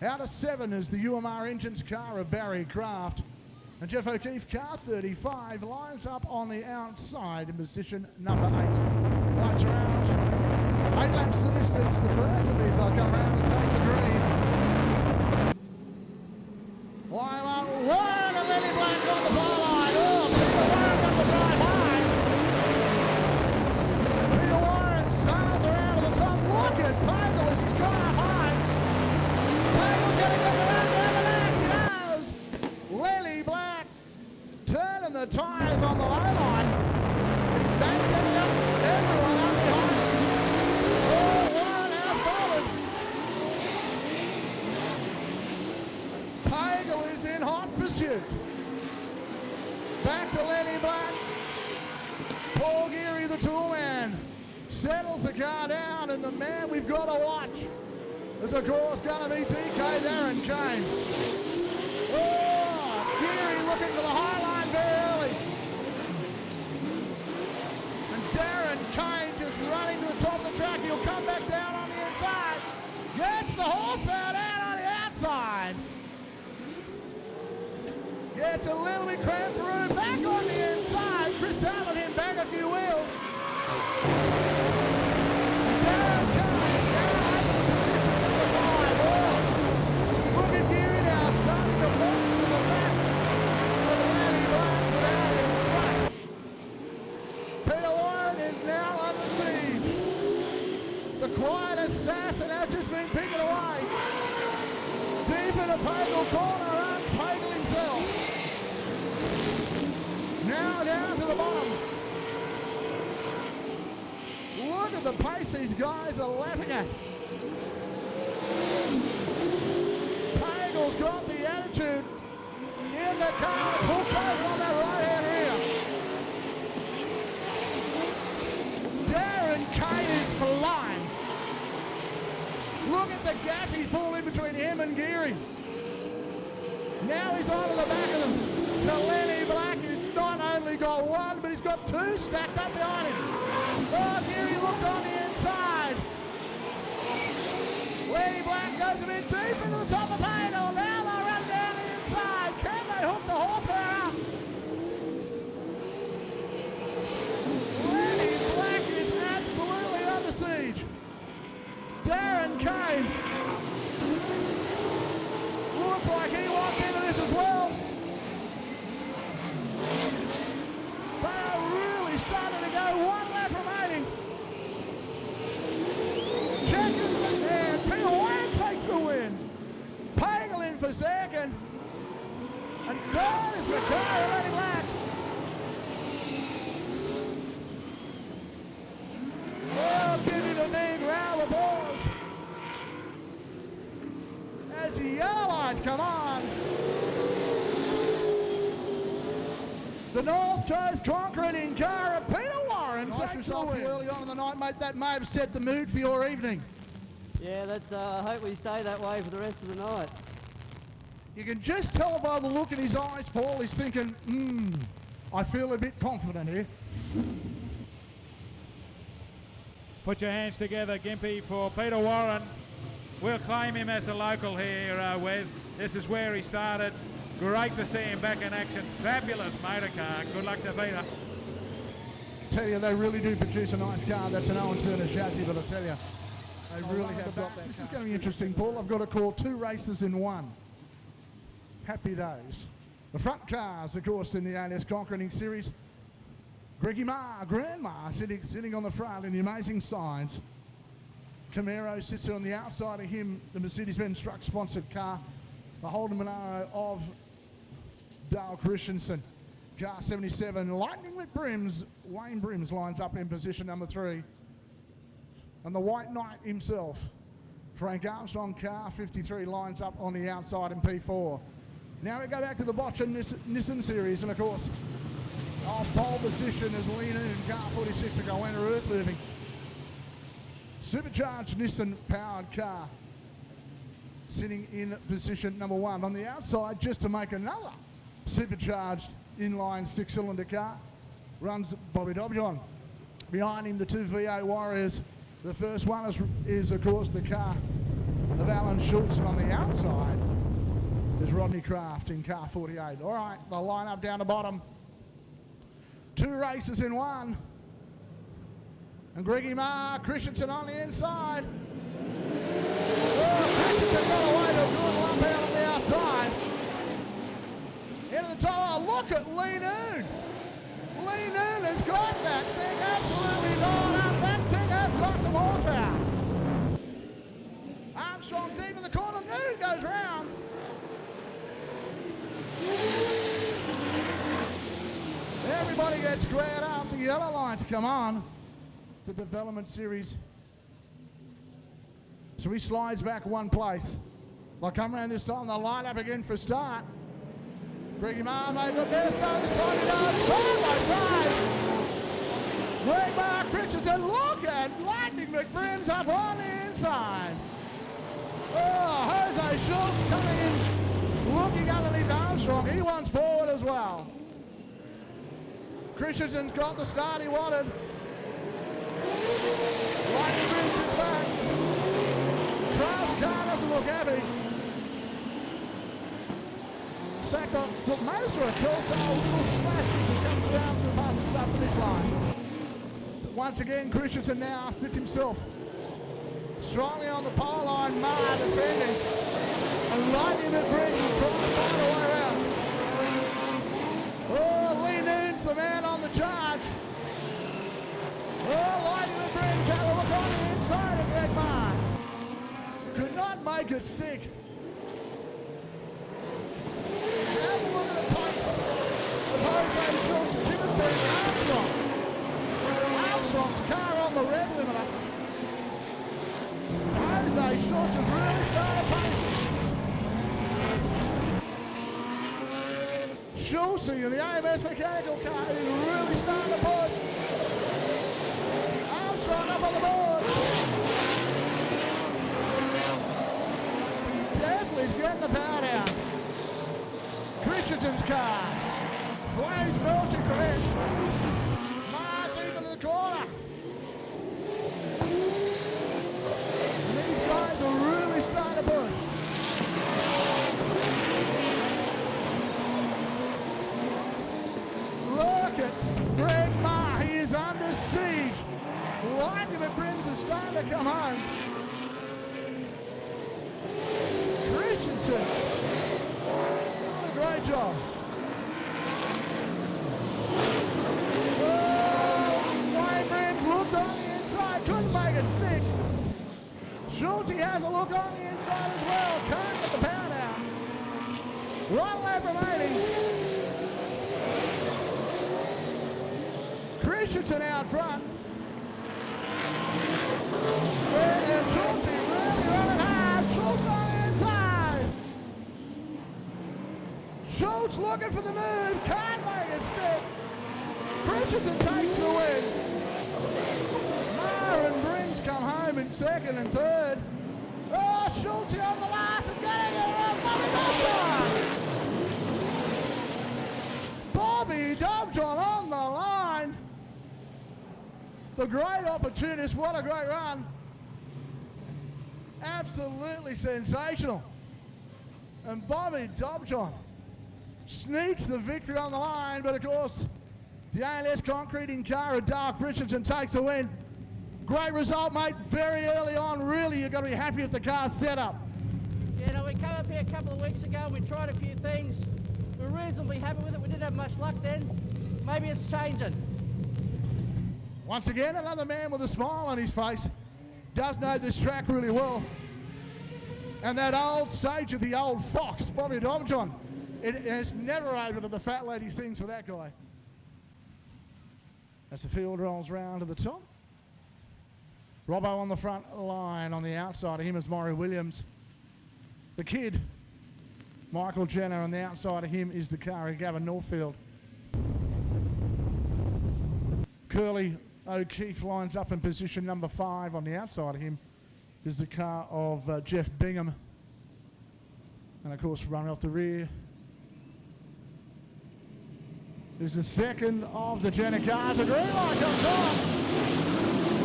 Out of 7 is the UMR Engines car of Barry Kraft. And Jeff O'Keefe, car 35, lines up on the outside in position number 8. Lights are out. 8 laps to distance. The first of these will come around and take the green. Warren and Lenny Black on the byline. Oh, Peter Warren got the drive high. Peter Warren sails around to the top. Look at Pagel as he's gone up high. Pagel's going to get around the back. He does. Lenny Black turning the tyres on the low line. He's banging up everyone up behind him. Oh, Warren out forward. Pagel is in hot pursuit. Back to Lenny Black. Paul Geary, the toolman, settles the car down, and the man we've got to watch is, of course, going to be DK Darren Kane. Oh, Geary looking for the high line very early. And Darren Kane just running to the top of the track. He'll come back down on the inside. Gets the horsepower down on the outside. Gets a little bit cramped for room. Back on the inside. Chris Albert him back a few wheels. Darren Kane now up in position number 5. Oh, look at Geary now starting to box to the back of Lenny Black without in front. Peter Warren is now on the siege. the Pagel corner and Pagel himself. Now down to the bottom. Look at the pace these guys are lapping at. Pagel's got the attitude in the car. Pull Pagel on that right-hand rear. Darren Kay is flying. Look at the gap he's pulled in between him and Geary. Now he's onto the back of them. So Lenny Black has not only got one, but he's got two stacked up behind him. Oh, Geary looked on the inside. Lenny Black goes a bit deep into the top of Pagel. Now they'll run down the inside. Can they hook the horsepower up? Lenny Black is absolutely under siege. Darren Kane looks like he wants into this as well. They are really starting to go. One lap remaining. Second, and Peter Wayne takes the win. Pagel in for second. And third is the car of Lenny Black. Well, give him a big round of applause. As the yellow lights come on. The North Coast concreting car of Peter Warren. Nice result for you early on in the night, mate. That may have set the mood for your evening. Yeah, that's. I hope we stay that way for the rest of the night. You can just tell by the look in his eyes, Paul, he's thinking, I feel a bit confident here. Put your hands together, Gympie, for Peter Warren. We'll claim him as a local here, Wes. This is where he started. Great to see him back in action. Fabulous motor car. Good luck to Peter. Tell you, they really do produce a nice car. That's an Owen Turner chassis, but I tell you, they really have got that. This is going to be interesting, Paul. I've got to call two races in one. Happy days. The front cars, of course, in the ALS Concreting Series. Greggy Ma, Grandma, sitting on the front in the amazing sides. Camaro sits on the outside of him, the Mercedes-Benz truck-sponsored car. The Holden Monaro of Dale Christensen. Car 77, Lightning with Brims. Wayne Brims lines up in position number 3. And the White Knight himself, Frank Armstrong, car 53, lines up on the outside in P4. Now we go back to the Bosch and Nissan Series, and of course, off pole position is Lee Noon, car 46, a Goanna Earth moving. Supercharged Nissan powered car sitting in position number 1. On the outside, just to make another supercharged inline 6-cylinder car, runs Bobby Dobjon. Behind him, the two V8 Warriors. The first one is of course, the car of Alan Schultz, and on the outside is Rodney Kraft in car 48. All right, they'll line up down the bottom. Two races in one. And Greggy Ma, Christensen on the inside. Oh, Christensen got away to a good lump out on the outside. Into the top. Look at Lee Noon. Lee Noon has got that thing absolutely gnawed up. That thing has got some horsepower. Armstrong deep in the corner. Noon goes round. Everybody gets squared up. The yellow lights come on. The development series. So he slides back one place. They'll come around this time. They'll line up again for a start. Greggy Ma made the better start this time. He does side by side. Greg Ma, Christensen, look at Lightning McBrim's up on the inside. Oh, Jose Schultz coming in, looking underneath Armstrong. He wants forward as well. Christensen's got the start he wanted. Lightning McBrim sits back. Kraft's car doesn't look happy. In fact, on Motor a Telstar, little flashes and comes around to pass the start finish line. But once again, Christensen now sits himself strongly on the pole line. Ma defending. And Lightning McBrim is trying to find a way around. Oh, Lee Noon's the man on the charge. Oh, Lightning McBrim's had a look on the inside of Greg Ma. Could not make it stick. Rosso Schultz is him and Freddie Armstrong. Armstrong's car on the red limiter. Jose Schultz has really started pacing. Schultz in the AMS mechanical car is really starting to push. Armstrong up on the board. He definitely is getting the power down. Christensen's car. Flames belching from it. Mar deep into the corner. These guys are really starting to push. Look at Greg Marr. He is under siege. Lightning and Brims are starting to come home. Christensen. What a great job. Wayne Brims looked on the inside. Couldn't make it stick. Schulte has a look on the inside as well. Can't get the power down. 1 lap remaining. Christensen out front. And Schulte really running hard. Schulte on the inside. Schultz looking for the move. Can't make it stick. Christensen takes the win. Marr and Brims come home in second and third. Oh, Schulte on the last is going to get around Bobby Dobjohn on the line. The great opportunist, what a great run. Absolutely sensational. And Bobby Dobjohn sneaks the victory on the line, but of course, the ALS concreting car of Dark Christensen takes the win. Great result, mate, very early on. Really, you've got to be happy with the car's setup. Yeah, no, we came up here a couple of weeks ago and we tried a few things. We were reasonably happy with it. We didn't have much luck then. Maybe it's changing. Once again, another man with a smile on his face. Does know this track really well. And that old stage of the old Fox, Bobby Dobjohn, it's never over to the fat lady sings for that guy. As the field rolls round to the top. Robbo on the front line, on the outside of him is Maury Williams. The kid, Michael Jenner, on the outside of him is the car of Gavin Northfield. Curly O'Keefe lines up in position number 5. On the outside of him is the car of Jeff Bingham. And of course, running off the rear is the second of the Jenner cars. A green light comes on.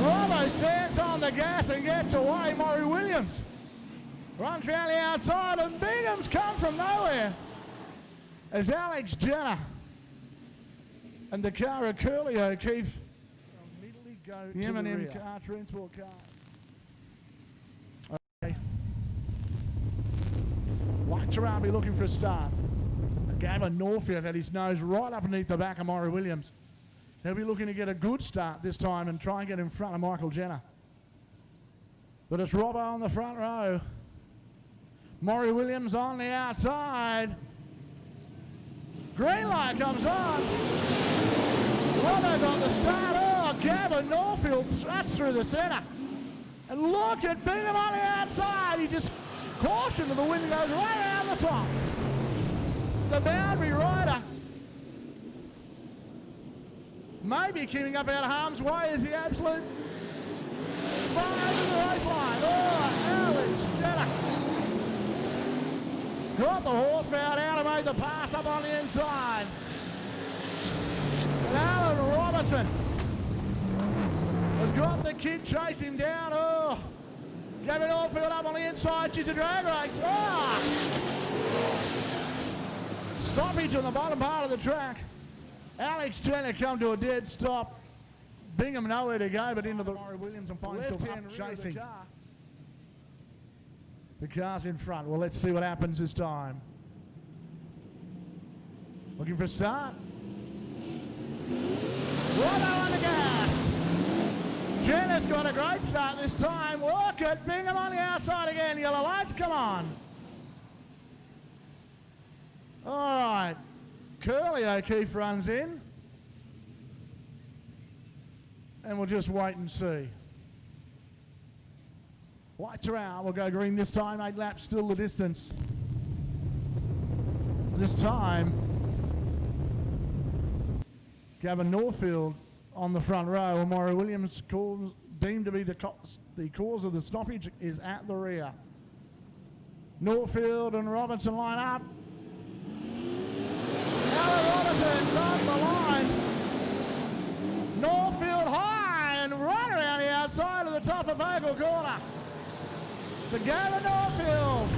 Robbo stands on the gas and gets away. Maury Williams runs round the outside, and Bingham's come from nowhere as Alex Jenner and the car of Curly O'Keefe immediately go the M&M car, transport car. Okay. Like Tarabi looking for a start. Gavin Northfield had his nose right up underneath the back of Maury Williams. He'll be looking to get a good start this time and try and get in front of Michael Jenner. But it's Robbo on the front row. Maury Williams on the outside. Green light comes on. Robbo got the start. Oh, Gavin Northfield struts through the centre. And look at Bingham on the outside. He just caution to the wind goes right around the top. The boundary rider maybe keeping up out of harm's way is the absolute far into the race line. Oh, Alex Jenner got the horsepower down and made the pass up on the inside. And Alan Robertson has got the kid chase him down. Oh, Gavin Northfield up on the inside. She's a drag race. Oh! Stoppage on the bottom part of the track. Alex Jenner come to a dead stop. Bingham nowhere to go, but into the Maury Williams and finds himself up chasing. The car's in front. Well, let's see what happens this time. Looking for a start. Robbo on the gas. Jenner's got a great start this time. Look at Bingham on the outside again. Yellow lights, come on. All right. Curly O'Keefe runs in. And we'll just wait and see. Lights are out. We'll go green this time. 8 laps, still the distance. This time, Gavin Norfield on the front row. Amari Williams, deemed to be the cause of the stoppage, is at the rear. Norfield and Robertson line up. Alan Robertson on the line. Norfield high and right around the outside of the top of Ogle Corner. To Gavin Norfield.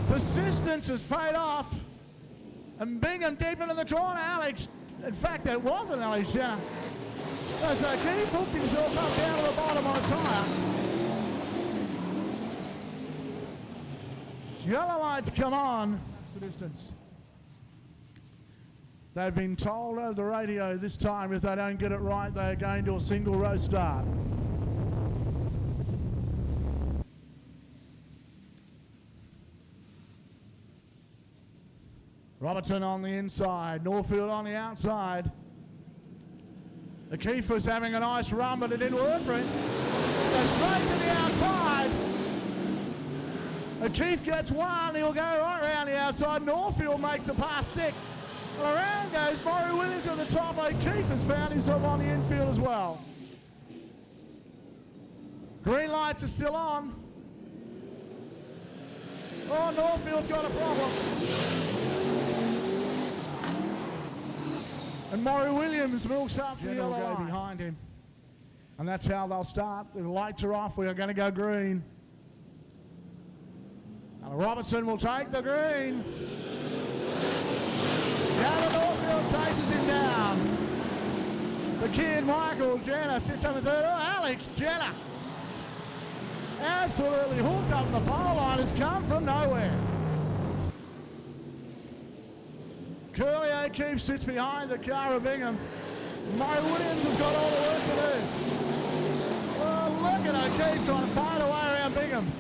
Persistence has paid off. And Bingham deep into the corner. Alex, in fact, that wasn't Alex Jenner. So Keith hooked himself up down to the bottom on a tyre. Yellow lights come on. That's the distance. They've been told over the radio this time if they don't get it right, they're going to a single row start. Robertson on the inside, Norfield on the outside. O'Keefe was having a nice run, but it didn't work for him. Goes straight to the outside. O'Keefe gets one, he'll go right around the outside. Norfield makes a pass stick. And around goes Maury Williams at the top. O'Keefe has found himself on the infield as well. Green lights are still on. Oh, Norfield's got a problem. And Maury Williams milks up the yellow line behind him. And that's how they'll start. The lights are off. We are going to go green. And Robertson will take the green. Gavin Norfield chases him down. The kid, Michael Jenner, sits on the third. Oh, Alex Jenner. Absolutely hooked up the pole line, has come from nowhere. Curly O'Keefe sits behind the car of Bingham. Murray Williams has got all the work to do. Oh, look at O'Keefe trying to find a way around Bingham.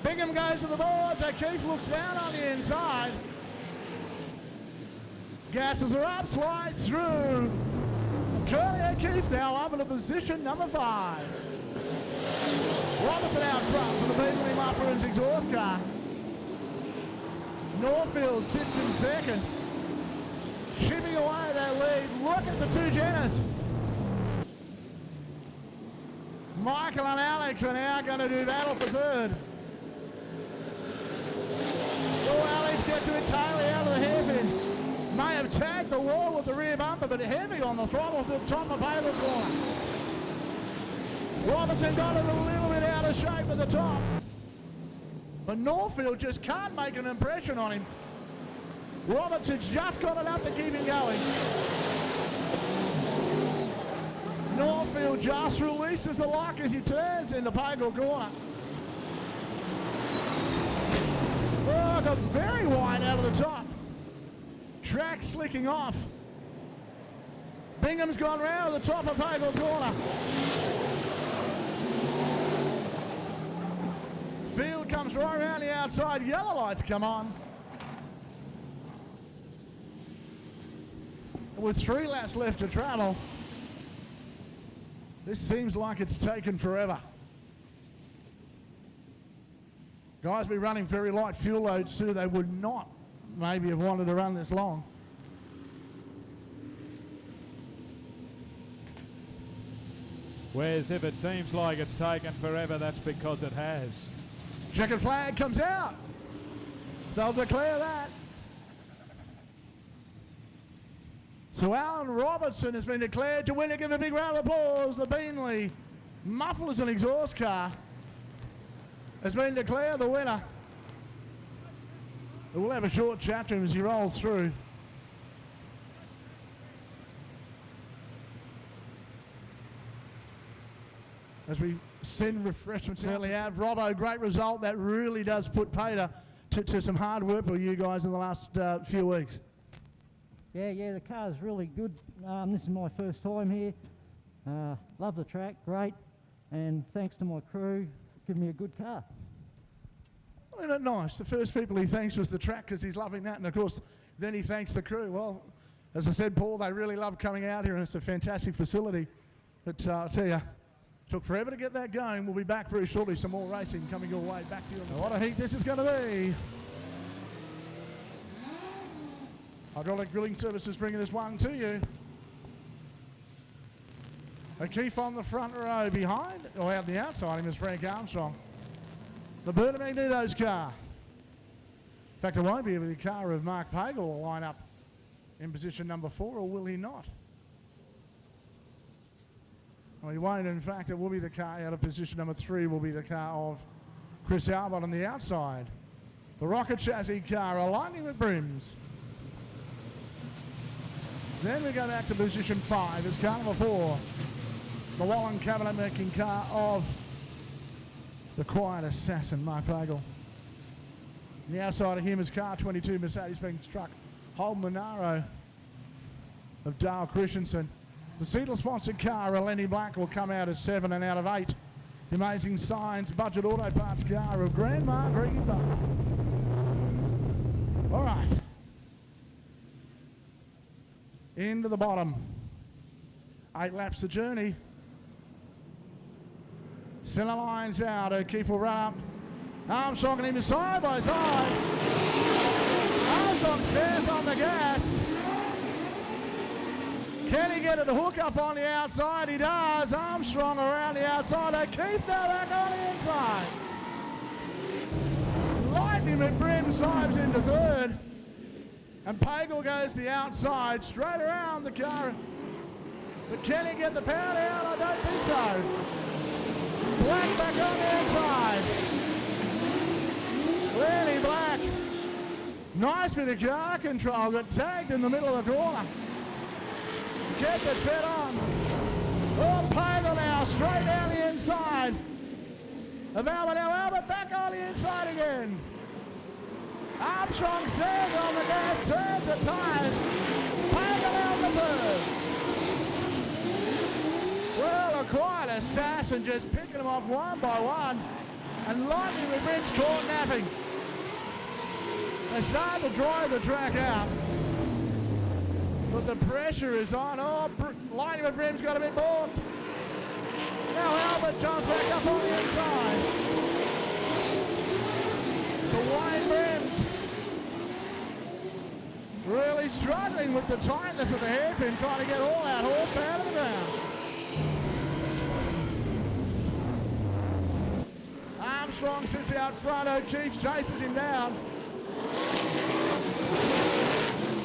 Bingham goes to the boards. O'Keefe looks down on the inside. Gases are up, slides through. Curly O'Keefe now up in position number 5. Robertson out front for the Beaverley Muffins exhaust car. Norfield sits in second. Chipping away that lead. Look at the two Jenners. Michael and Alex are now going to do battle for third. Oh, Alex gets it entirely out of the hairpin. May have tagged the wall with the rear bumper, but heavy on the throttle to the top of Baylor corner. Robertson got it a little bit out of shape at the top. But Norfield just can't make an impression on him. Robertson's just got enough to keep him going. Norfield just releases the lock as he turns into Pagel corner. Oh, got very wide out of the top. Track slicking off. Bingham's gone round to the top of Pagel corner. Field comes right around the outside. Yellow lights come on. With 3 laps left to travel, this seems like it's taken forever. Guys be running very light fuel loads too. They would not maybe have wanted to run this long. Whereas if it seems like it's taken forever, that's because it has. Checkered flag comes out. They'll declare that. So Alan Robertson has been declared to win. Give a big round of applause. The Beanley Mufflers and Exhaust car has been declared the winner. We'll have a short chat to him as he rolls through. As we send refreshments early out. Robbo, great result. That really does put Pater to some hard work for you guys in the last few weeks. Yeah, the car's really good. This is my first time here. Love the track, great. And thanks to my crew for giving me a good car. Isn't it nice? The first people he thanks was the track because he's loving that. And of course, then he thanks the crew. Well, as I said, Paul, they really love coming out here, and it's a fantastic facility. But I'll tell you, took forever to get that going. We'll be back very shortly. Some more racing coming your way. Back to you. What a heat this is going to be. Hydraulic Drilling Services bringing this one to you. O'Keefe on the front row behind, or out the outside him is Frank Armstrong. The Berta Magneto's car. In fact, it won't be the car of Mark Pagel will line up in position number 4, or will he not? Well, he won't. In fact, it will be the car out of position number 3 will be the car of Chris Albert on the outside. The Rocket Chassis car aligning with Brims. Then we go back to position 5 as car number 4. The Wallen cabinet making car of the quiet assassin, Mark Pagel. On the outside of him is car 22, Mercedes-Benz truck, Holden Monaro of Dale Christensen. The Seidel-sponsored car, a Lenny Black, will come out as 7 and out of 8. The Amazing Signs Budget Auto Parts car of Grandma Greggy Bar. All right. Into the bottom. 8 laps the journey. Center lines out. O'Keefe will run up. Armstrong and him side by side. Armstrong stands on the gas. Can he get it to hook up on the outside? He does. Armstrong around the outside. O'Keefe now back on the inside. Lightning McBrim dives into 3rd. And Pagel goes the outside, straight around the car. But can he get the power down? I don't think so. Black back on the inside. Lenny Black. Nice bit of car control. Got tagged in the middle of the corner. Kept it fed on. Oh, Pagel now straight down the inside. Of Albert. Now Albert back on the inside again. Armstrong stands on the gas, turns the tyres. Pagel out the 3rd. Well, a quiet assassin just picking them off one by one. And Lightning with Brims caught napping. They start to drive the track out. But the pressure is on. Oh, Lightning with Brims got a bit bored. Now Albert jumps back up on the inside. So Wayne Brims really struggling with the tightness of the hairpin, trying to get all that horsepower out of the ground. Armstrong sits out front. O'Keefe chases him down.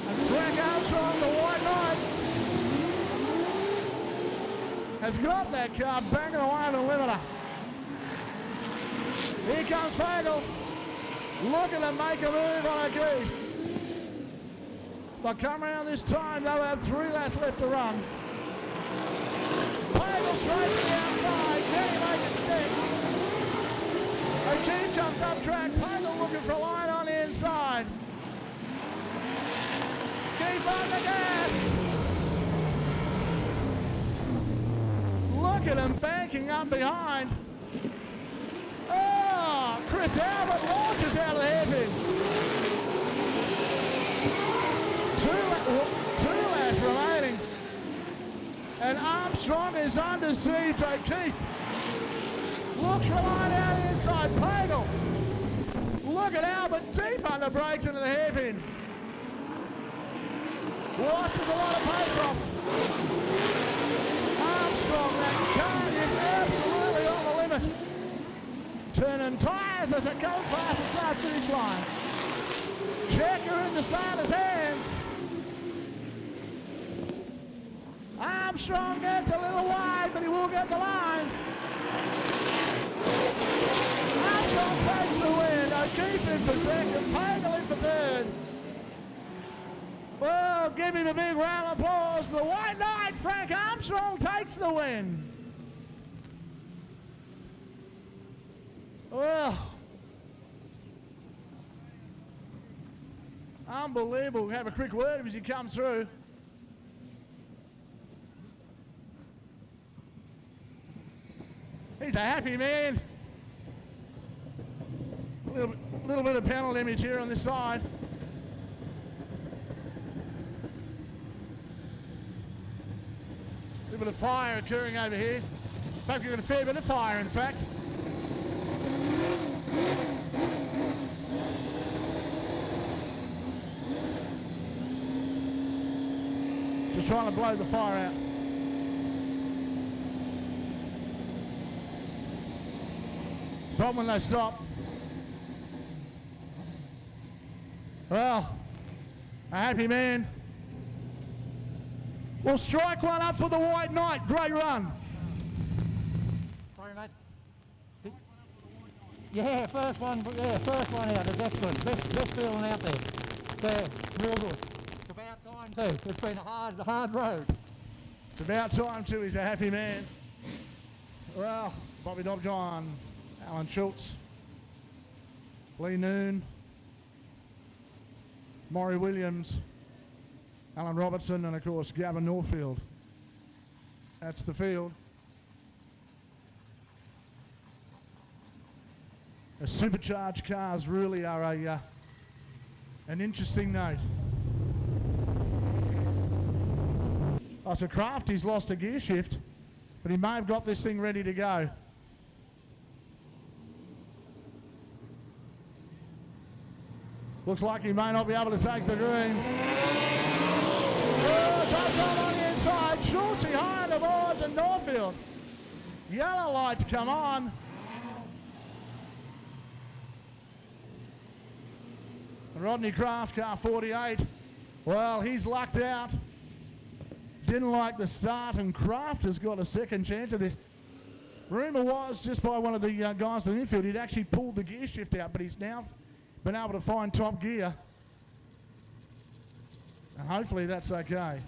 And Frank Armstrong, the White Knight, has got that car banging away on the limiter. Here comes Pagel. Looking to make a move on O'Keefe. They'll come around this time. They'll have 3 laps left to run. Pagel straight to the outside. Can he make it stick? O'Keefe comes up track. Pagel looking for a line on the inside. Keep on the gas. Look at him banking up behind. Oh, Chris Albert launches out of the hairpin. 2 laps remaining. And Armstrong is under siege. O'Keefe looks for a line out the inside. Pagel. Look at Albert deep under brakes into the hairpin. Watches a lot of pace off. Armstrong, that car is absolutely on the limit. Turning tyres as it goes past the start-finish line. Checker in the starter's hands. Armstrong gets a little wide, but he will get the line. Armstrong takes the win. O'Keefe in for 2nd, Pagel in for 3rd. Well, give him a big round of applause. The White Knight, Frank Armstrong, takes the win. Well, unbelievable. We'll have a quick word as he comes through. He's a happy man. A little bit of panel image here on this side. bit of fire occurring over here. In fact, we've got a fair bit of fire, in fact. Just trying to blow the fire out. Problem when they stop. Well, a happy man. We'll strike one up for the White Knight. Great run. Sorry, mate. Yeah, first one out. It's excellent. Best feeling out there. Yeah, real good. It's about time too. It's been a hard road. It's about time too. He's a happy man. Well, it's Bobby Dobjohn, Alan Schultz, Lee Noon, Maury Williams, Alan Robertson, and of course Gavin Norfield. That's the field. The supercharged cars really are an interesting note. Oh, so Crafty's lost a gear shift, but he may have got this thing ready to go. Looks like he may not be able to take the green. Oh, on the inside. Schulte high on the boards and Norfield. Yellow lights come on. Rodney Kraft, car 48. Well, he's lucked out. Didn't like the start, and Kraft has got a second chance of this. Rumour was, just by one of the guys in the infield, he'd actually pulled the gear shift out, but he's now been able to find top gear. And hopefully that's okay.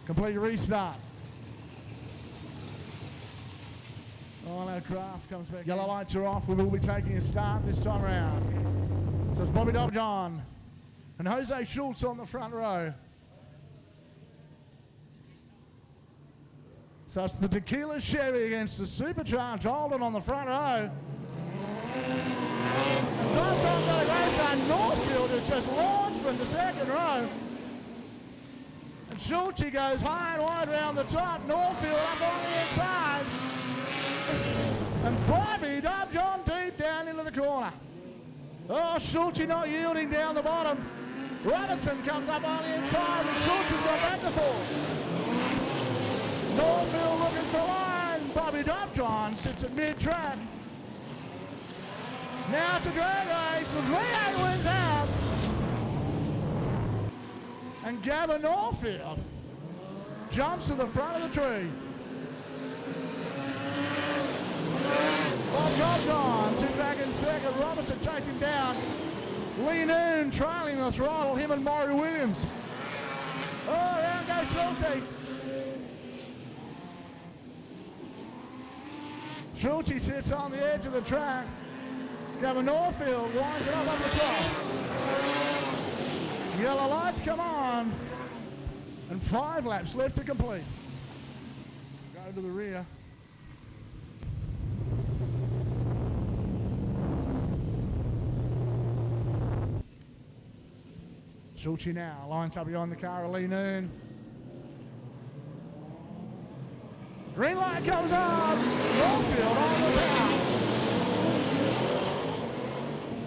Complete restart. Oh, no, Kraft comes back. Yellow lights are off. We will be taking a start this time around. So it's Bobby Dobjohn and Jose Schultz on the front row. So it's the Tequila Chevy against the Supercharged Holden on the front row. Dobjohn got a race on Norfield, who just launched from the second row. And Schultz goes high and wide around the top. Norfield up on the inside. And Bobby Dobjohn deep down into the corner. Oh, Schultz not yielding down the bottom. Robertson comes up on the inside, and Schultz has gone back to fourth. Norfield looking for line. Bobby Dobjohn sits at mid-track. Now it's a drag race. The V8 wins out. And Gavin Norfield jumps to the front of the tree. Bob Dobjohn sits back in second. Robertson chasing down. Lee Noon trailing the throttle. Him and Maury Williams. Oh, around goes Schulte. Schulte sits on the edge of the track. Gavin Norfield winds it up the top. Yellow lights come on. And 5 laps left to complete. Go to the rear. Schulte now lines up behind the car of Lee Noon. Green light comes on. Norfield on the power.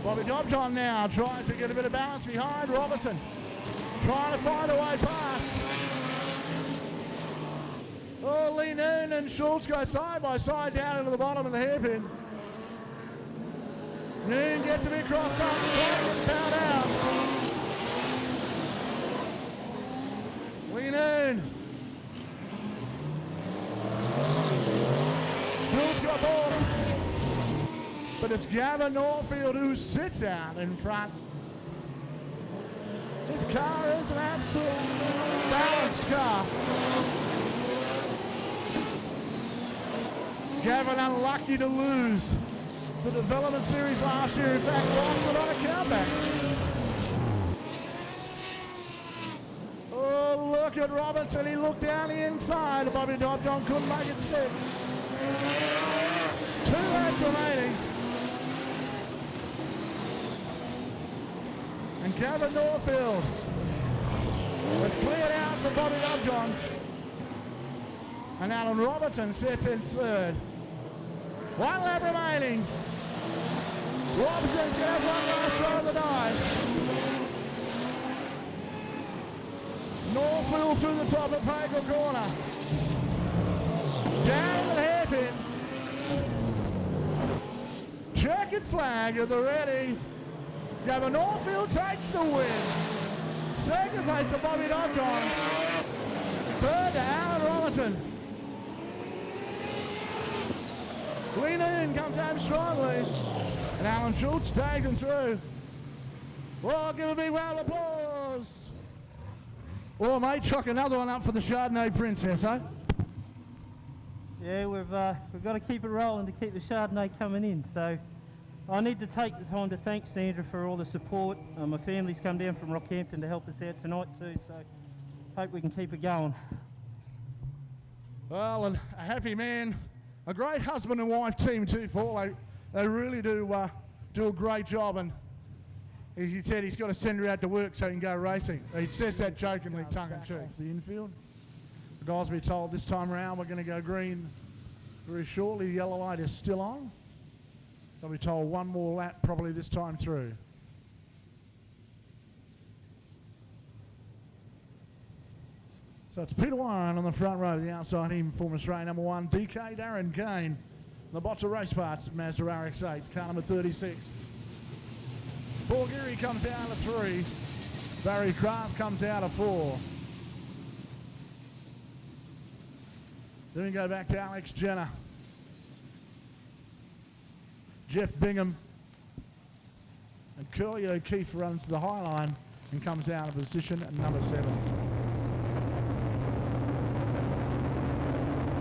Bobby Dobjohn now trying to get a bit of balance behind Robertson. Trying to find a way past. Oh, Lee Noon and Schultz go side by side down into the bottom of the hairpin. Noon gets a bit crossed up, trying to pound out. Lee Noon. Schultz got bored. But it's Gavin Norfield who sits out in front. This car is an absolute balanced car. Gavin unlucky to lose the development series last year. In fact, lost it on a countback. Oh, look at Robertson. He looked down the inside. Bobby Dobjohn couldn't make it stick. 2 laps remaining. And Gavin Norfield It's cleared out for Bobby Lovejohn. And Alan Robertson sits in third. 1 lap remaining. Robertson's going to have one last throw of the dice. Norfield through the top of Pagle corner. Down the hairpin. Checkered flag at the ready. Gavin Norfield takes the win. Second place to Bobby Lovejohn. Third to Alan Robertson. Lena in comes home strongly. And Alan Schultz tags him through. Well, give a big round of applause. Oh, mate, chuck another one up for the Chardonnay Princess, eh? Yeah, we've got to keep it rolling to keep the Chardonnay coming in. So I need to take the time to thank Sandra for all the support. My family's come down from Rockhampton to help us out tonight too, so hope we can keep it going. Well, and a happy man, a great husband and wife team too, Paul. They really do a great job, and as he said, he's got to send her out to work so he can go racing. He says that jokingly, tongue-in-cheek. The infield. The guys will be told this time around we're going to go green very shortly. The yellow light is still on. They'll be told one more lap probably this time through. So it's Peter Warren on the front row, the outside him, former Australian number 1, DK Darren Kane. The Botta Race Parts, Mazda RX-8, car number 36. Paul Geary comes out of 3. Barry Kraft comes out of 4. Then we go back to Alex Jenner. Jeff Bingham. And Curly O'Keefe runs the high line and comes out of position at number 7.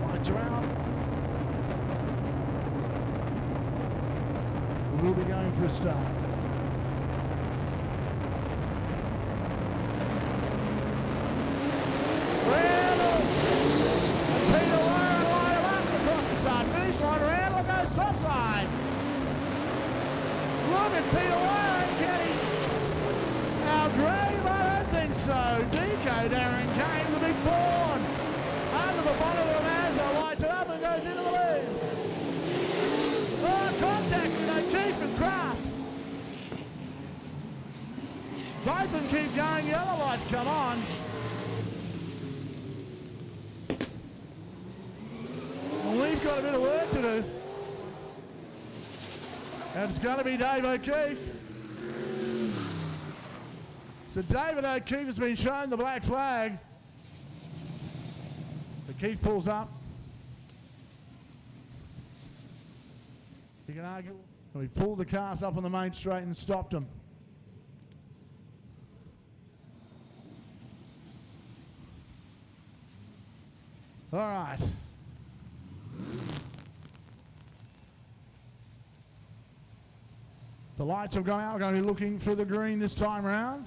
Lights are out. We'll be going for a start. Finish line, Randall goes topside. Look at Peter Warren, can he outdraw him? I don't think so. DK Darren Kane, the big Ford. Under the bonnet of the Mazda, lights it up and goes into the lead. Oh, contact with O'Keefe and Kraft. Both of them keep going, yellow lights come on. We've got a bit of work to do. And it's going to be Dave O'Keefe. So David O'Keefe has been shown the black flag. O'Keefe pulls up. You can argue. We pulled the cars up on the main straight and stopped them. All right. The lights have gone out. We're going to be looking for the green this time around.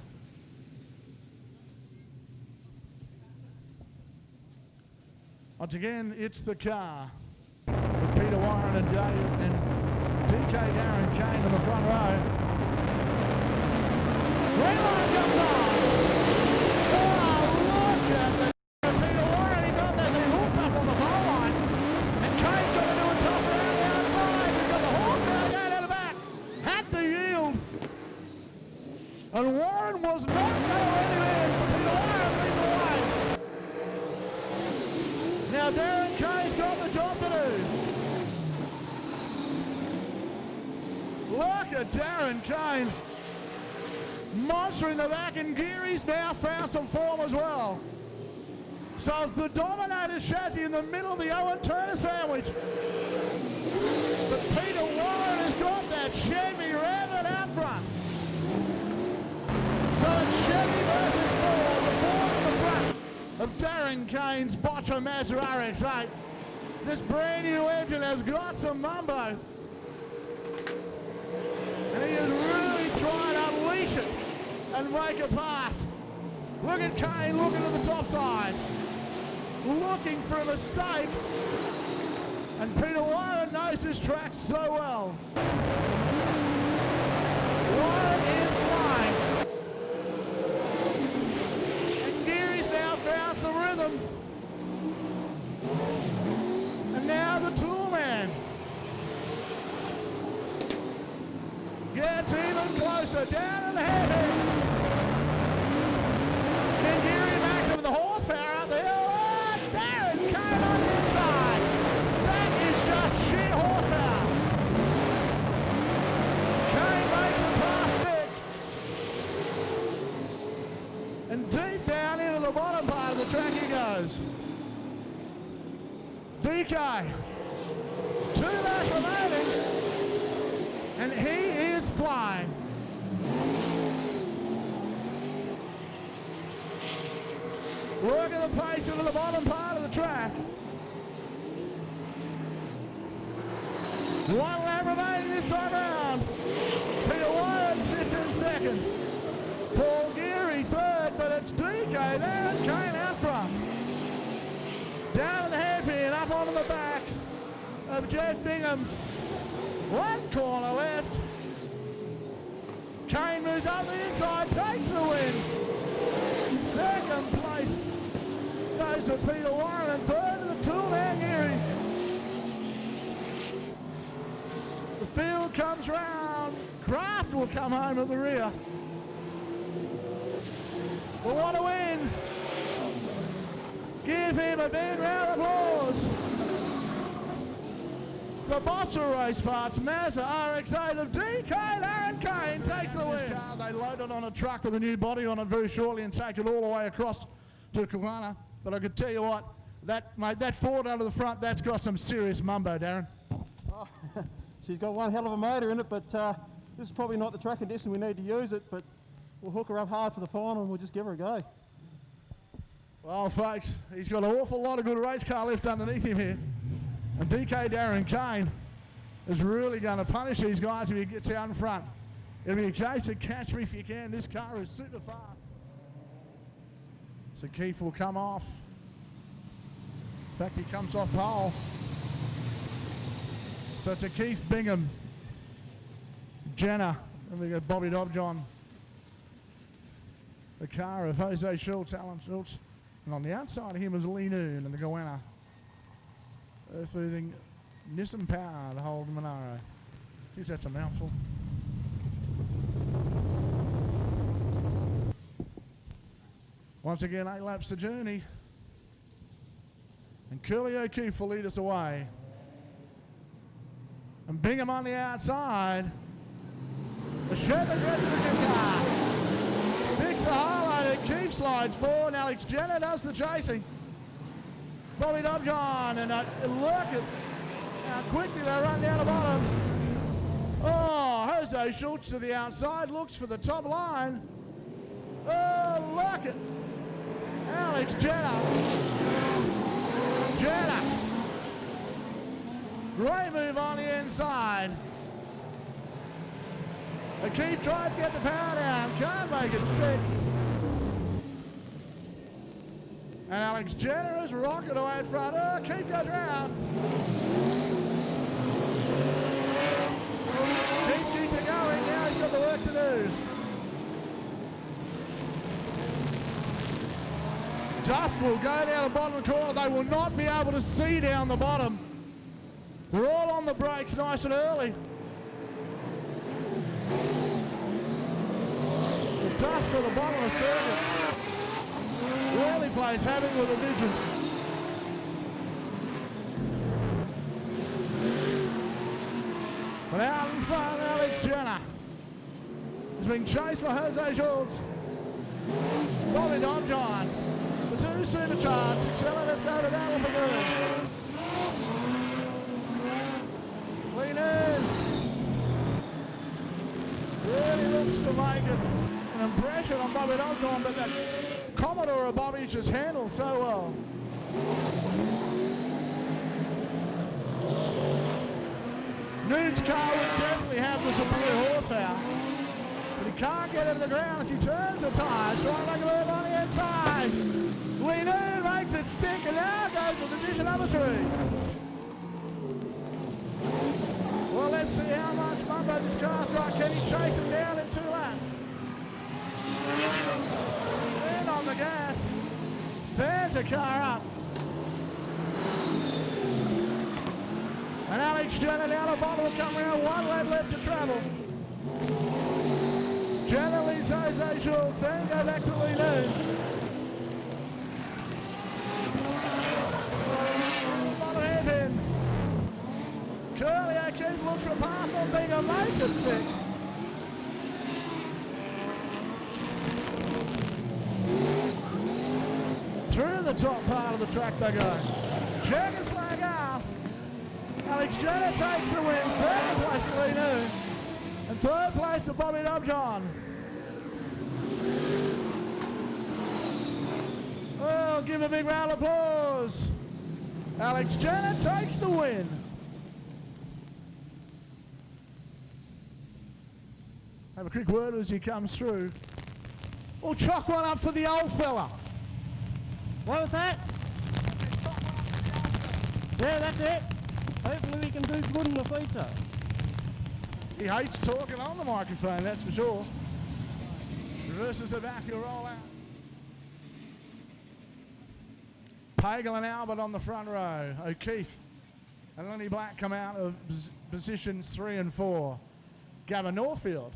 Once again, it's the car with Peter Warren and Dave and DK Darren Kane in the front row. Green light comes on. Oh, look at the Peter Warren. He got that thing hooked up on the pole line. And Kane got to do a tough round the outside. He's got the horse round going out the back. Had to yield. And Warren was not going anywhere. So Peter Warren leads the way. Now Darren Kane's got the job to do. Look at Darren Kane. Monster in the back, and Geary's now found some form as well. So it's the Dominator chassis in the middle of the Owen Turner sandwich. But Peter Warren has got that Chevy Rabbit out front. So it's Chevy versus Ford, the Ford in the front of Darren Kane's Botta Mazda RX-8. This brand new engine has got some mumbo. And he is really trying to unleash it and make a pass. Look at Kane looking at the top side, looking for a mistake. And Peter Warren knows his track so well. Warren is flying. And Gets even closer, down in the hairpin. Can Gympie back with the horsepower up the hill. Oh, Darren Kane on the inside. That is just sheer horsepower. Kane makes the pass stick. And deep down into the bottom part of the track he goes. DK. 2 laps remaining. And he is flying. Working the pace into the bottom part of the track. 1 lap remaining this time around. Peter Warren sits in second. Paul Geary third, but it's DK there and Kane out front. Down in the hairpin, up onto the back of Jeff Bingham. 1 corner left. Kane moves up the inside, takes the win. Second place goes to Peter Warren, and third to the two-man Geary. The field comes round. Kraft will come home at the rear. But what a win! Give him a big round of applause. The Botcher Race Parts Mazda RX-8 of DK Larry Kane takes the win. They load it on a truck with a new body on it very shortly and take it all the way across to Kawana. But I could tell you what, that Ford under the front, that's got some serious mumbo, Darren. Oh, she's got one hell of a motor in it, but this is probably not the track condition we need to use it, but we'll hook her up hard for the final and we'll just give her a go. Well, folks, he's got an awful lot of good race car left underneath him here. And DK Darren Kane is really going to punish these guys if he gets out in front. It'll be a case of catch me if you can. This car is super fast. So Keith will come off. In fact, he comes off pole. So it's a Keith Bingham, Jenner, and we got Bobby Dobjohn. The car of Jose Schultz, Alan Schultz. And on the outside of him is Lee Noon and the Goanna. Earth moving Nissan power to hold Monaro. Geez, that's a mouthful. Once again, 8 laps the journey. And Curly O'Keefe will lead us away. And Bingham on the outside. The Shepherd ready to the car. 6 the highlighter. Keefe slides forward. Alex Jenner does the chasing. Bobby Dobjohn, and look at how quickly they run down the bottom. Oh, Jose Schultz to the outside, looks for the top line. Oh, look at Alex Jenner. Great move on the inside. Keith tried to get the power down, can't make it stick. And Alex Jenner is rocking away in front. Oh, Keith goes round. Keith keeps it going. Now he's got the work to do. Dust will go down the bottom of the corner. They will not be able to see down the bottom. They're all on the brakes nice and early. The dust at the bottom of the circuit really plays havoc with the vision. But out in front, Alex Jenner is being chased by Jose Schultz. Bobby Dobjohn, the 2 supercharged. Let's go to that one for good. Lean in. Really looks to make it an impression on Bobby Dobjohn, but that Commodore of Bobby's just handled so well. Noon's car would definitely have the superior horsepower, but he can't get it to the ground as he turns the tyres, trying to make a move on the inside. Lee Noon makes it stick, and now goes for position number 3. Well, let's see how much mumbo this car's got. Can he chase him down in 2 laps? And on the gas, stands the car up. And Alex Jenner down the bottom will come around, 1 lap left to travel. Jose Schultz, and go back to Lee Noon. A lot of hairpin. Curly O'Keefe looks for a path on being a laser stick. Through the top part of the track they go. Checkered flag out. Alex Jenner takes the win. Second place to Lee Noon. And third place to Bobby Dobjohn. Oh, give a big round of applause. Alex Jenner takes the win. Have a quick word as he comes through. We'll chalk one up for the old fella. What was that? Yeah, that's it. Hopefully we can do good in the future. He hates talking on the microphone, that's for sure. Reverses it back, he'll roll out. Pagel and Albert on the front row. O'Keefe and Lenny Black come out of positions 3 and 4. Gavin Norfield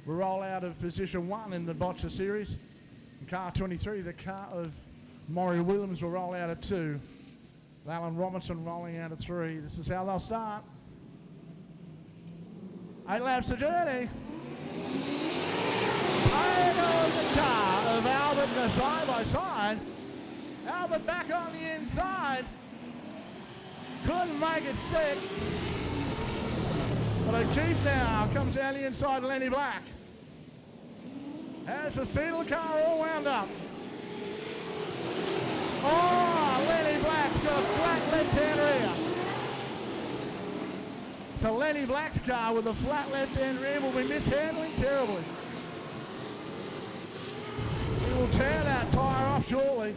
will roll out of position 1 in the Botcher series. And car 23, the car of Maury Williams, will roll out at 2. Alan Robinson rolling out at 3. This is how they'll start. 8 laps of journey. Pagel's the car of Albert and side by side. Albert back on the inside. Couldn't make it stick. But O'Keefe now comes down the inside of Lenny Black. Has the Sedan car all wound up. Oh, Lenny Black's got a flat left-hand rear. So Lenny Black's car with a flat left-hand rear will be mishandling terribly. He will tear that tyre off shortly.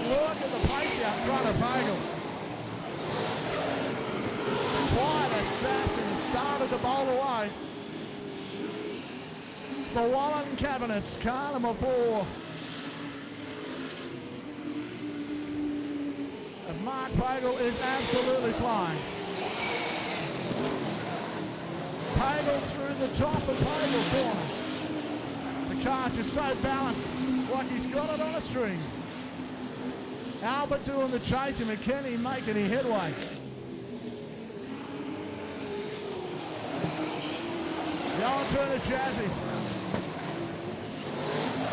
Look at the pace out front of Pagel. Quite assassin, started to bowl away. The Wallen Cabinets, car number 4. And Mark Pagel is absolutely flying. Pagel through the top of Pagel corner. The car just so balanced, like he's got it on a string. Albert doing the chasing, and can he make any headway? The alternate chassis.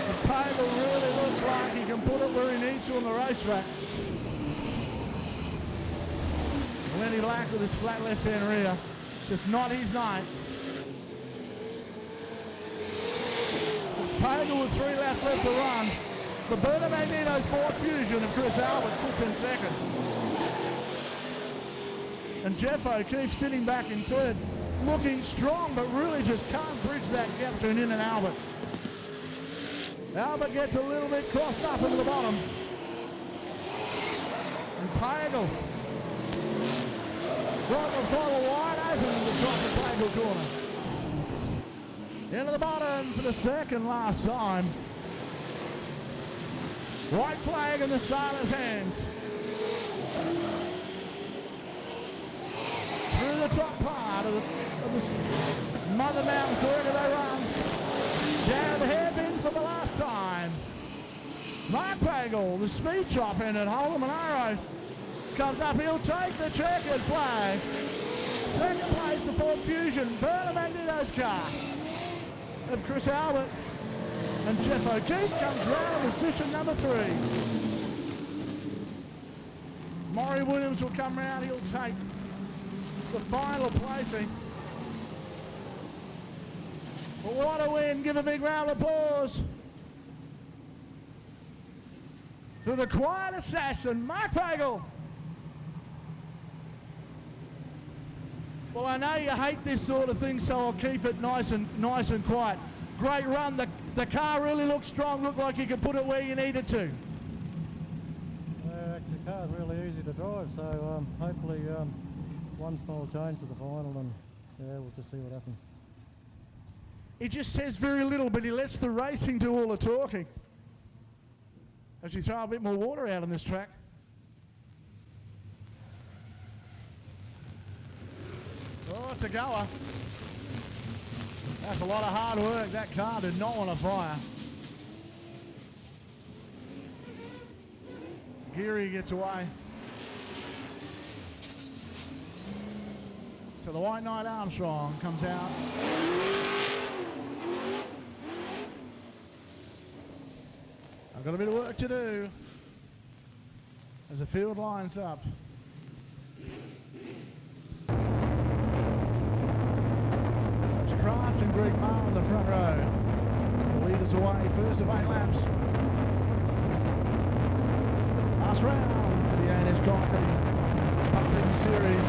The Pagel really looks like he can put it where he needs to on the racetrack. Lenny Black with his flat left-hand rear. Just not his night. Pagel with 3 laps left to run. The Berta Magneto's Ford Fusion of Chris Albert sits in second. And Jeff O'Keefe sitting back in third, looking strong, but really just can't bridge that gap between him and Albert. Albert gets a little bit crossed up into the bottom. And Pagel got the throttle wide open in the top of Pagel corner. Into the bottom for the second last time. White flag in the styler's hands. Through the top part of the Mother Mountain circuit they run. Down the hairpin for the last time. Mark Pagel, the speed chop in at Holden Monaro, comes up, he'll take the checkered flag. Second place, the Ford Fusion, Berta Magneto's car of Chris Albert. And Jeff O'Keefe comes round in position number 3. Maury Williams will come round, he'll take the final placing. But what a win, give a big round of applause to the quiet assassin, Mark Pagel. Well, I know you hate this sort of thing, so I'll keep it nice and quiet. Great run, the car really looked strong, looked like you could put it where you needed to. Actually, the car's really easy to drive, so hopefully one small change to the final, and yeah, we'll just see what happens. He just says very little, but he lets the racing do all the talking. As you throw a bit more water out on this track. Oh, it's a goer. That's a lot of hard work. That car did not want to fire. Geary gets away. So the White Knight Armstrong comes out. I've got a bit of work to do as the field lines up. So it's Kraft and Greg Marr in the front row. The leaders away, first of 8 laps. Last round for the ANS Concrete Pumping Series.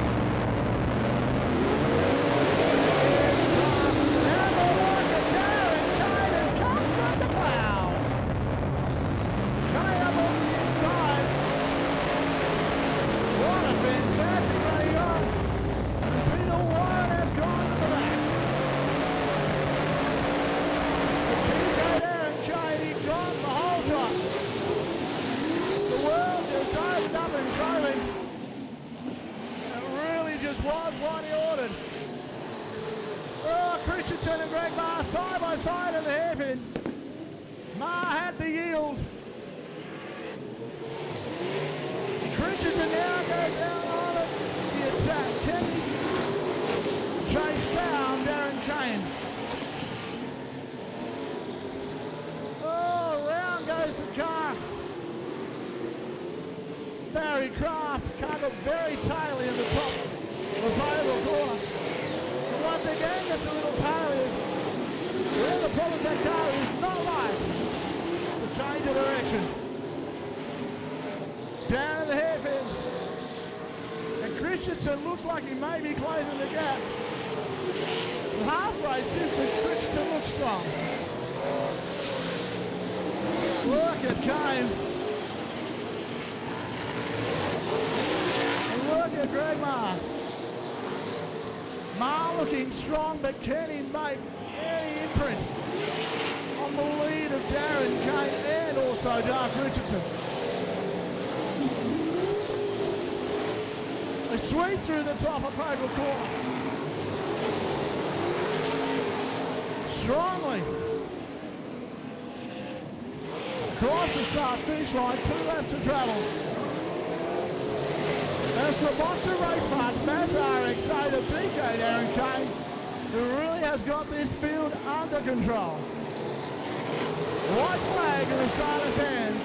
Was what he ordered. Oh, Christensen and Greg Marr side by side in the hairpin. Marr had the yield. Christensen now goes down on it. The attack. Kenny chased down Darren Kane. Oh, round goes the car. Barry Kraft car got very taily in the top. The final corner. And once again gets a little tail. Where the problem is that car is not like to change of direction. Down in the hairpin. And Christensen looks like he may be closing the gap. Half race distance, Christensen looks strong. Look at Kane. And look at Greg Marr. Marr looking strong, but can he make any imprint on the lead of Darren Kane and also Dark Richardson? They sweep through the top of Pogle Corner. Strongly. Across the start finish line, 2 laps to travel. As the Monster Race Parts Mass RX say to PK Darren Kane, who really has got this field under control. White flag in the starter's hands.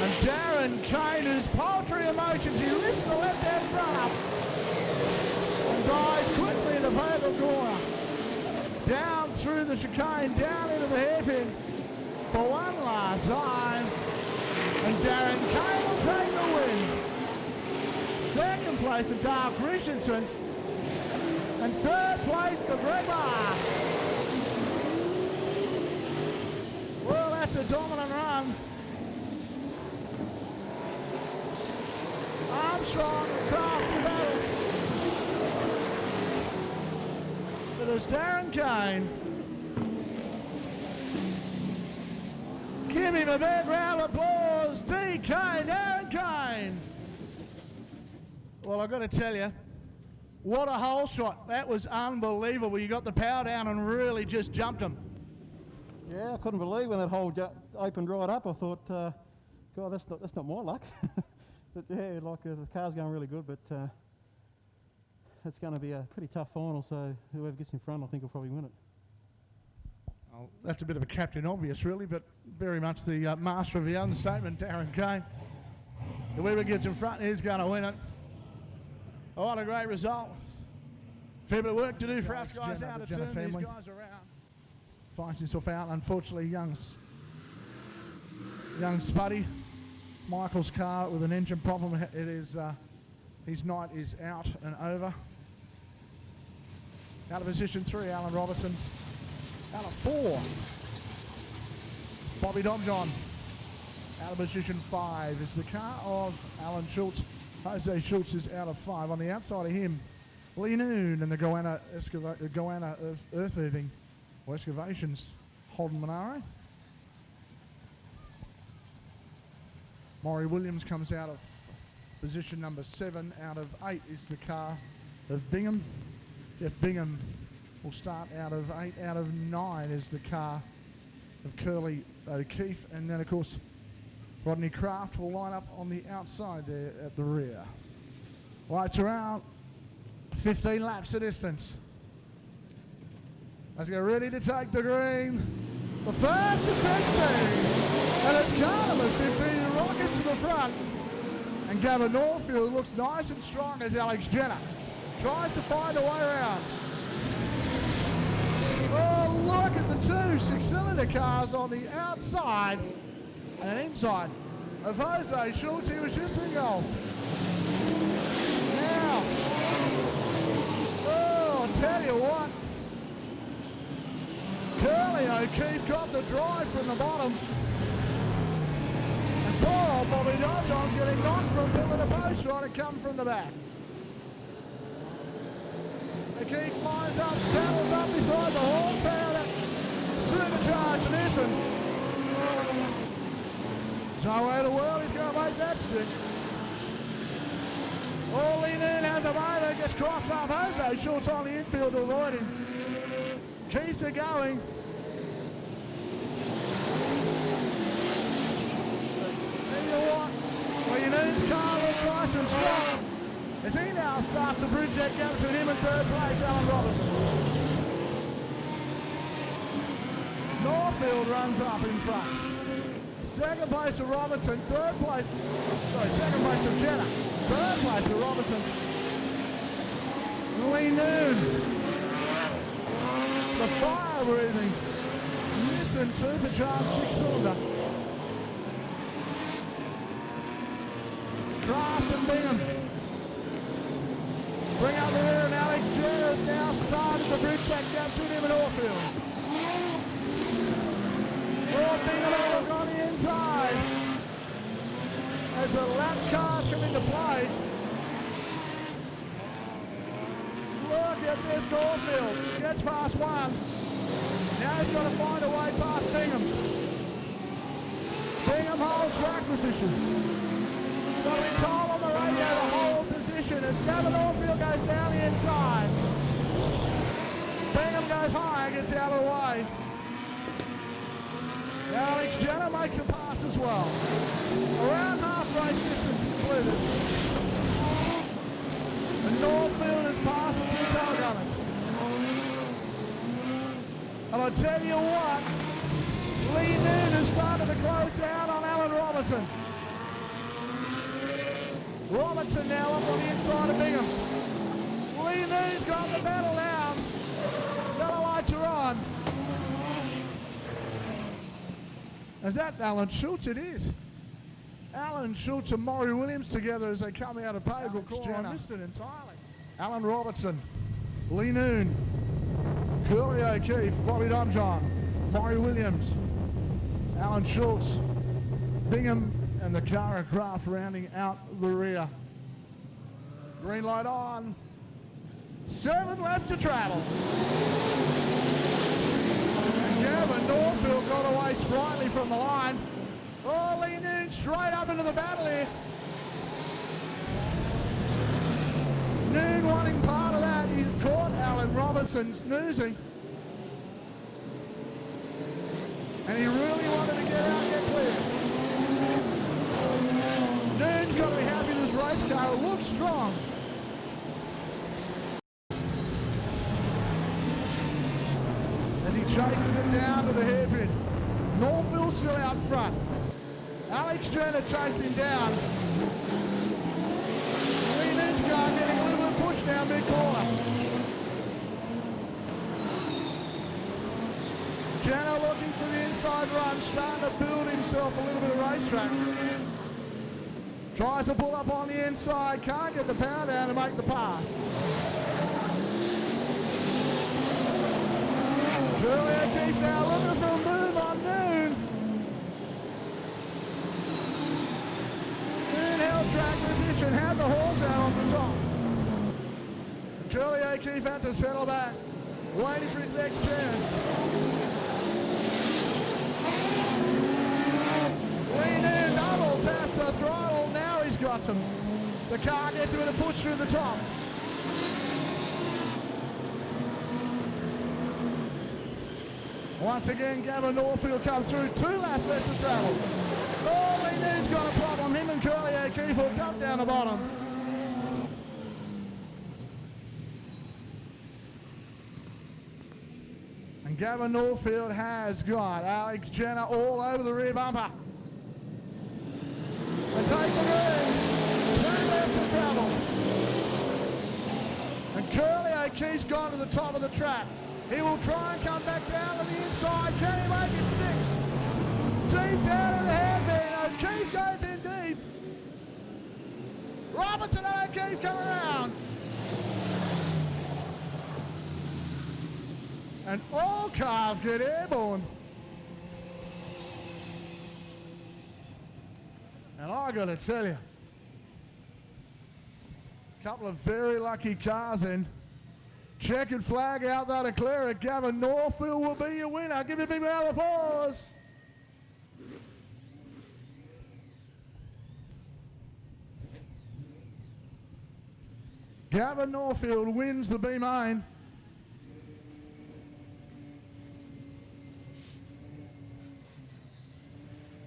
And Darren Kane, whose poetry emotions, he lifts the left-hand front up and dives quickly in the purple corner. Down through the chicane, down into the hairpin for one last time. And Darren Kane will take the win. Second place to Dark Richardson. And third place to Greg Marr. Well, that's a dominant run. Armstrong across the battle. It is Darren Kane. Give him a big round of applause. DK, Darren Kane. Well, I've got to tell you, what a hole shot. That was unbelievable. You got the power down and really just jumped him. Yeah, I couldn't believe when that hole opened right up. I thought, God, that's not my luck. But yeah, like the car's going really good, but it's going to be a pretty tough final. So whoever gets in front, I think will probably win it. Well, that's a bit of a captain obvious, really, but very much the master of the understatement, Darren Kane. Whoever gets in front is going to win it. Oh, what a great result. Fair bit of work to do for us guys now to turn these guys around. Finds himself out. Unfortunately, young Spuddy, Michael's car with an engine problem. It is his night is out and over. Out of position 3, Alan Robertson. Out of 4, it's Bobby Dobjohn. Out of position 5 is the car of Alan Schultz. Jose Schultz is out of 5. On the outside of him, Lee Noon and the Goanna Earth Moving or Excavations, Holden Monaro. Maury Williams comes out of position number 7. Out of 8 is the car of Bingham. Jeff Bingham will start out of 8 out of 9 is the car of Curly O'Keefe, and then of course Rodney Kraft will line up on the outside there at the rear. Lights around, 15 laps of distance. Let's get ready to take the green. The first to 15, and it's Carter at 15 who rockets to the front. And Gavin Norfield looks nice and strong as Alex Jenner tries to find a way around. Oh, look at the two six-cylinder cars on the outside and inside of Jose Schultz. He was just engulfed. Now, oh, I'll tell you what, Curly O'Keefe got the drive from the bottom. And poor old Bobby Dobson's getting knocked from pillar to post, trying to come from the back. O'Keefe lines up, saddles up beside the horsepower that supercharged Nissan. There's no way in the world he's going to make that stick. All in has a moment, gets crossed up. Jose Schultz on the infield to avoid him. Keeps it going. Lean's car looks nice and strong as he now starts to bridge that gap between him and third place, Alan Robertson. Norfield runs up in front. Second place to Robertson, second place to Jenner, third place to Robertson. Lean, the fire-breathing Nissan supercharged six-cylinder. Kraft and Bingham bring up the rear, and Alex Jenner has now started the bridge that gap between him and Orfield. Oh, Bingham will look on the inside as the lap cars come into play. Look at this Norfield. Gets past one. Now he's got to find a way past Bingham. Bingham holds track position. Got to be told on the radio to hold position as Gavin Orfield goes down the inside. Bingham goes high, gets out of the way. Now Alex Jenner makes a pass as well. Around half race distance completed. And Norfield has passed the two tail gunners. And I tell you what, Lee Noon has started to close down on Alan Robertson. Robertson now up on the inside of Bingham. Lee Noon's got the battle down. Yellow lights are on. Is that Alan Schultz? It is. Alan Schultz and Maury Williams together as they come out of Paybrook Corner. I missed it entirely. Alan Robertson, Lee Noon, Curly O'Keefe, Bobby Domjohn, Maury Williams, Alan Schultz, Bingham, and the car of Kraft rounding out the rear. Green light on. 7 left to travel. And Gavin Norfield got away sprightly from the line. Oh, Lee Noon straight up into the battle here. Noon wanting part of that. He's caught Alan Robertson snoozing. And he really wanted to get out and get clear. Noon's got to be happy with this race car. It looks strong. As he chases it down to the hairpin. Norfield's still out front. Alex Jenner chased him down. Lee Noon's car getting a little bit of push down mid-corner. Jenner looking for the inside run, starting to build himself a little bit of racetrack. Tries to pull up on the inside, can't get the power down to make the pass. Curly O'Keefe now looking for a move on Noon. Noon held track position, had the horse down on the top. Curly O'Keefe had to settle back, waiting for his next chance. Lean in, double taps the throttle, now he's got some. The car gets him to push through the top. Once again, Gavin Norfield comes through. 2 laps left to travel. All he needs got a problem. Him and Curly O'Keefe will dump down the bottom. And Gavin Norfield has got Alex Jenner all over the rear bumper. And take the lead. 2 left to travel. And Curly O'Keefe's gone to the top of the track. He will try and come back down to the inside. Can he make it stick? Deep down in the hairband. O'Keefe goes in deep. Robertson and O'Keefe come around. And all cars get airborne. And I got to tell you, a couple of very lucky cars in. Checkered flag out there to declare it. Gavin Norfield will be your winner. Give a big round of applause. Gavin Norfield wins the B main.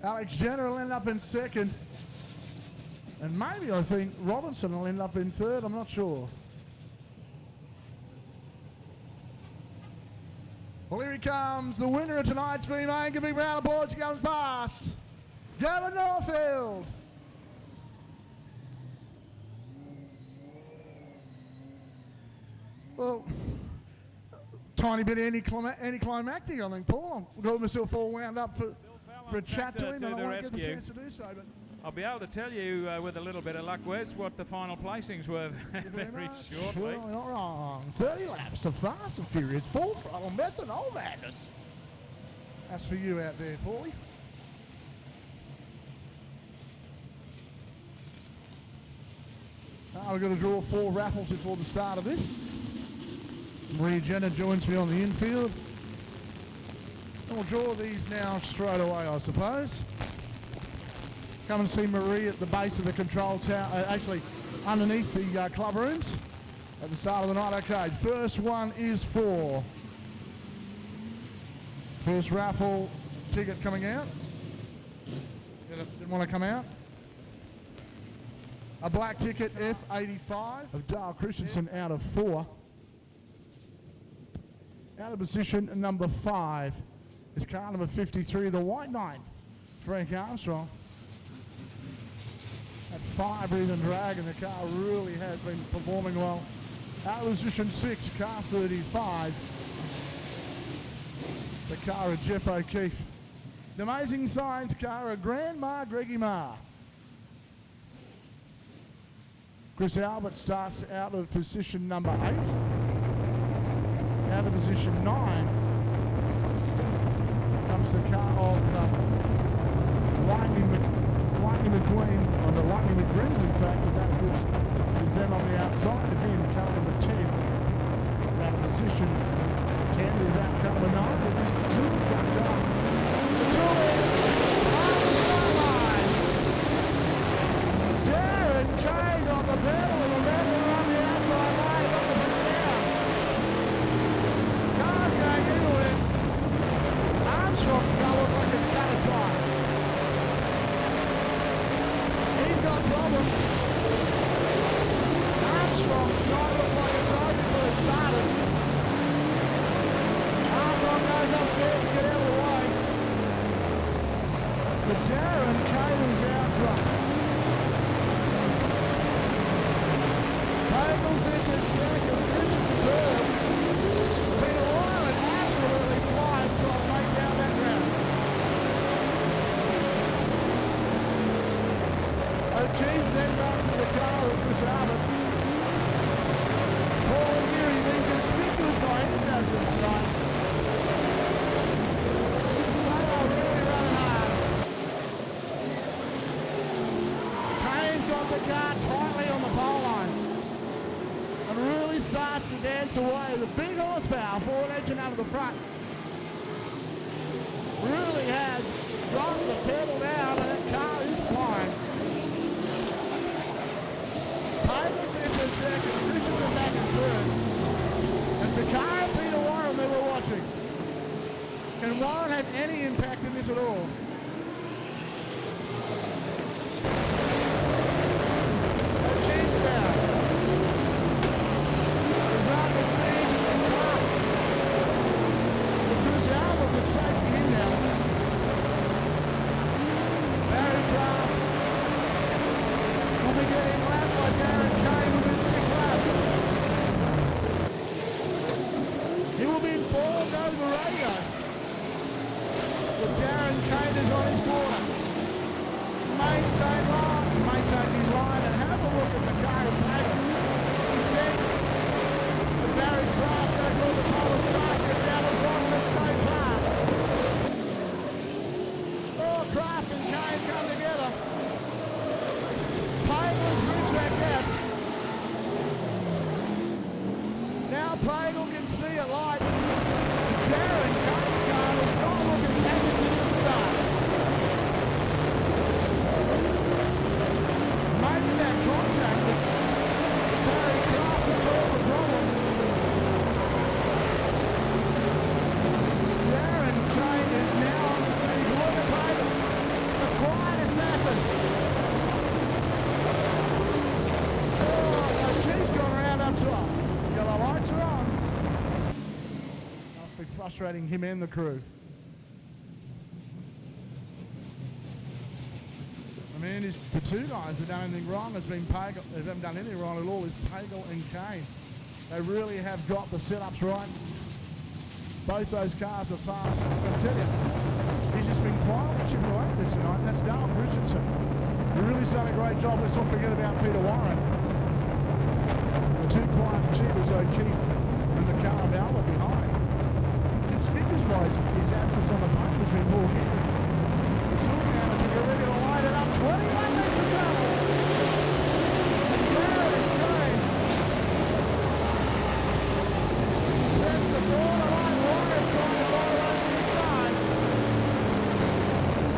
Alex Jenner will end up in second. And maybe I think Robinson will end up in third. I'm not sure. Well, here he comes, the winner of tonight's B main. Give a big round of applause. He comes past Gavin Norfield. Well, tiny bit anticlimactic, I think, Paul. I've got myself all wound up for a chat to him, and I won't get the chance to do so. But I'll be able to tell you with a little bit of luck, Wes, what the final placings were very shortly. Well, not wrong. 30 laps of fast and furious, full throttle methanol madness. That's for you out there, Paulie. We've got to draw 4 raffles before the start of this. Maria Jenner joins me on the infield. And we'll draw these now straight away, I suppose. Come and see Marie at the base of the control tower, actually underneath the club rooms at the start of the night. Okay, first one is for first raffle ticket coming out. Didn't want to come out. A black ticket, F85 of Dale Christensen out of 4. Out of position number 5 is car number 53, the White Knight, Frank Armstrong. That fire-breathing drag and the car really has been performing well. Out of position 6, car 35, the car of Jeff O'Keefe. The Amazing Science car of Grandma Greggy Marr. Chris Albert starts out of position number 8. Out of position 9 comes the car of Lightning McQueen, or the Lightning McGrims, in fact, and that is them on the outside of him. Car number 10. Out of position 10 is out car number 9. It is the 2 truck car. The 2 on the start line. Darren Kane on the pedal and the pedal around the outside line. Got the pedal down. Car's going into it. Armstrong's going to look like it's gutter time. He's got problems. Armstrong's not look like it's over before it started. Armstrong goes upstairs to get out of the way. But Darren Kane is out front. Pagels into second, Richardson third. Peter Wyland absolutely flying trying to make down that ground. O'Keefe then back to the car of Chris Albert. Paul Geary being conspicuous by his absence tonight. They are really running hard. Kane's got the car tightly on the pole line and really starts to dance away. The big horsepower forward engine out of the front really has got the pedal down, and that car is flying. Pagels into second, Richardson back in third. And Sakara and Peter Warren they were watching. Can Warren have any impact in this at all? O'Keefe now. Is on the scene to Clark. Chris Albert is chasing him now. Barry Craft will be getting lapped by Darren Kane within 6 laps. He will be informed over the radio that Darren Kane is on his corner. Maintains his line and have a look at the car of Pagan. He says that Barry Craft goes through the pole of Craft, gets out as well, let's go fast. Oh, Craft and Kane come together. Pagan bridge that gap. Now Pagan can see it light. Darren Kane's car does not look as happy as it did start. Making that contact with Barry Craft has caused a problem. Darren Kane is now on the scene. Look at Pagan, the quiet assassin. Oh, O'Keefe's gone around up top. Yellow lights are on. Must be frustrating him and the crew. I mean, the two guys that done anything wrong has been Pagel. They haven't done anything wrong at all. Is Pagel and Kane. They really have got the setups right. Both those cars are fast. I tell you, he's just been quietly chipping away at this tonight. And that's Dale Christensen. He really's done a great job. Let's not forget about Peter Warren. The two quiet achievers, O'Keefe and the car of Albert behind. Conspicuous by his absence on the paint has been Paul Gympie. It's looking at us, we get ready to light it up. 21 minutes to travel. And Darren Kane sets the borderline Warren trying to go around the inside.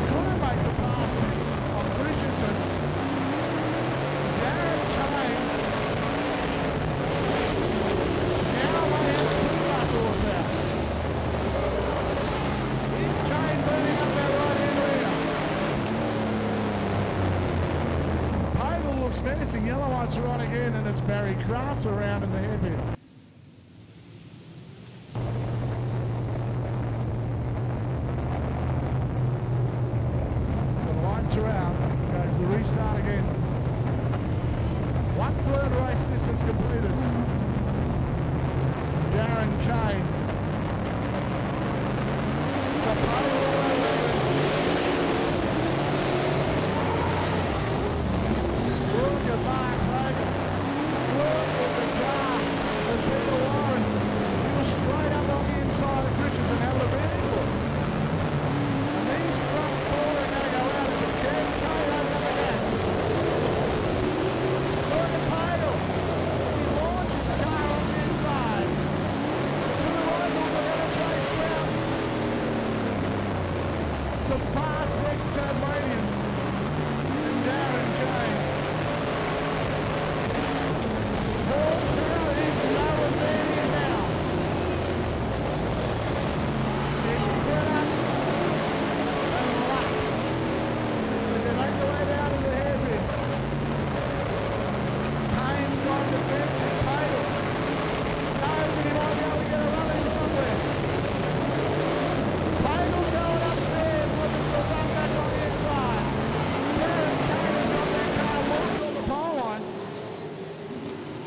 Couldn't make the pass on Christensen. Darren Kane now may have 2 lap horsepower. Is Kane burning up that right-hand rear? Pagle looks menacing. Yellow lights are on again, and it's Barry Craft around in the hairpin. So the lights are out. Goes to the restart again. 1/3 race distance completed. Darren Kane. The Pagle all the way there. Look at Mark Pagle. Look at the car of Peter Warren. He was straight up on the inside of Christensen having a big look. And these front four are going to go out of the Kane open up again. Look at Pagle. He launches the car on the inside. The two rivals are going to chase down the fast ex-Tasmanian and Darren Kane. Horsepower is nowhere near now. It's set up and luck as they make their way down to the hairpin. Kane's got defensive. Pagle knows that he might be able to get a run in somewhere. Pagle's going upstairs looking for a run back on the inside. Darren Kane has got that car locked on the pole line.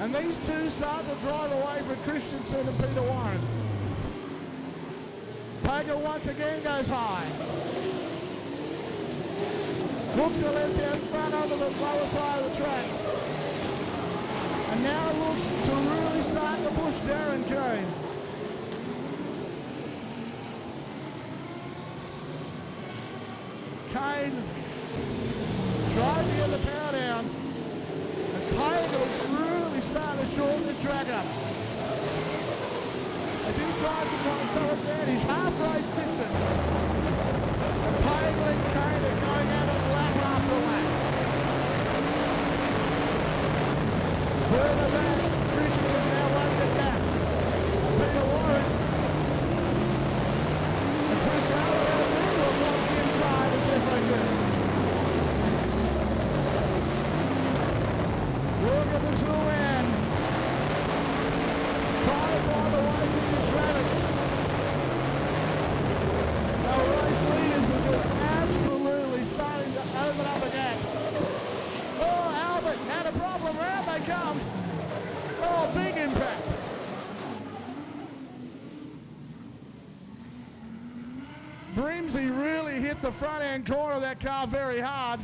And these two start to drive away from Christensen and Peter Warren. Pagle once again goes high. Looks the left-hand front onto the lower side of the track. And now it looks to really start to push Darren Kane. Kane tries to get the power down. And Pagle's really starting to shorten the track up. As he tries to find some advantage, half race distance. And Pagle and Kane are going at it lap after lap. Further back, Christensen's now won the gap. Peter Warren. And come. Oh, big impact. Brimsey really hit the front end corner of that car very hard.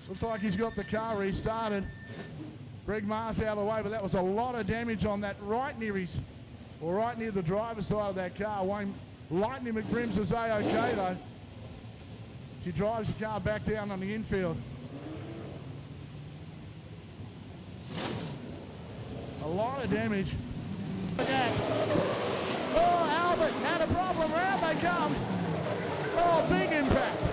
Looks like he's got the car restarted. Greg Mars out of the way, but that was a lot of damage on that right near the driver's side of that car. Lightning McBrims is A-OK though. She drives the car back down on the infield. A lot of damage. Again. Oh, Albert had a problem. Round they come. Oh, big impact.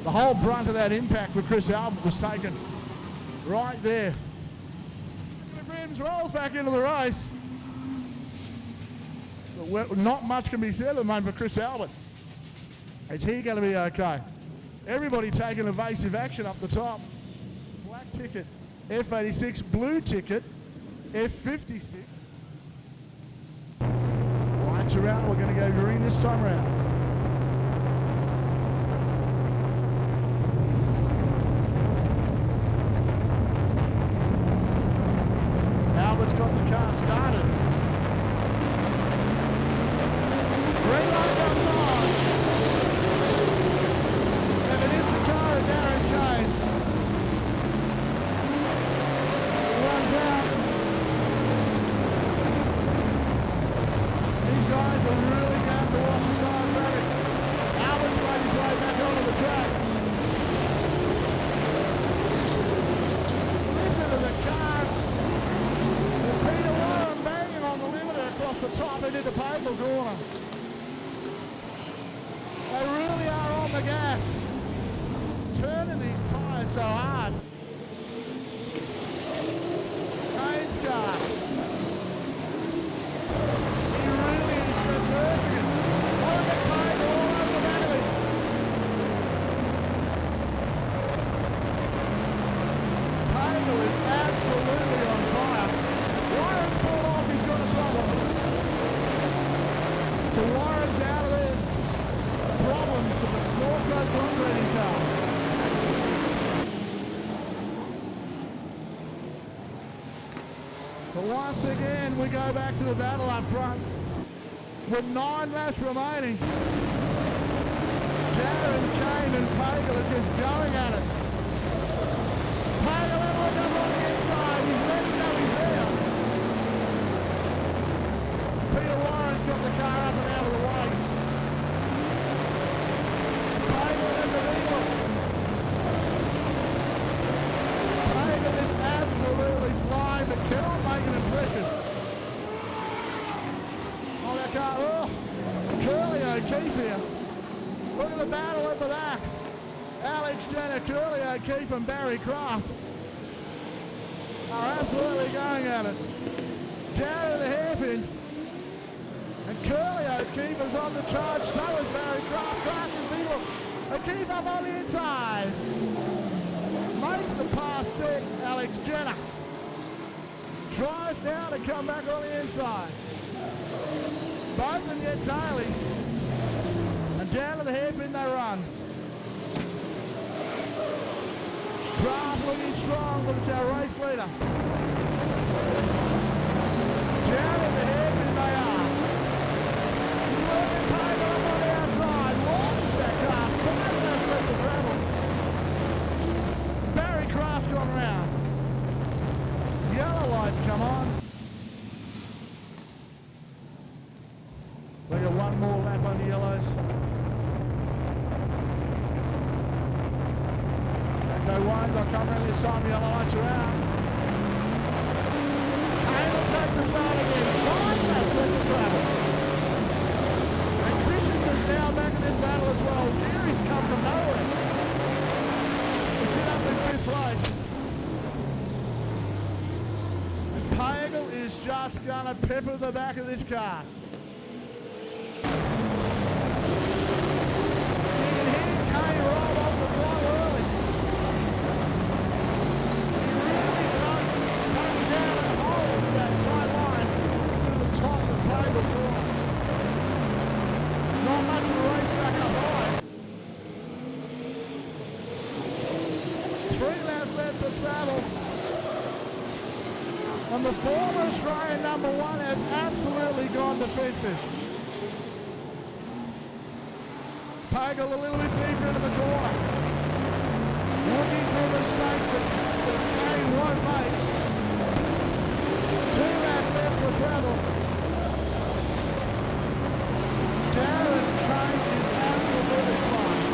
The whole brunt of that impact with Chris Albert was taken right there. Grims rolls back into the race. But not much can be said at the moment for Chris Albert. Is he going to be okay? Everybody taking evasive action up the top. Black ticket, F86, blue ticket, F56. Lights are out, we're going to go green this time around. Albert's got the car started. Green light comes on. And it is the car of Darren Kane. He runs out. These guys are really going to have to watch the side traffic. Albert's made his way back onto the track. Listen to the car. Across the top into the pavement corner. They really are on the gas. Turning these tyres so hard. Kane's car. He really is reversing it. Look at Kane all over the back of it. Pagel is absolutely on fire. Warren's pulled off, he's got a problem. So Warren's out of this. Problem for the North Coast operating car. But once again, we go back to the battle up front. With 9 laps remaining. Darren, Kane and Pagel are just going at it. Pagel look up on the inside, he's letting know he's there. Peter Warren's got the car up and out of the way. Pagel is illegal. Pagel is absolutely flying, but cannot make an impression. Oh, that car, oh, Curly O'Keefe here. Look at the battle at the back. Alex Jenner, Curly O'Keefe and Barry Kraft are absolutely going at it. Darren the hairpin. And Curly O'Keefe is on the charge, so is Barry Kraft. Kraft and Beagle. O'Keefe up on the inside. Makes the pass stick, Alex Jenner. Tries now to come back on the inside. Both of them get tailing. And down to the hairpin they run. Kraft looking strong, but it's our race leader. Down to the hairpin they are. Look at Pagel up on the outside. Launches that car. 5 laps left to travel. Barry Kraft's gone round. Yellow lights come on. We got one more lap on the yellows. They won't, they'll come around this time, yellow lights are out. Kane will take the start again. 5 laps left to travel. And Christensen's now back in this battle as well. Geary's come from nowhere to sit up in 5th place. is just going to pepper the back of this car. Kane rolled off the throttle early. He really tugs down and holds that tight line to the top of the playable corner. Not much of a racetrack up high. 3 laps left to travel. And the former Australian number 1 has absolutely gone defensive. Pagel a little bit deeper into the corner. Looking for a mistake that Kane won't make. 2 laps left to travel. Darren Kane is absolutely flying.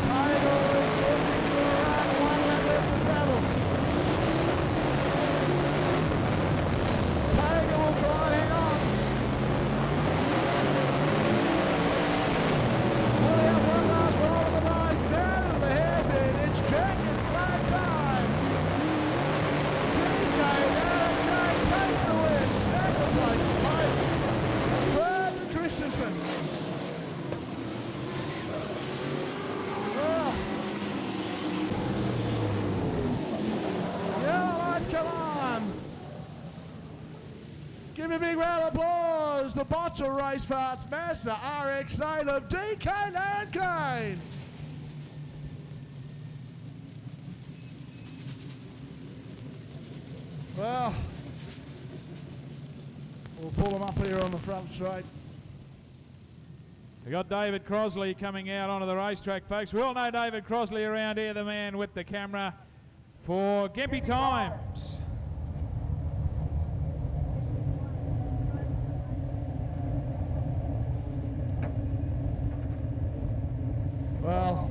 Pagel is looking for around 1 lap left to travel. Tegan will try and hang on. Will he have one last roll of the dice? Down to the hairpin. It's check and flag time. DK takes the win. Second place, Payne. Third, Christensen. Well, yellow lights come on. Give me a big round of applause. The Botcher Race Parts Mazda RX-8 of DK and Kane. Well, we'll pull them up here on the front straight. We got David Crosley coming out onto the racetrack, folks. We all know David Crosley around here, the man with the camera for Gympie Times. Well,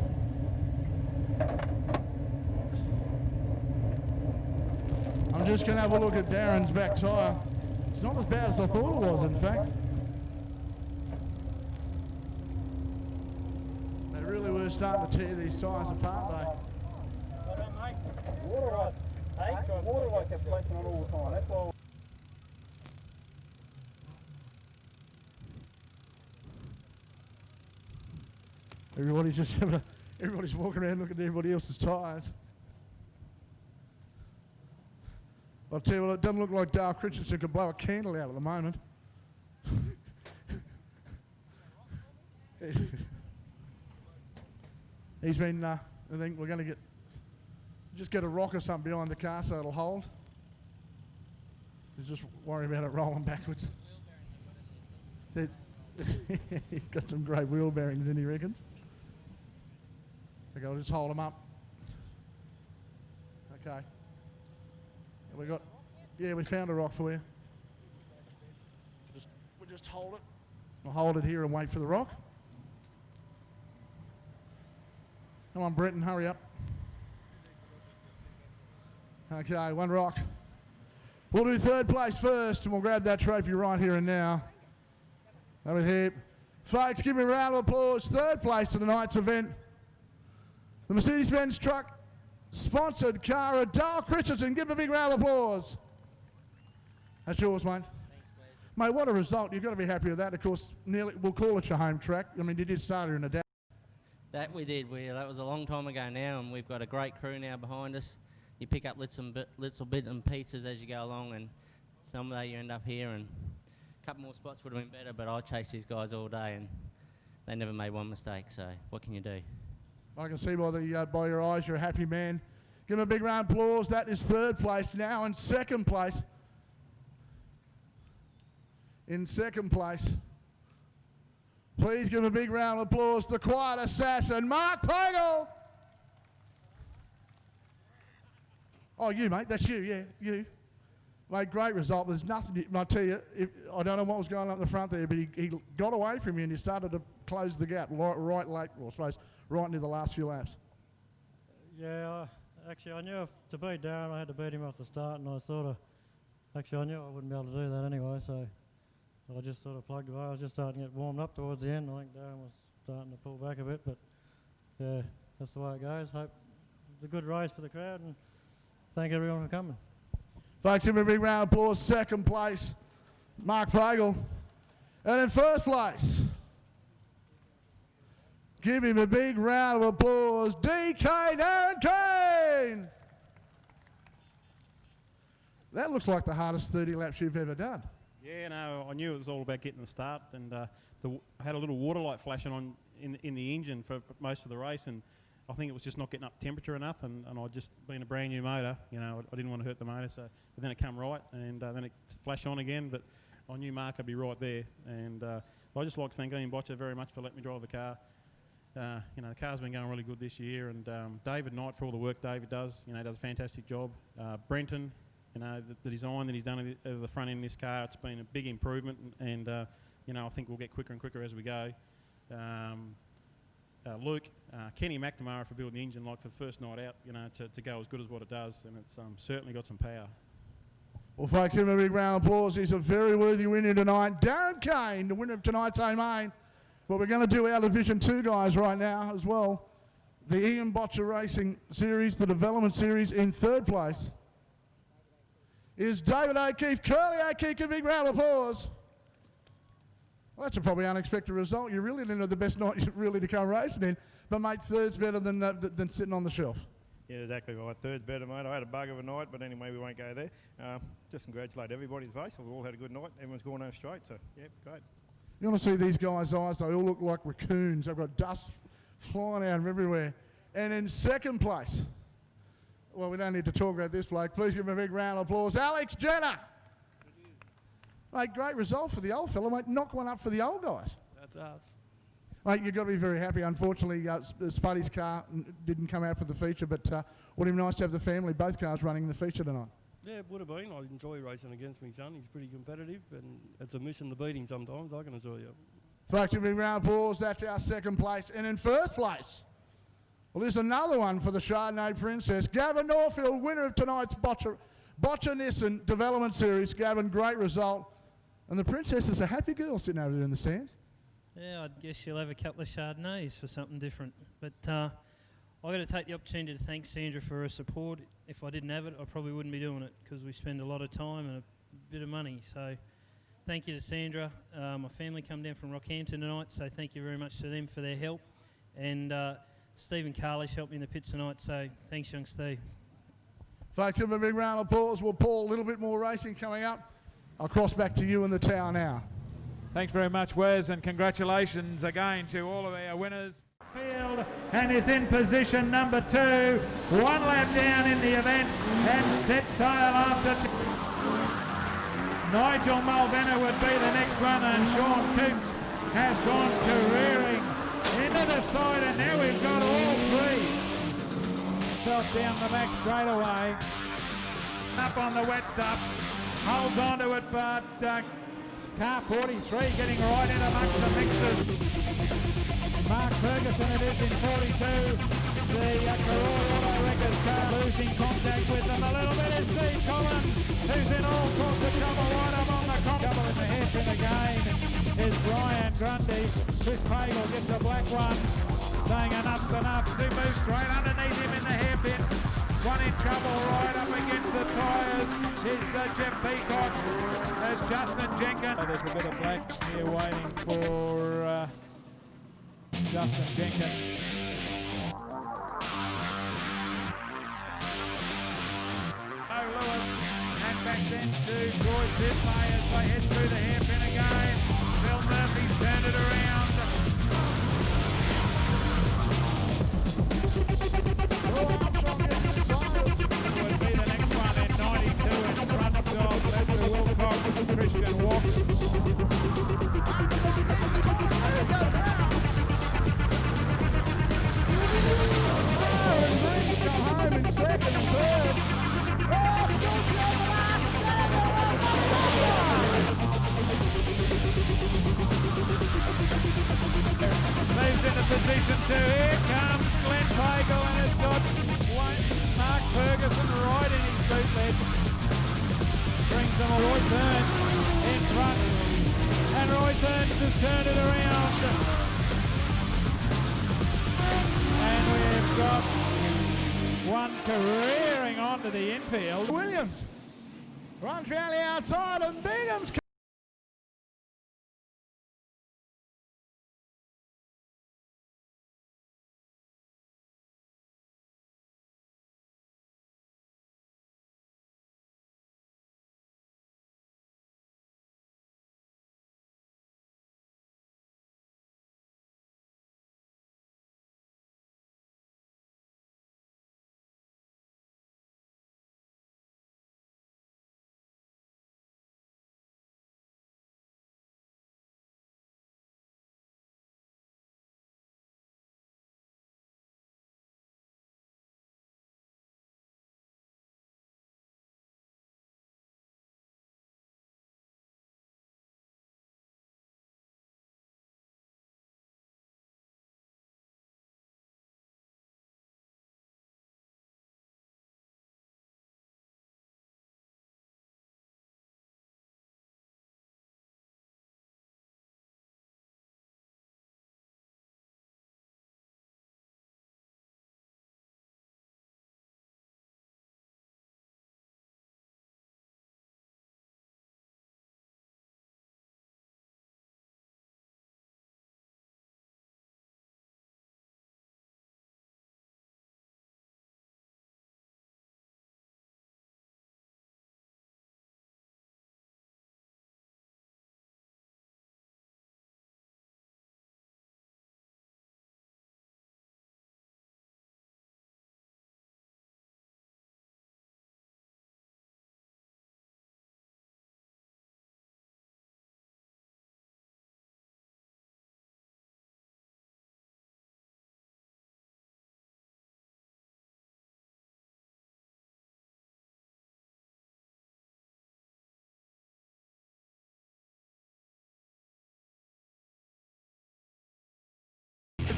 I'm just going to have a look at Darren's back tyre. It's not as bad as I thought it was, in fact. They really were starting to tear these tyres apart, though. Water kept flashing on all the time. That's why. Everybody's walking around looking at everybody else's tyres. I'll tell you what, it doesn't look like Dale Christensen could blow a candle out at the moment. He's been, I think we're going to just get a rock or something behind the car so it'll hold. He's just worrying about it rolling backwards. He's got some great wheel bearings in, he reckons. Okay, I'll just hold them up. Okay. We found a rock for you. We'll just hold it. We'll hold it here and wait for the rock. Come on, Brenton, hurry up. Okay, one rock. We'll do third place first, and we'll grab that trophy right here and now. Over here. Folks, give me a round of applause. Third place in tonight's event. The Mercedes-Benz truck sponsored car of Dale Christensen. Give a big round of applause. That's yours, mate. Thanks, Mate, what a result. You've got to be happy with that. Of course, we'll call it your home track. I mean, you did start her in a day. That we did. That was a long time ago now, and we've got a great crew now behind us. You pick up little bit and pieces as you go along, and someday you end up here, and a couple more spots would have been better, but I chased these guys all day, and they never made one mistake, so what can you do? I can see by your eyes you're a happy man. Give him a big round of applause. That is third place. Now in second place. Please give him a big round of applause. The quiet assassin, Mark Pagel. Oh, you, mate. That's you. Yeah, you. Mate, great result. There's nothing. I tell you, I don't know what was going on up the front there, but he got away from you and he started to close the gap right late, well, I suppose, right near the last few laps. Yeah, actually, I knew to beat Darren, I had to beat him off the start, and I knew I wouldn't be able to do that anyway, so I just sort of plugged away. I was just starting to get warmed up towards the end. I think Darren was starting to pull back a bit, but yeah, that's the way it goes. Hope a good race for the crowd, and thank everyone for coming. Folks, give him a big round of applause. Second place, Mark Pagel. And in first place, give him a big round of applause, DK Darren Kane. That looks like the hardest 30 laps you've ever done. Yeah, no, I knew it was all about getting the start, and I had a little water light flashing on in the engine for most of the race, and I think it was just not getting up temperature enough, and I just, being a brand new motor, you know, I didn't want to hurt the motor, so but then it come right, and then it flashed on again, but I knew Mark would be right there, and I just like to thank Ian Botcher very much for letting me drive the car. You know, the car's been going really good this year, and David Knight, for all the work David does, you know, does a fantastic job. Brenton, you know, the design that he's done of the front end of this car, it's been a big improvement, and you know, I think we'll get quicker and quicker as we go. Luke, Kenny McNamara for building the engine like for the first night out, you know, to go as good as what it does, and it's certainly got some power. Well, folks, give him a big round of applause. He's a very worthy winner tonight. Darren Kane, the winner of tonight's A-Main. But we're going to do our Division 2 guys right now as well. The Ian Botcher Racing Series, the Development Series, in third place is David O'Keefe. Curly O'Keefe, give a big round of applause. Well, that's a probably unexpected result. You really didn't have the best night really to come racing in, but mate, third's better than sitting on the shelf. Yeah, exactly right. Third's better, mate. I had a bug of a night, but anyway, we won't go there. Just congratulate everybody's race. We've all had a good night. Everyone's gone home straight, so yeah, great. You want to see these guys' eyes? They all look like raccoons. They've got dust flying out of everywhere. And in second place, well, we don't need to talk about this bloke. Please give him a big round of applause. Alex Jenner. Mate, great result for the old fella. Mate, knock one up for the old guys. That's us. Mate, you've got to be very happy. Unfortunately, Spuddy's car didn't come out for the feature, but would have been nice to have the family, both cars running the feature tonight. Yeah, it would have been. I enjoy racing against my son. He's pretty competitive, and it's a mission to beat him sometimes, I can assure you. Folks, give me a round of applause. That's our second place. And in first place, well, there's another one for the Chardonnay Princess. Gavin Norfield, winner of tonight's Botcher Nissan Development Series. Gavin, great result. And the Princess is a happy girl sitting over there in the stands. Yeah, I guess she'll have a couple of Chardonnays for something different. But I've got to take the opportunity to thank Sandra for her support. If I didn't have it, I probably wouldn't be doing it because we spend a lot of time and a bit of money. So thank you to Sandra. My family come down from Rockhampton tonight, so thank you very much to them for their help. And Stephen Carlish helped me in the pits tonight, so thanks, young Steve. Folks, give him a big round of applause. Well, Paul, a little bit more racing coming up. I'll cross back to you in the tower now. Thanks very much, Wes, and congratulations again to all of our winners. Field and is in position number 2, 1 lap down in the event and set sail after Nigel Malvena would be the next one, and Sean Coots has gone careering into the side, and now we've got all three. Self down the back straight away, up on the wet stuff, holds onto it, but car 43 getting right in amongst the mixers. Mark Ferguson it is in 42. The Corolla Auto Wreckers car losing contact with them a little bit is Steve Collins, who's in all sorts of trouble right up on the top. Double in the hairpin again is Brian Grundy. Chris Pagel gets a black one, saying enough's enough. He moves straight underneath him in the hairpin. One in trouble right up against the tyres is Jeff Peacock as Justin Jenkins. There's a bit of black here waiting for Justin Jenkins. Lewis and back then to George Dismay as they head through the hairpin again. Phil Murphy's turned it around. Would be the next one in 92 in front of Leslie Wilcox, Christian Walk. Go home in second and third. Moves into position 2. Here comes Glenn Pagel and it's got Mark Ferguson right in his bootlet. Brings them a Roy Burns in front. And Roy Burns has turned it around. And we've got careering onto the infield. Williams runs round the outside and Bingham's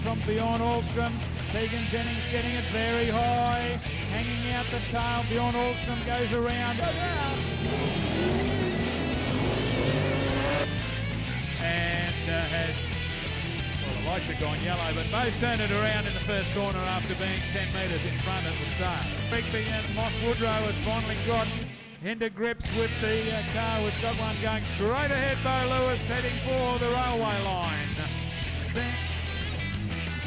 from Bjorn Ahlstrom. Tegan Jennings getting it very high, hanging out the tail. Bjorn Ahlstrom goes around. And has, well, the lights have gone yellow, but both turned it around in the first corner after being 10 metres in front at the start. Rigby and Moss Woodrow has finally got into grips with the car. We've got one going straight ahead. Bo Lewis heading for the railway line.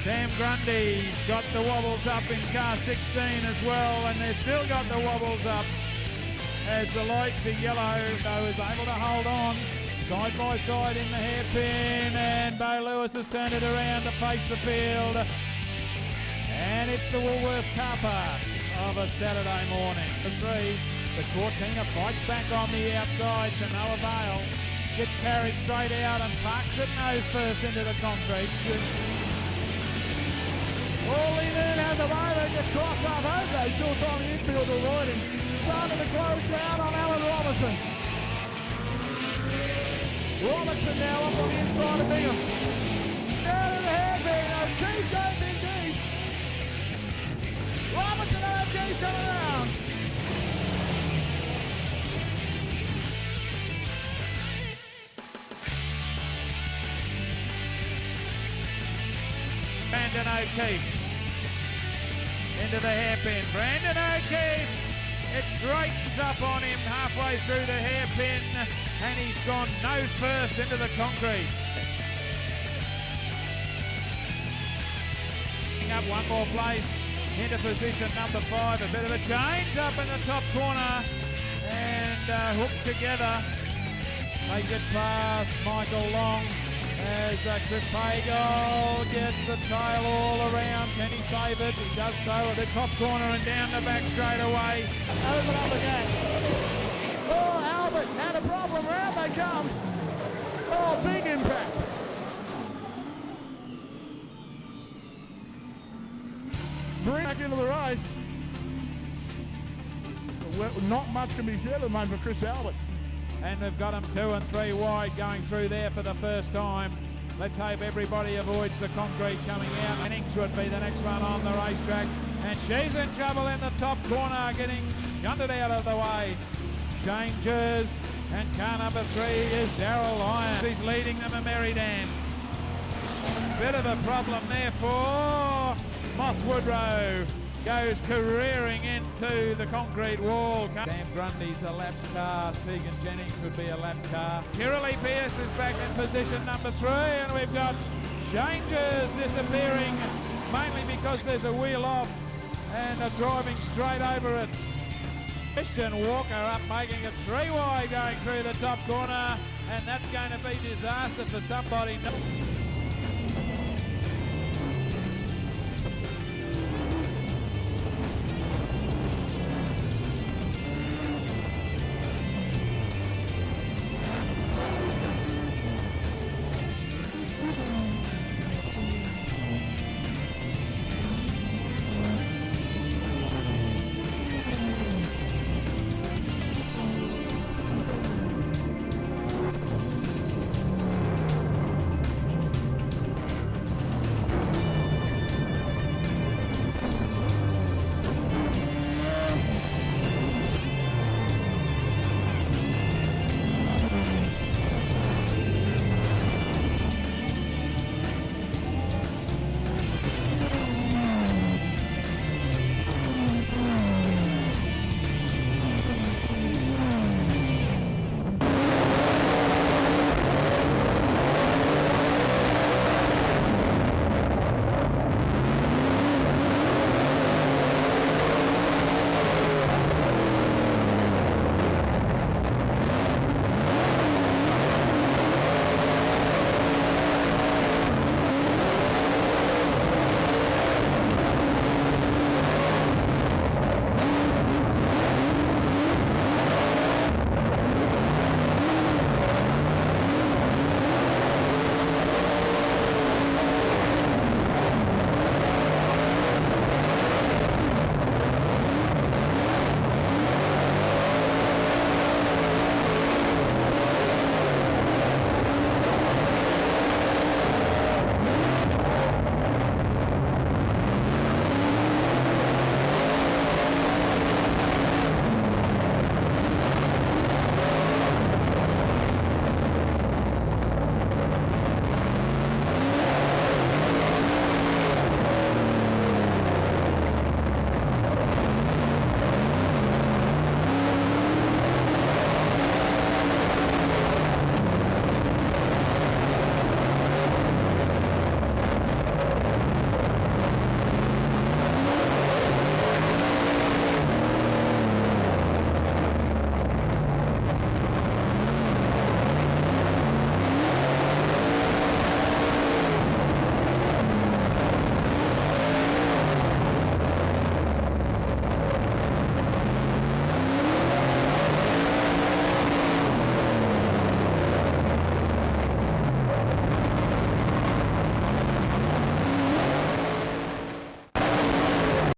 Sam Grundy's got the wobbles up in car 16 as well, and they've still got the wobbles up as the lights are yellow. Bo is able to hold on side by side in the hairpin, and Bo Lewis has turned it around to face the field. And it's the Woolworths car park of a Saturday morning. The Cortina fights back on the outside to no avail. Gets carried straight out and parks it nose first into the concrete. All in has a moment, gets crossed up. Jose short on the infield avoiding. Starting to close down on Alan Robertson. Robertson now up on the inside of Bingham. Down to the hairpin. O'Keefe goes in deep. Robertson and O'Keefe coming around. Brandon O'Keefe into the hairpin. Brandon O'Keefe, it straightens up on him halfway through the hairpin, and he's gone nose first into the concrete. Up one more place into position number 5. A bit of a change up in the top corner, and hooked together. They get past Michael Long as Chris Pagel gets the tail all around. Can he save it? He does so at the top corner and down the back straight away. Open up again. Oh, Albert had a problem. Round they come. Oh, big impact. Bring back into the race. Well, not much can be said at the moment for Chris Albert. And they've got them 2 and 3 wide going through there for the first time. Let's hope everybody avoids the concrete coming out. Jennings would be the next one on the racetrack. And she's in trouble in the top corner, getting shunted out of the way. Changes, and car number 3 is Darryl Lyons. He's leading them a merry dance. Bit of a problem there for Moss Woodrow. goes careering into the concrete wall. Cam Grundy's a lap car. Tegan Jennings would be a lap car. Kirralie Pierce is back in position number 3, and we've got changes disappearing, mainly because there's a wheel off and are driving straight over it. Christian Walker up, making it 3 wide going through the top corner, and that's going to be disaster for somebody.